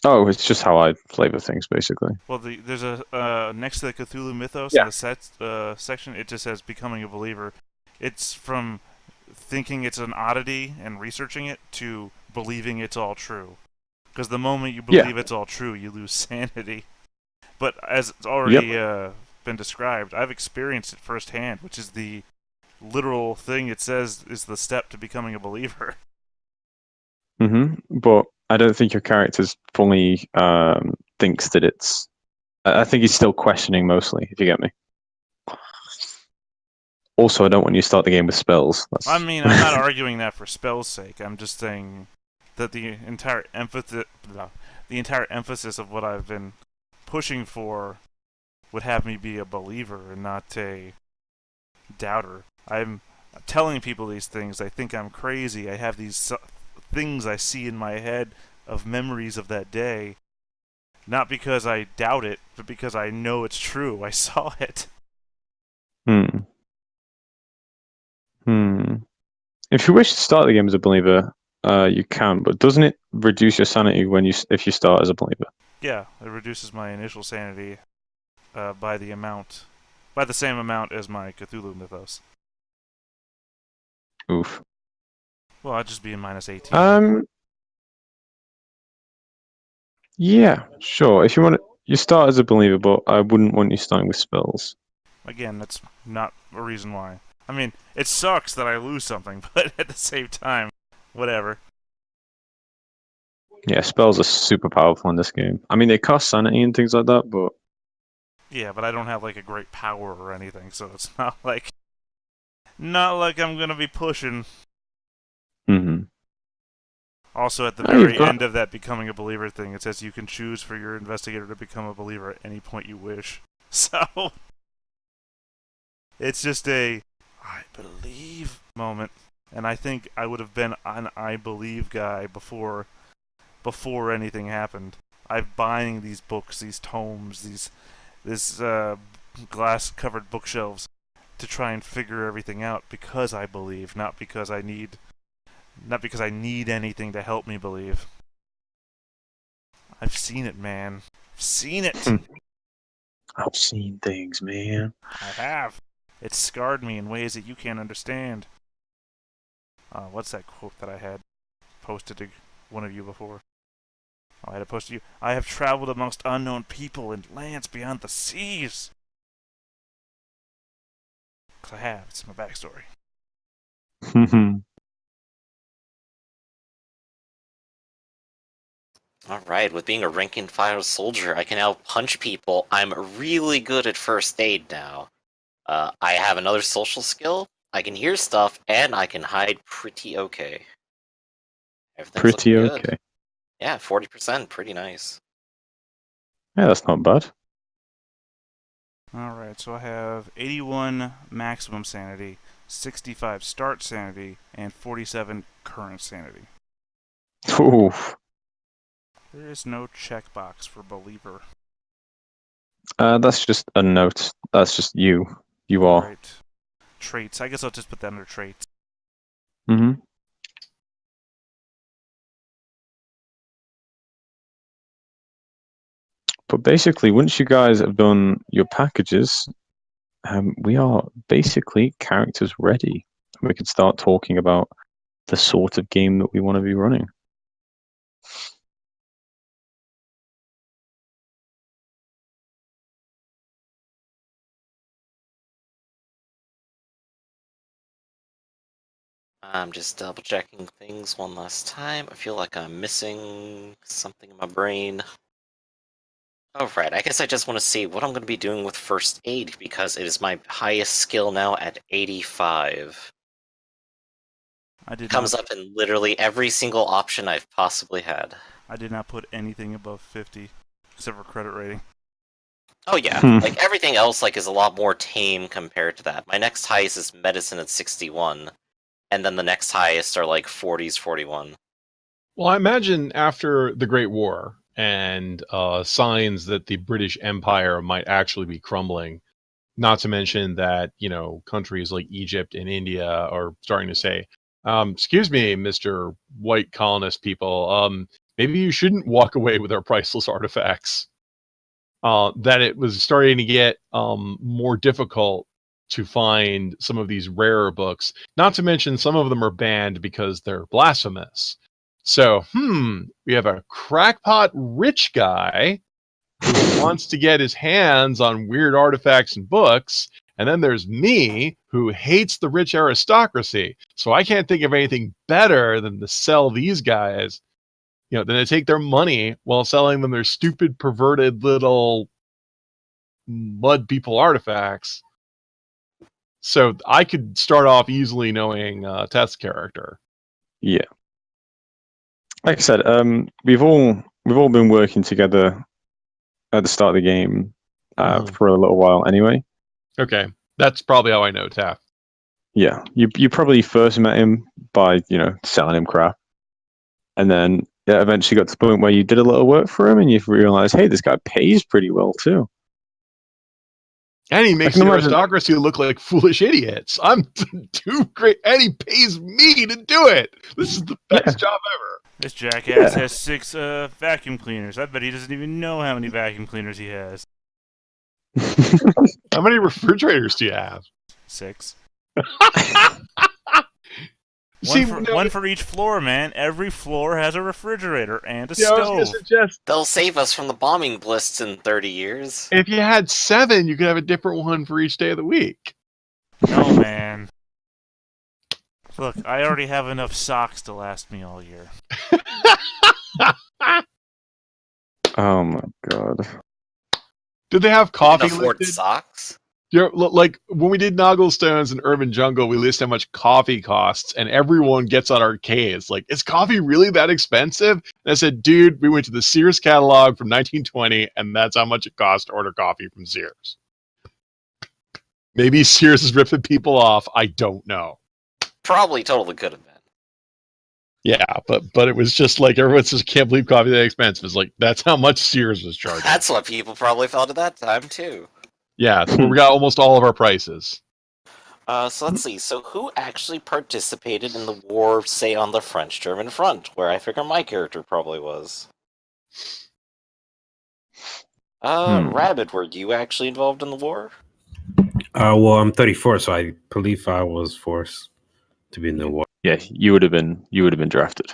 Oh, it's just how I flavor things, basically. Well, there's a next to the Cthulhu mythos Yeah. in the section, it just says becoming a believer. It's from thinking it's an oddity and researching it to believing it's all true. Because the moment you believe it's all true, you lose sanity. But as it's already been described, I've experienced it firsthand, which is the literal thing it says is the step to becoming a believer. But I don't think your character's fully thinks that it's. I think he's still questioning mostly, if you get me. Also, I don't want you to start the game with spells. I mean, I'm not arguing that for spell's sake. I'm just saying that the entire emphasis of what I've been pushing for would have me be a believer and not a doubter. I'm telling people these things. I think I'm crazy. I have these things I see in my head of memories of that day. Not because I doubt it, but because I know it's true. I saw it. If you wish to start the game as a believer, you can, but doesn't it reduce your sanity if you start as a believer? Yeah, it reduces my initial sanity by the same amount as my Cthulhu mythos. Oof. Well, I'd just be in minus 18. Yeah, sure. If you want to, you start as a believer, but I wouldn't want you starting with spells. Again, that's not a reason why. I mean, it sucks that I lose something, but at the same time, whatever. Yeah, spells are super powerful in this game. I mean, they cost sanity and things like that, but Yeah, but I don't have like a great power or anything, so it's not like I'm gonna be pushing. Also, at the very end of that becoming a believer thing, it says you can choose for your investigator to become a believer at any point you wish. So it's just a I believe moment, and I think I would have been an I believe guy before anything happened. I'm buying these books, these tomes, this glass-covered bookshelves to try and figure everything out because I believe, not because I need anything to help me believe. I've seen it, man. I've seen it. I've seen things, man. I have. It's scarred me in ways that you can't understand. What's that quote that I had posted to one of you before? I had it posted to you. I have traveled amongst unknown people in lands beyond the seas. Because I have. It's my backstory. Alright, with being a rank and file soldier, I can now punch people. I'm really good at first aid now. I have another social skill, I can hear stuff, and I can hide pretty okay. Everything's Pretty looking good. okay. Yeah, 40%, pretty nice. Yeah, that's not bad. Alright, so I have 81 maximum sanity, 65 start sanity, and 47 current sanity. Oof. There is no checkbox for believer. That's just a note. That's just you. You are. Right. Traits. I guess I'll just put that under traits. But basically, once you guys have done your packages, we are basically characters ready. We can start talking about the sort of game that we want to be running. I'm just double checking things one last time. I feel like I'm missing something in my brain. Alright, I guess I just want to see what I'm going to be doing with first aid because it is my highest skill now at 85. Comes up in literally every single option I've possibly had. I did not put anything above 50, except for credit rating. Oh yeah, like everything else is a lot more tame compared to that. My next highest is medicine at 61, and then the next highest are like 40s, 41. Well, I imagine after the Great War and signs that the British Empire might actually be crumbling, not to mention that, countries like Egypt and India are starting to say, Excuse me, Mr. White Colonist people. Maybe you shouldn't walk away with our priceless artifacts. That it was starting to get more difficult to find some of these rarer books. Not to mention some of them are banned because they're blasphemous. So, we have a crackpot rich guy who wants to get his hands on weird artifacts and books. And then there's me, who hates the rich aristocracy. So I can't think of anything better than to sell these guys, than to take their money while selling them their stupid, perverted little mud people artifacts. So I could start off easily knowing Teth's character. Yeah. Like I said, we've all been working together at the start of the game for a little while anyway. Okay, that's probably how I know Teth. Yeah, you probably first met him by selling him crap, and then eventually got to the point where you did a little work for him, and you realized, hey, this guy pays pretty well too. And he makes the aristocracy look like foolish idiots. I'm too great, and he pays me to do it. This is the best job ever. This jackass has 6 vacuum cleaners. I bet he doesn't even know how many vacuum cleaners he has. How many refrigerators do you have? 6. See, one for each floor, man. Every floor has a refrigerator and a stove. They'll save us from the bombing blists in 30 years. If you had 7, you could have a different one for each day of the week. No, man. Look, I already have enough socks to last me all year. Oh my god. Did they have coffee listed? Socks? Like when we did Nogglestones and Urban Jungle, we list how much coffee costs, and everyone gets on arcades. Like, is coffee really that expensive? And I said, dude, we went to the Sears catalog from 1920, and that's how much it cost to order coffee from Sears. Maybe Sears is ripping people off. I don't know. Probably totally could have been. Yeah, but it was just like everyone says, can't believe coffee that expensive. It's like, that's how much Sears was charging. That's what people probably felt at that time, too. Yeah, so we got almost all of our prices. So let's see. So who actually participated in the war, say, on the French-German front, where I figure my character probably was? Rabbit, were you actually involved in the war? Well, I'm 34, so I believe I was forced to be in the war. Yeah, you would have been drafted.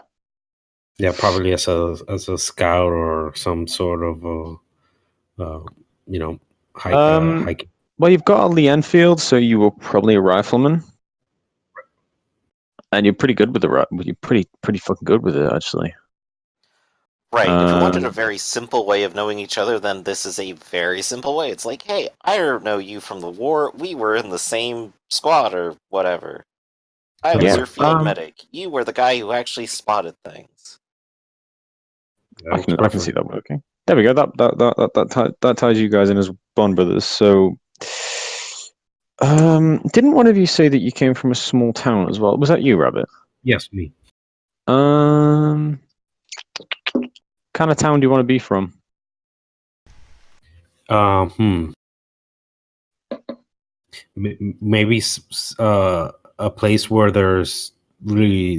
Yeah, probably as a scout or some sort of hiking. Well, you've got a Lee Enfield, so you were probably a rifleman, and you're pretty good with you're pretty fucking good with it, actually. Right. If you wanted a very simple way of knowing each other, then this is a very simple way. It's like, hey, I don't know you from the war. We were in the same squad or whatever. I was your field medic. You were the guy who actually spotted things. I can see that working. There we go. That ties you guys in as Bond brothers. So, didn't one of you say that you came from a small town as well? Was that you, Rabbit? Yes, me. Kind of town do you want to be from? Maybe a place where there's really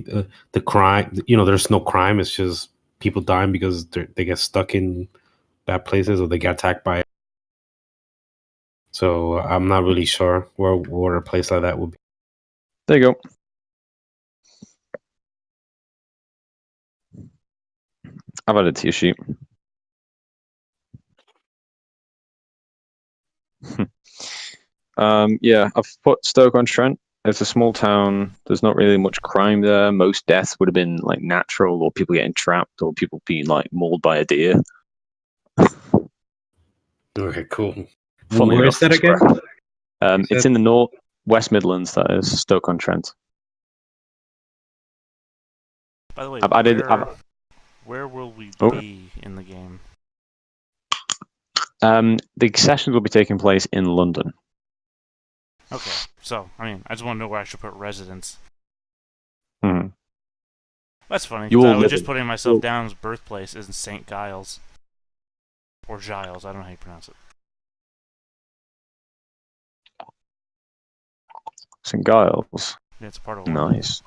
the crime. There's no crime. It's just people dying because they get stuck in bad places or they get attacked by it. So I'm not really sure where a place like that would be. There you go. I've added to your sheet. Yeah, I've put Stoke-on-Trent. It's a small town. There's not really much crime there. Most deaths would have been like natural, or people getting trapped, or people being like mauled by a deer. Okay, cool. Where is that again? It's in the West Midlands. That is Stoke-on-Trent. By the way, I've added. Where will we be in the game? The sessions will be taking place in London. Okay, so I just want to know where I should put residence. Hmm. That's funny. I was just putting myself down as birthplace is in St. Giles or Giles. I don't know how you pronounce it. St. Giles. Yeah, it's part of London. Nice.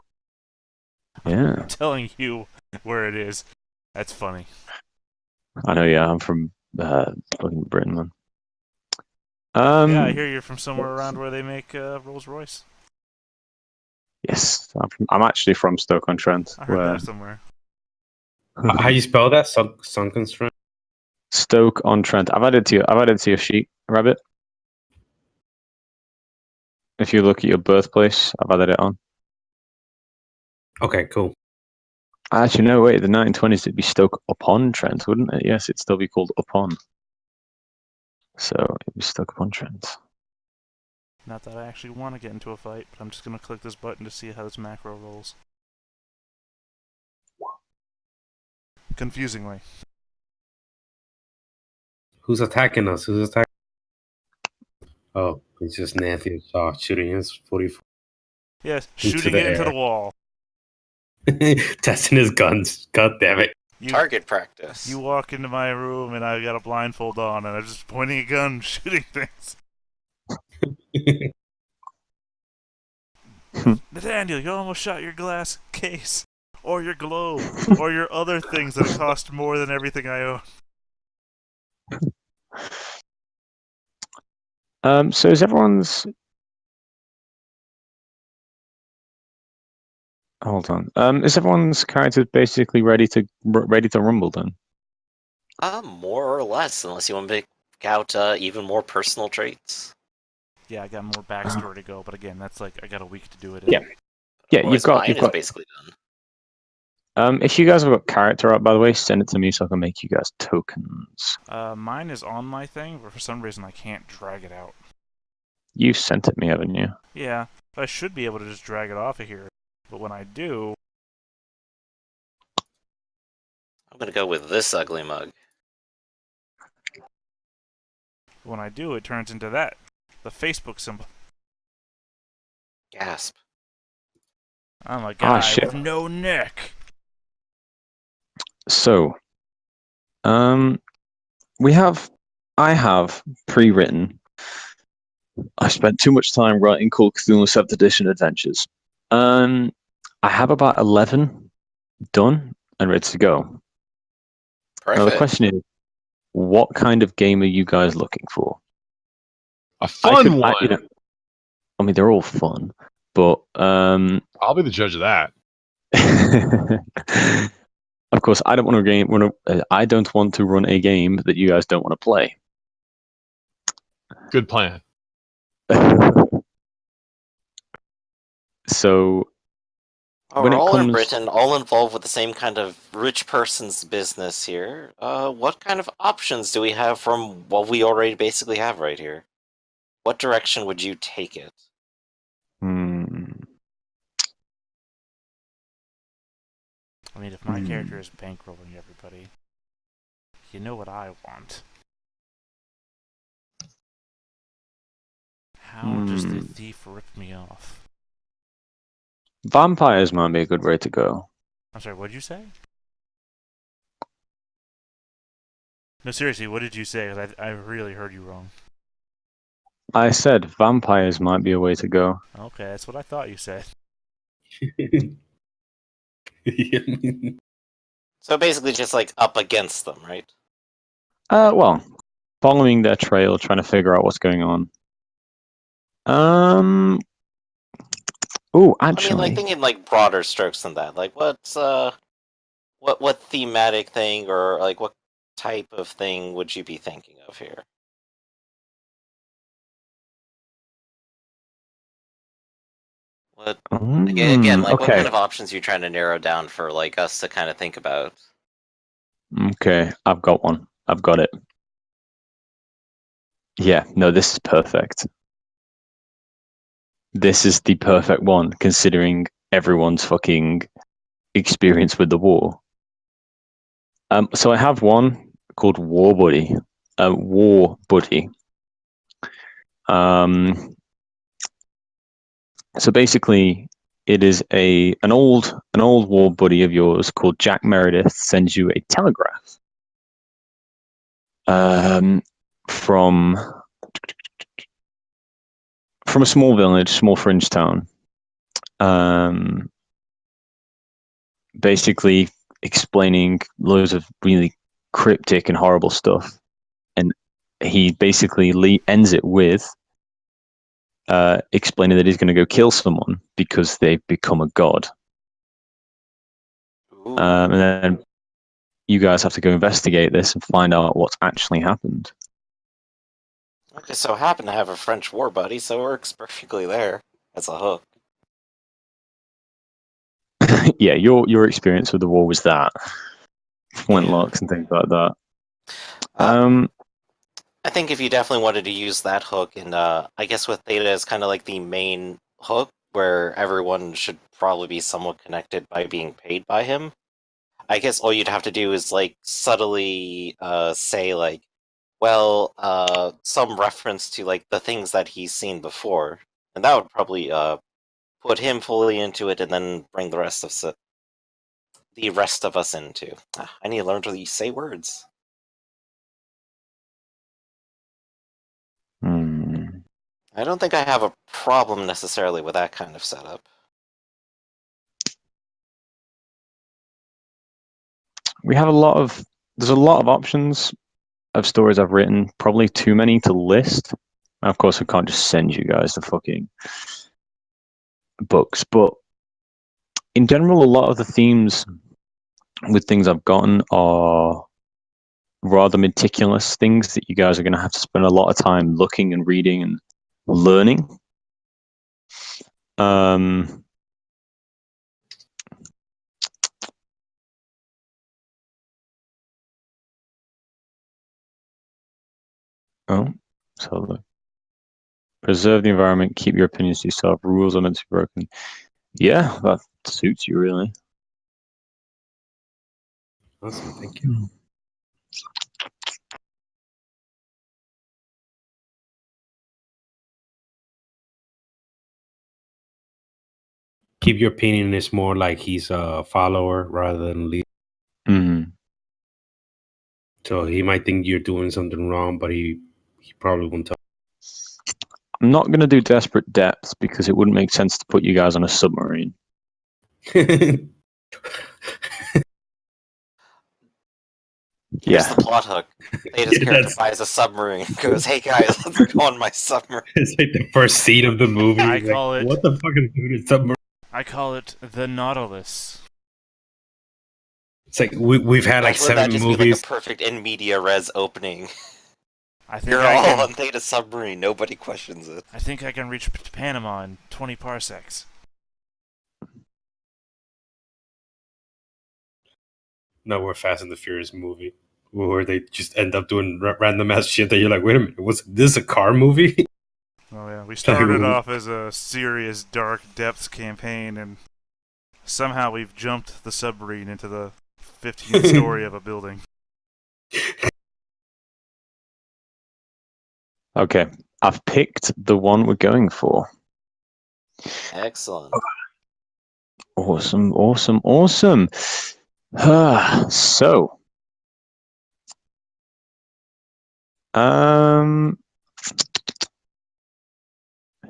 Yeah. I'm telling you where it is. That's funny. I know, yeah, I'm from fucking Britain, man. Yeah, I hear you're from somewhere around where they make Rolls Royce. Yes, I'm actually from Stoke-on-Trent, I heard where that somewhere. How you spell that? Sunken strand. Stoke-on-Trent. I've added to your sheet, Rabbit. If you look at your birthplace, I've added it on. Okay, cool. Actually, no, wait. The 1920s, it'd be Stoke-upon-Trent, wouldn't it? Yes, it'd still be called Upon. So it'd be Stoke-upon-Trent. Not that I actually want to get into a fight, but I'm just going to click this button to see how this macro rolls. Confusingly. Who's attacking us? Who's attacking? Oh, it's just Nathan shooting his 44. Yes, Into shooting the it into air. the wall. Testing his guns. God damn it. Target practice. You walk into my room and I got a blindfold on and I'm just pointing a gun, shooting things. Nathaniel, you almost shot your glass case, or your globe, or your other things that cost more than everything I own. So is everyone's... Hold on. Is everyone's character basically ready to rumble then? More or less, unless you want to pick out even more personal traits. Yeah, I got more backstory to go, but again, that's like I got a week to do it. Yeah. Yeah, Otherwise, mine is basically done. If you guys have got character art, by the way, send it to me so I can make you guys tokens. Mine is on my thing, but for some reason I can't drag it out. You sent it me, haven't you? Yeah, I should be able to just drag it off of here, but when I do... I'm gonna go with this ugly mug. When I do, it turns into that. The Facebook symbol. Gasp. I'm a guy shit. with no neck. So, I have pre-written. I spent too much time writing Call of Cthulhu 7th Edition Adventures. I have about 11 done and ready to go. Perfect. Now the question is, what kind of game are you guys looking for? A fun one. I mean, they're all fun, but I'll be the judge of that. of course, I don't want to I don't want to run a game that you guys don't want to play. Good plan. So, we're all in Britain, all involved with the same kind of rich person's business here. What kind of options do we have from what we already basically have right here? What direction would you take it? I mean, if my character is bankrolling everybody, you know what I want. How does the thief rip me off? Vampires might be a good way to go. I'm sorry, what did you say? No, seriously, what did you say? 'Cause I really heard you wrong. I said vampires might be a way to go. Okay, that's what I thought you said. So basically just like up against them, right? Well, following their trail, trying to figure out what's going on. Oh, actually, I mean, like thinking like broader strokes than that. Like, what's what thematic thing or like what type of thing would you be thinking of here? What again? Like, what kind of options are you trying to narrow down for like us to kind of think about? Okay, I've got one. I've got it. Yeah, no, this is perfect. This is the perfect one, considering everyone's fucking experience with the war. So I have one called War Buddy. War Buddy. So basically, it is an old war buddy of yours called Jack Meredith sends you a telegraph. From a small village, small fringe town. basically explaining loads of really cryptic and horrible stuff, and he basically ends it with explaining that he's going to go kill someone because they've become a god. Ooh. And then you guys have to go investigate this and find out what's actually happened. I just so happen to have a French war buddy, so it works perfectly there as a hook. Yeah, your experience with the war was that flintlocks and things like that. I think if you definitely wanted to use that hook, and I guess with Theta as kind of like the main hook, where everyone should probably be somewhat connected by being paid by him, I guess all you'd have to do is like subtly say like, well, some reference to like the things that he's seen before, and that would probably put him fully into it, and then bring the rest of us into. I need to learn to say words. I don't think I have a problem necessarily with that kind of setup. There's a lot of options of stories I've written, probably too many to list. And of course, I can't just send you guys the fucking books, but in general, a lot of the themes with things I've gotten are rather meticulous things that you guys are going to have to spend a lot of time looking and reading and learning. Preserve the environment, keep your opinions to yourself, rules are meant to be broken. Yeah, that suits you really. Awesome, thank you. Keep your opinion is more like he's a follower rather than leader. Mm-hmm. So he might think you're doing something wrong, but he probably won't tell. I'm not going to do Desperate Depths because it wouldn't make sense to put you guys on a submarine. Here's Yeah. the plot hook. Theta's character buys a submarine and goes, "Hey guys, let's go on my submarine." It's like the first scene of the movie. I Like, call it- what the fuck is doing a submarine? I call it the Nautilus. It's like we've had like Wouldn't that 7 just be movies. like a perfect in media res opening? I think You're I all can, on Theta submarine. Nobody questions it. I think I can reach Panama in 20 parsecs. No, we're Fast and the Furious movie where they just end up doing random ass shit that you're like, wait a minute, was this a car movie? Oh yeah, we started off as a serious dark depths campaign, and somehow we've jumped the submarine into the 15th story of a building. Okay, I've picked the one we're going for. Excellent. Awesome. So,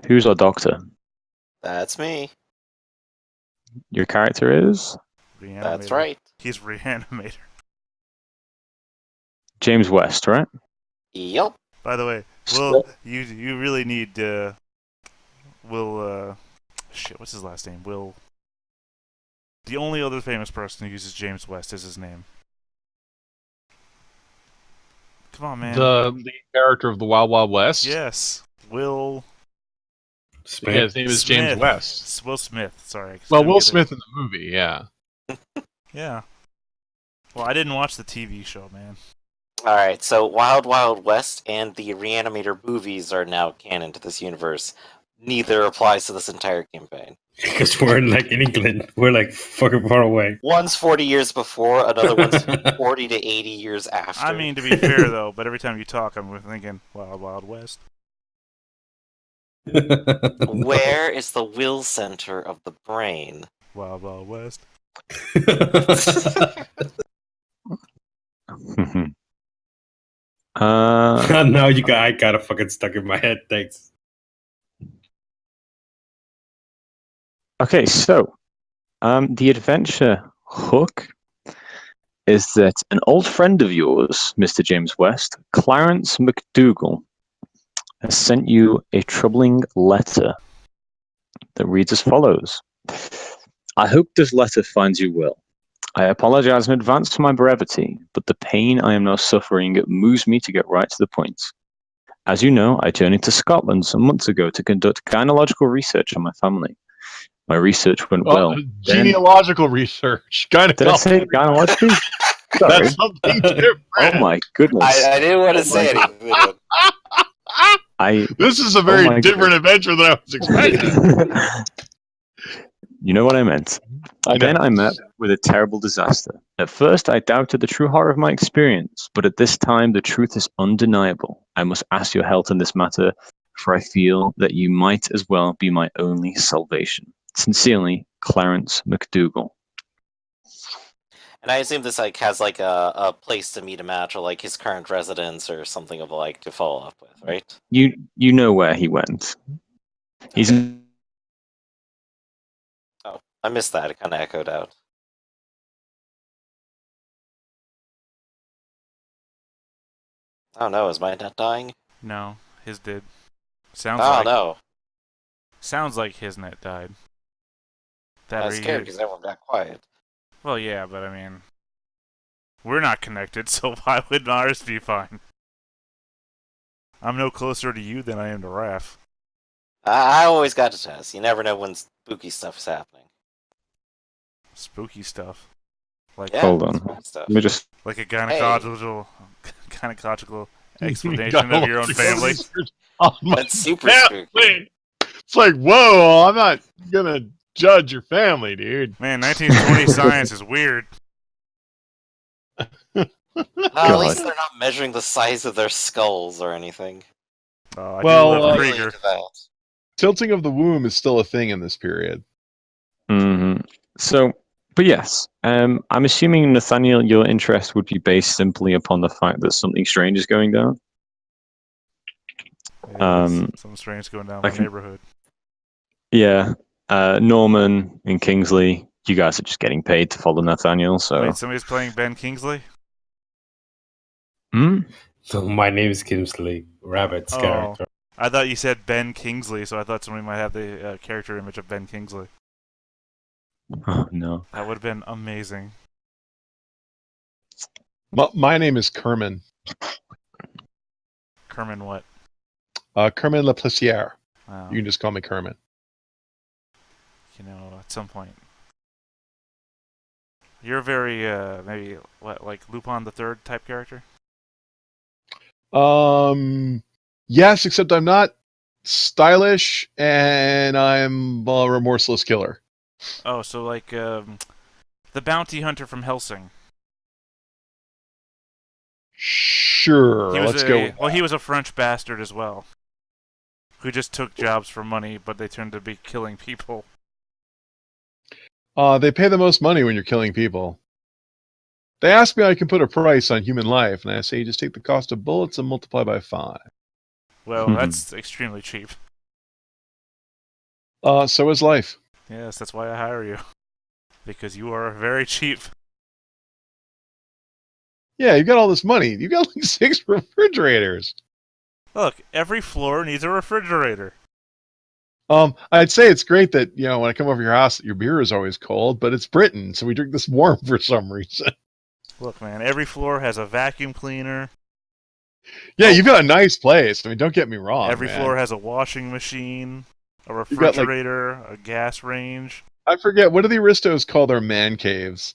who's our doctor? That's me. Your character is That's right. He's Reanimator. James West, right? Yup. By the way, Will, you really need Will. Shit, what's his last name? Will. The only other famous person who uses James West is his name. Come on, man. The lead character of the Wild Wild West. Yes, Will. Yeah, his name is James Smith. West. Will Smith. Sorry. Well, Will Smith in the movie, yeah. Yeah. Well, I didn't watch the TV show, man. Alright, so Wild Wild West and the Reanimator movies are now canon to this universe. Neither applies to this entire campaign. Because we're like in England. We're like fucking far away. One's 40 years before, another one's 40 to 80 years after. I mean, to be fair, though, but every time you talk, I'm thinking Wild Wild West. Where is the will center of the brain? Wild Wild West. Now I got it fucking stuck in my head. Thanks. Okay, so the adventure hook is that an old friend of yours, Mr. James West, Clarence McDougall, has sent you a troubling letter that reads as follows. I hope this letter finds you well. I apologize in advance for my brevity, but the pain I am now suffering moves me to get right to the point. As you know, I journeyed to Scotland some months ago to conduct gynecological research on my family. My research went well. Genealogical research. Did I say gynecology? Sorry. That's something different. Oh my goodness. I didn't want to say anything. This is a very different adventure than I was expecting. You know what I meant. Then I met with a terrible disaster. At first, I doubted the true horror of my experience, but at this time, the truth is undeniable. I must ask your help in this matter, for I feel that you might as well be my only salvation. Sincerely, Clarence McDougall. And I assume this has a place to meet a match, or like his current residence or something of like to follow up with, right? You know where he went. He's Oh, I missed that. It kind of echoed out. Oh no, is my net dying? No, his did. Sounds No. Sounds like his net died. I was scared because everyone got quiet. Well, yeah, but I mean, we're not connected, so why would ours be fine? I'm no closer to you than I am to Raph. I always got to test. You never know when spooky stuff is happening. Spooky stuff. Like, Yeah, hold on. spooky stuff. Let me just. Like a gynecological explanation of your own family. That's super spooky. It's like, whoa, I'm not gonna judge your family, dude. Man, 1920 science is weird. At least they're not measuring the size of their skulls or anything. I Well, do love Really Krieger. into that. Tilting of the womb is still a thing in this period. So, but yes, I'm assuming, Nathaniel, your interest would be based simply upon the fact that something strange is going down. Yeah, something strange going down in my neighborhood. Yeah, Norman and Kingsley, you guys are just getting paid to follow Nathaniel, so... Wait, somebody's playing Ben Kingsley? So my name is Kingsley, Rabbit's character. I thought you said Ben Kingsley, so I thought somebody might have the character image of Ben Kingsley. Oh, no. That would have been amazing. My name is Kerman. Kerman what? Kerman Laplaciere. Wow. You can just call me Kerman. You know, at some point. You're a very, maybe, like Lupin the Third type character? Yes, except I'm not stylish, and I'm a remorseless killer. Oh, so like, the bounty hunter from Helsing. Sure, let's go with Well, he was a French bastard as well. Who just took jobs for money, but they turned to be killing people. They pay the most money when you're killing people. They ask me I can put a price on human life, and I say just take the cost of bullets and multiply by 5. Well, that's extremely cheap. So is life. Yes, that's why I hire you. Because you are very cheap. Yeah, you got all this money. You got like 6 refrigerators. Look, every floor needs a refrigerator. I'd say it's great that, you know, when I come over your house, your beer is always cold, but it's Britain, so we drink this warm for some reason. Look, man, every floor has a vacuum cleaner. Yeah, you've got a nice place. I mean, don't get me wrong. Every man. floor has a washing machine, a refrigerator, a gas range. I forget, what do the aristos call their man caves?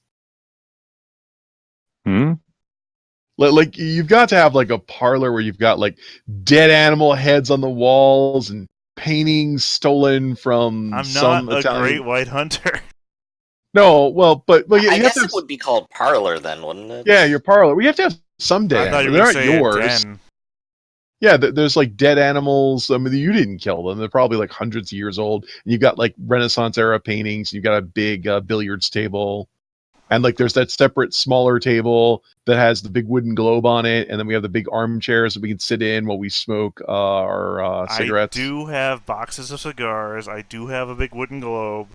Like, you've got to have like a parlor where you've got like dead animal heads on the walls and paintings stolen from I'm not a great white hunter. No, well, but I guess it would be called parlor then, wouldn't it? Yeah, your parlor. We have to have some dead I thought you animals. were They aren't saying yours. den. Yeah, there's like dead animals. I mean, you didn't kill them. They're probably like hundreds of years old. And you've got like Renaissance era paintings. You've got a big billiards table. And like there's that separate smaller table that has the big wooden globe on it. And then we have the big armchairs that we can sit in while we smoke our cigarettes. I do have boxes of cigars. I do have a big wooden globe.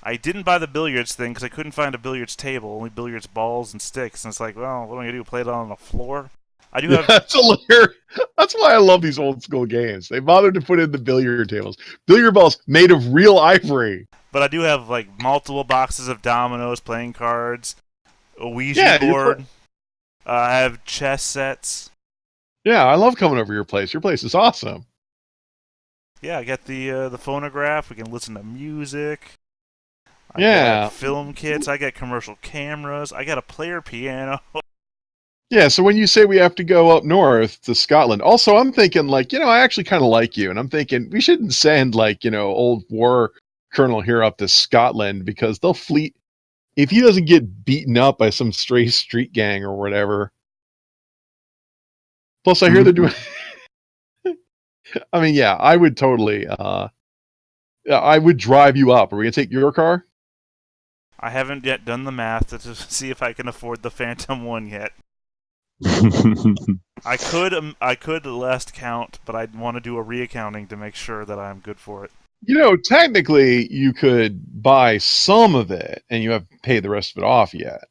I didn't buy the billiards thing because I couldn't find a billiards table, only billiards balls and sticks. And it's like, well, what am I gonna do? Play it on the floor? I do have. That's hilarious. That's why I love these old school games. They bothered to put in the billiard tables, billiard balls made of real ivory. But I do have like multiple boxes of dominoes, playing cards, a Ouija Yeah, board. I have chess sets. Yeah, I love coming over your place. Your place is awesome. Yeah, I got the phonograph. We can listen to music. I Yeah. got film kits. I got commercial cameras. I got a player piano. Yeah, so when you say we have to go up north to Scotland, also I'm thinking like, I actually kind of like you, and I'm thinking we shouldn't send like, old war colonel here up to Scotland because they'll fleet if he doesn't get beaten up by some stray street gang or whatever. Plus, I hear they're doing. I mean, yeah, I would totally. I would drive you up. Are we gonna take your car? I haven't yet done the math to see if I can afford the Phantom one yet. I could last count, but I'd want to do a reaccounting to make sure that I'm good for it. Technically, you could buy some of it, and you haven't paid the rest of it off yet.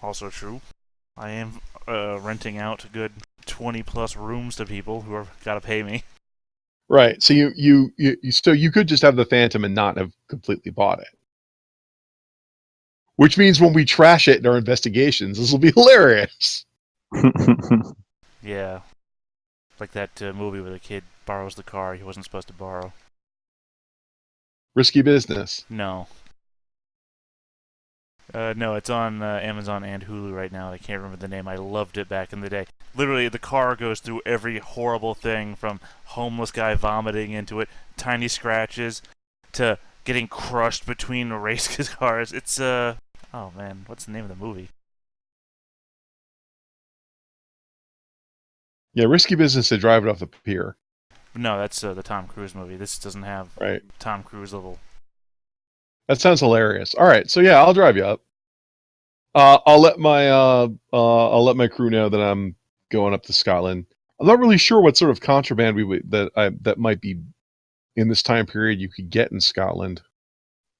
Also true. I am renting out a good 20 plus rooms to people who have got to pay me. Right. So you could just have the Phantom and not have completely bought it. Which means when we trash it in our investigations, this will be hilarious. Yeah. Like that movie where the kid borrows the car he wasn't supposed to borrow. Risky business. No. No, it's on Amazon and Hulu right now. I can't remember the name. I loved it back in the day. Literally, the car goes through every horrible thing from homeless guy vomiting into it, tiny scratches, to getting crushed between race cars. It's, oh man, what's the name of the movie? Yeah, risky business to drive it off the pier. No, that's the Tom Cruise movie. This doesn't have Right. Tom Cruise level. That sounds hilarious. All right, so yeah, I'll drive you up. I'll let my crew know that I'm going up to Scotland. I'm not really sure what sort of contraband that might be in this time period you could get in Scotland.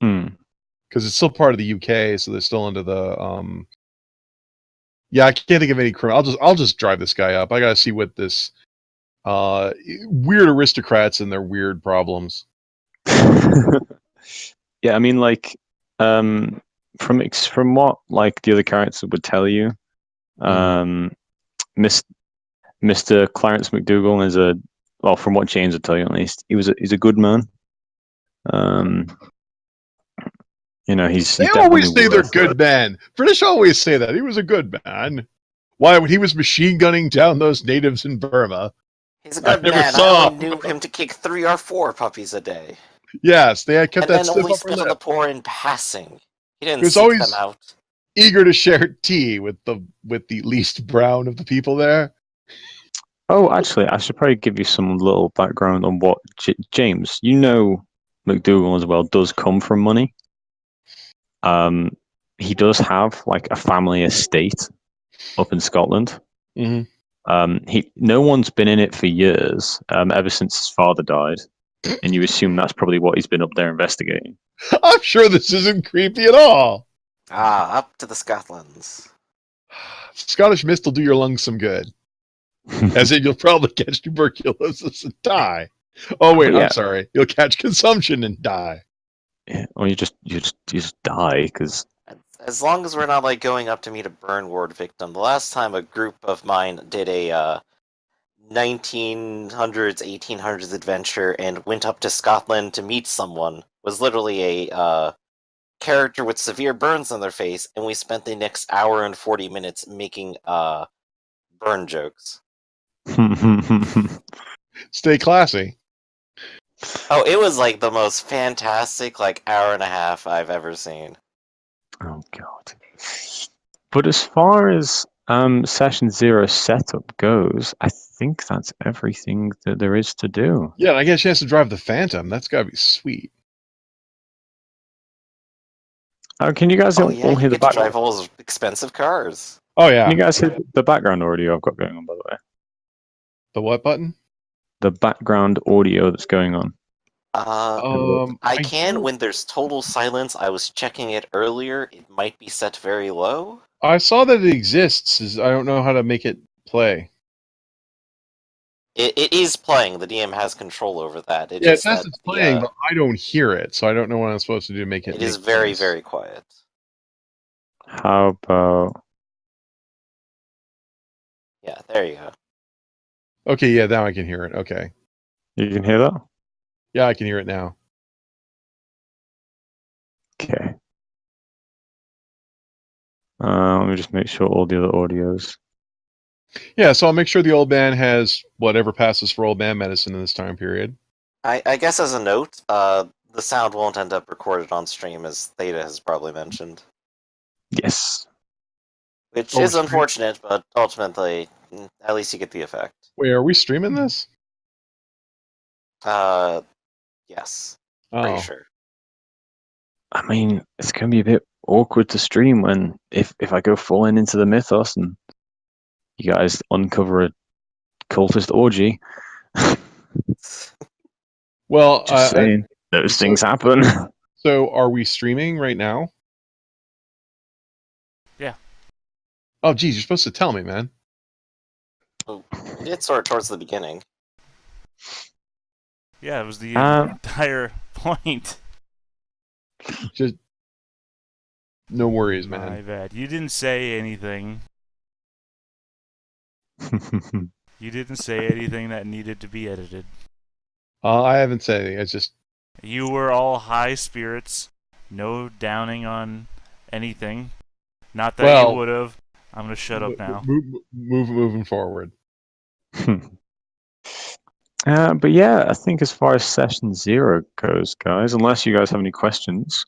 Because it's still part of the UK, so they're still under the Yeah, I can't think of any criminal. I'll just drive this guy up. I gotta see what this weird aristocrats and their weird problems. Yeah, I mean, like, from what like the other characters would tell you, Mr. Clarence McDougal is from what James would tell you at least, he's a good man. They always say they're good men. British always say that. He was a good man. Why, when he was machine gunning down those natives in Burma? He's a good man. I only knew him to kick 3 or 4 puppies a day. Yes, they had kept and that then only stiff upper spit on the lip. poor in passing. He didn't was seek always them out. Eager to share tea with the least brown of the people there. Oh, actually, I should probably give you some little background on what James. McDougal as well does come from money. He does have like a family estate up in Scotland. Mm-hmm. No one's been in it for years, ever since his father died, and you assume that's probably what he's been up there investigating. I'm sure this isn't creepy at all. Up to the Scotlands. Scottish mist will do your lungs some good. As in, you'll probably catch tuberculosis and die. Oh wait, Yeah. I'm sorry. You'll catch consumption and die. Yeah, or you just die because. As long as we're not like going up to meet a burn ward victim. The last time a group of mine did a 1900s, 1800s adventure and went up to Scotland to meet someone was literally a character with severe burns on their face, and we spent the next hour and 40 minutes making burn jokes. Stay classy. Oh, it was like the most fantastic hour and a half I've ever seen. Oh god! But as far as Session 0 setup goes, I think that's everything that there is to do. Yeah, I get a chance to drive the Phantom. That's gotta be sweet. Can you guys all hear you the get to background? drive all those expensive cars. Oh yeah. Can you guys hear the background audio I've got going on, by the way? The what button? The background audio that's going on. I can when there's total silence. I was checking it earlier. It might be set very low. I saw that it exists. I don't know how to make it play. It is playing. The DM has control over that. It Yeah, it just says that it's playing, but I don't hear it, so I don't know what I'm supposed to do to make it. it is very, very quiet. How about... Yeah, there you go. Okay, yeah, now I can hear it. Okay. You can hear that? Yeah, I can hear it now. Okay. Let me just make sure all the other audios... Yeah, so I'll make sure the old man has whatever passes for old man medicine in this time period. I guess as a note, the sound won't end up recorded on stream, as Theta has probably mentioned. Yes. Which Oh, is stream- unfortunate, but ultimately, at least you get the effect. Wait, are we streaming this? Yes. Oh, Pretty sure. I mean, it's going to be a bit awkward to stream when if I go falling into the mythos and you guys uncover a cultist orgy. well, Just saying, those things happen. So, are we streaming right now? Yeah. Oh, geez, you're supposed to tell me, man. We did sort towards the beginning. Yeah, it was the Um, entire point. Just no worries, My man. bad. You didn't say anything. You didn't say anything that needed to be edited. I haven't said anything. It's just You were all high spirits. No downing on anything. Not that you would have. I'm gonna shut up now. moving forward. But yeah, I think as far as session 0 goes, guys, unless you guys have any questions.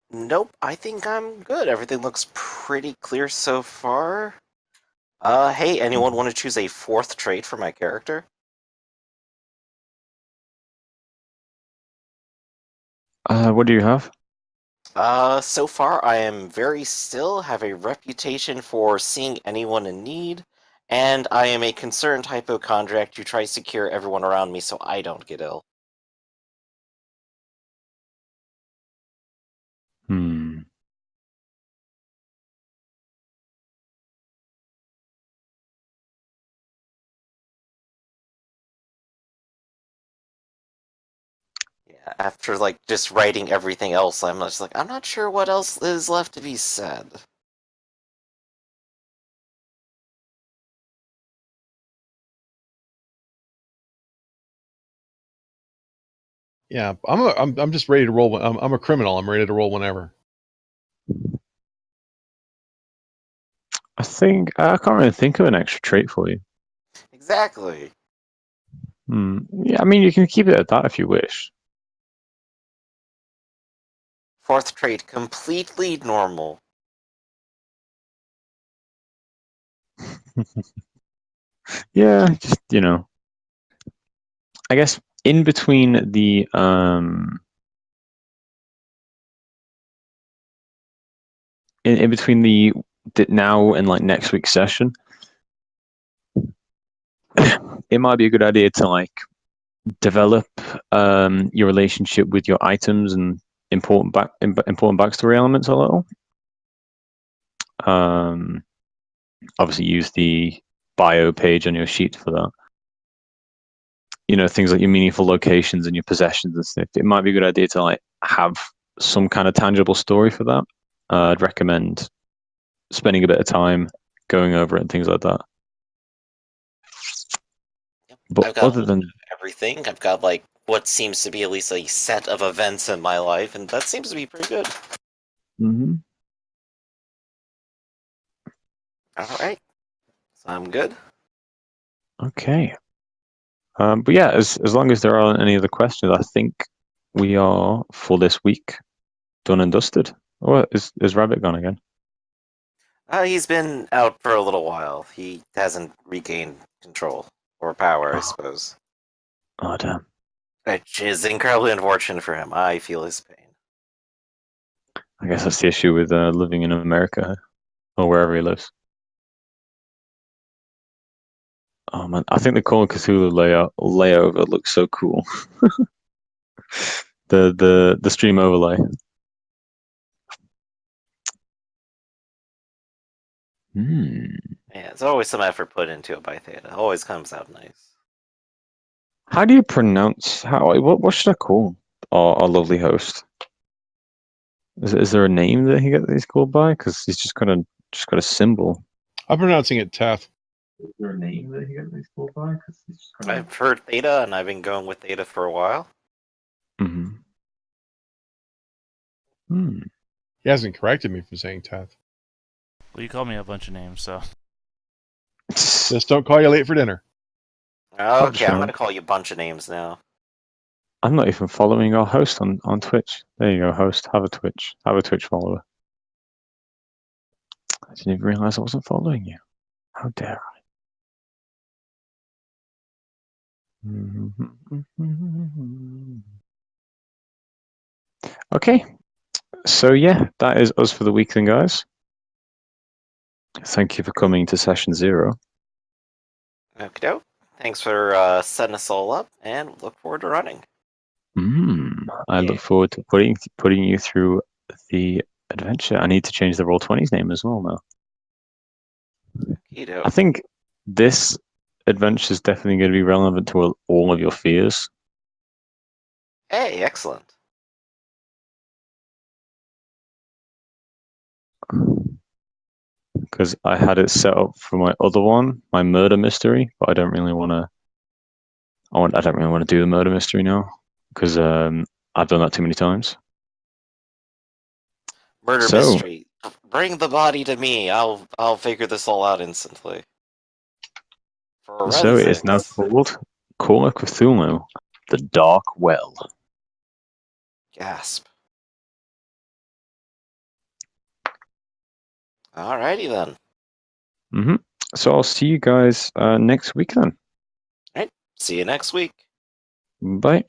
Nope. I think I'm good. Everything looks pretty clear so far. Hey, anyone want to choose a 4th trait for my character? What do you have? So far I am very still, have a reputation for seeing anyone in need, and I am a concerned hypochondriac who tries to cure everyone around me so I don't get ill. Hmm. Yeah, after like just writing everything else, I'm just like, I'm not sure what else is left to be said. Yeah, I'm just ready to roll. I'm a criminal. I'm ready to roll whenever. I think I can't really think of an extra trait for you. Exactly. Yeah, I mean, you can keep it at that if you wish. 4th trait, completely normal. Yeah, just I guess in between the in between the now and like next week's session, it might be a good idea to like develop your relationship with your items and important backstory elements a little. Obviously use the bio page on your sheet for that. Things like your meaningful locations and your possessions and stuff. It might be a good idea to like have some kind of tangible story for that. I'd recommend spending a bit of time going over it and things like that. Yep. But I've got other than everything. I've got like what seems to be at least a set of events in my life, and that seems to be pretty good. Alright. So I'm good. Okay. But yeah, as long as there aren't any other questions, I think we are for this week done and dusted. Oh, is Rabbit gone again? He's been out for a little while. He hasn't regained control or power, I suppose. Oh damn. Which is incredibly unfortunate for him. I feel his pain. I guess that's the issue with living in America or wherever he lives. Oh man, I think the Call of Cthulhu layover looks so cool. The stream overlay. Yeah, it's always some effort put into it by Theta. It always comes out nice. How do you pronounce what should I call our lovely host? Is there a name that he's called by? Because he's just got a symbol. I'm pronouncing it Teth. Is there a name that he's called by? Because he's just got I've heard Theta, and I've been going with Theta for a while. Mm-hmm. Hmm. He hasn't corrected me for saying Teth. Well, you called me a bunch of names, so Just don't call you late for dinner. Okay, I'm sure. gonna call you a bunch of names now. I'm not even following our host on Twitch. There you go, host. Have a Twitch follower. I didn't even realize I wasn't following you. How dare I? Okay. So yeah, that is us for the week then, guys. Thank you for coming to session 0. Okie doke. Thanks for setting us all up, and look forward to running. I look forward to putting you through the adventure. I need to change the Roll20's name as well now. I think this adventure is definitely going to be relevant to all of your fears. Hey, excellent. Because I had it set up for my other one, my murder mystery, but I don't really want to. I don't really want to do the murder mystery now because I've done that too many times. Murder mystery. Bring the body to me. I'll figure this all out instantly. So it is now called Call of Cthulhu, the Dark Well. Gasp. Alrighty then. So I'll see you guys next week then. Alright, see you next week. Bye.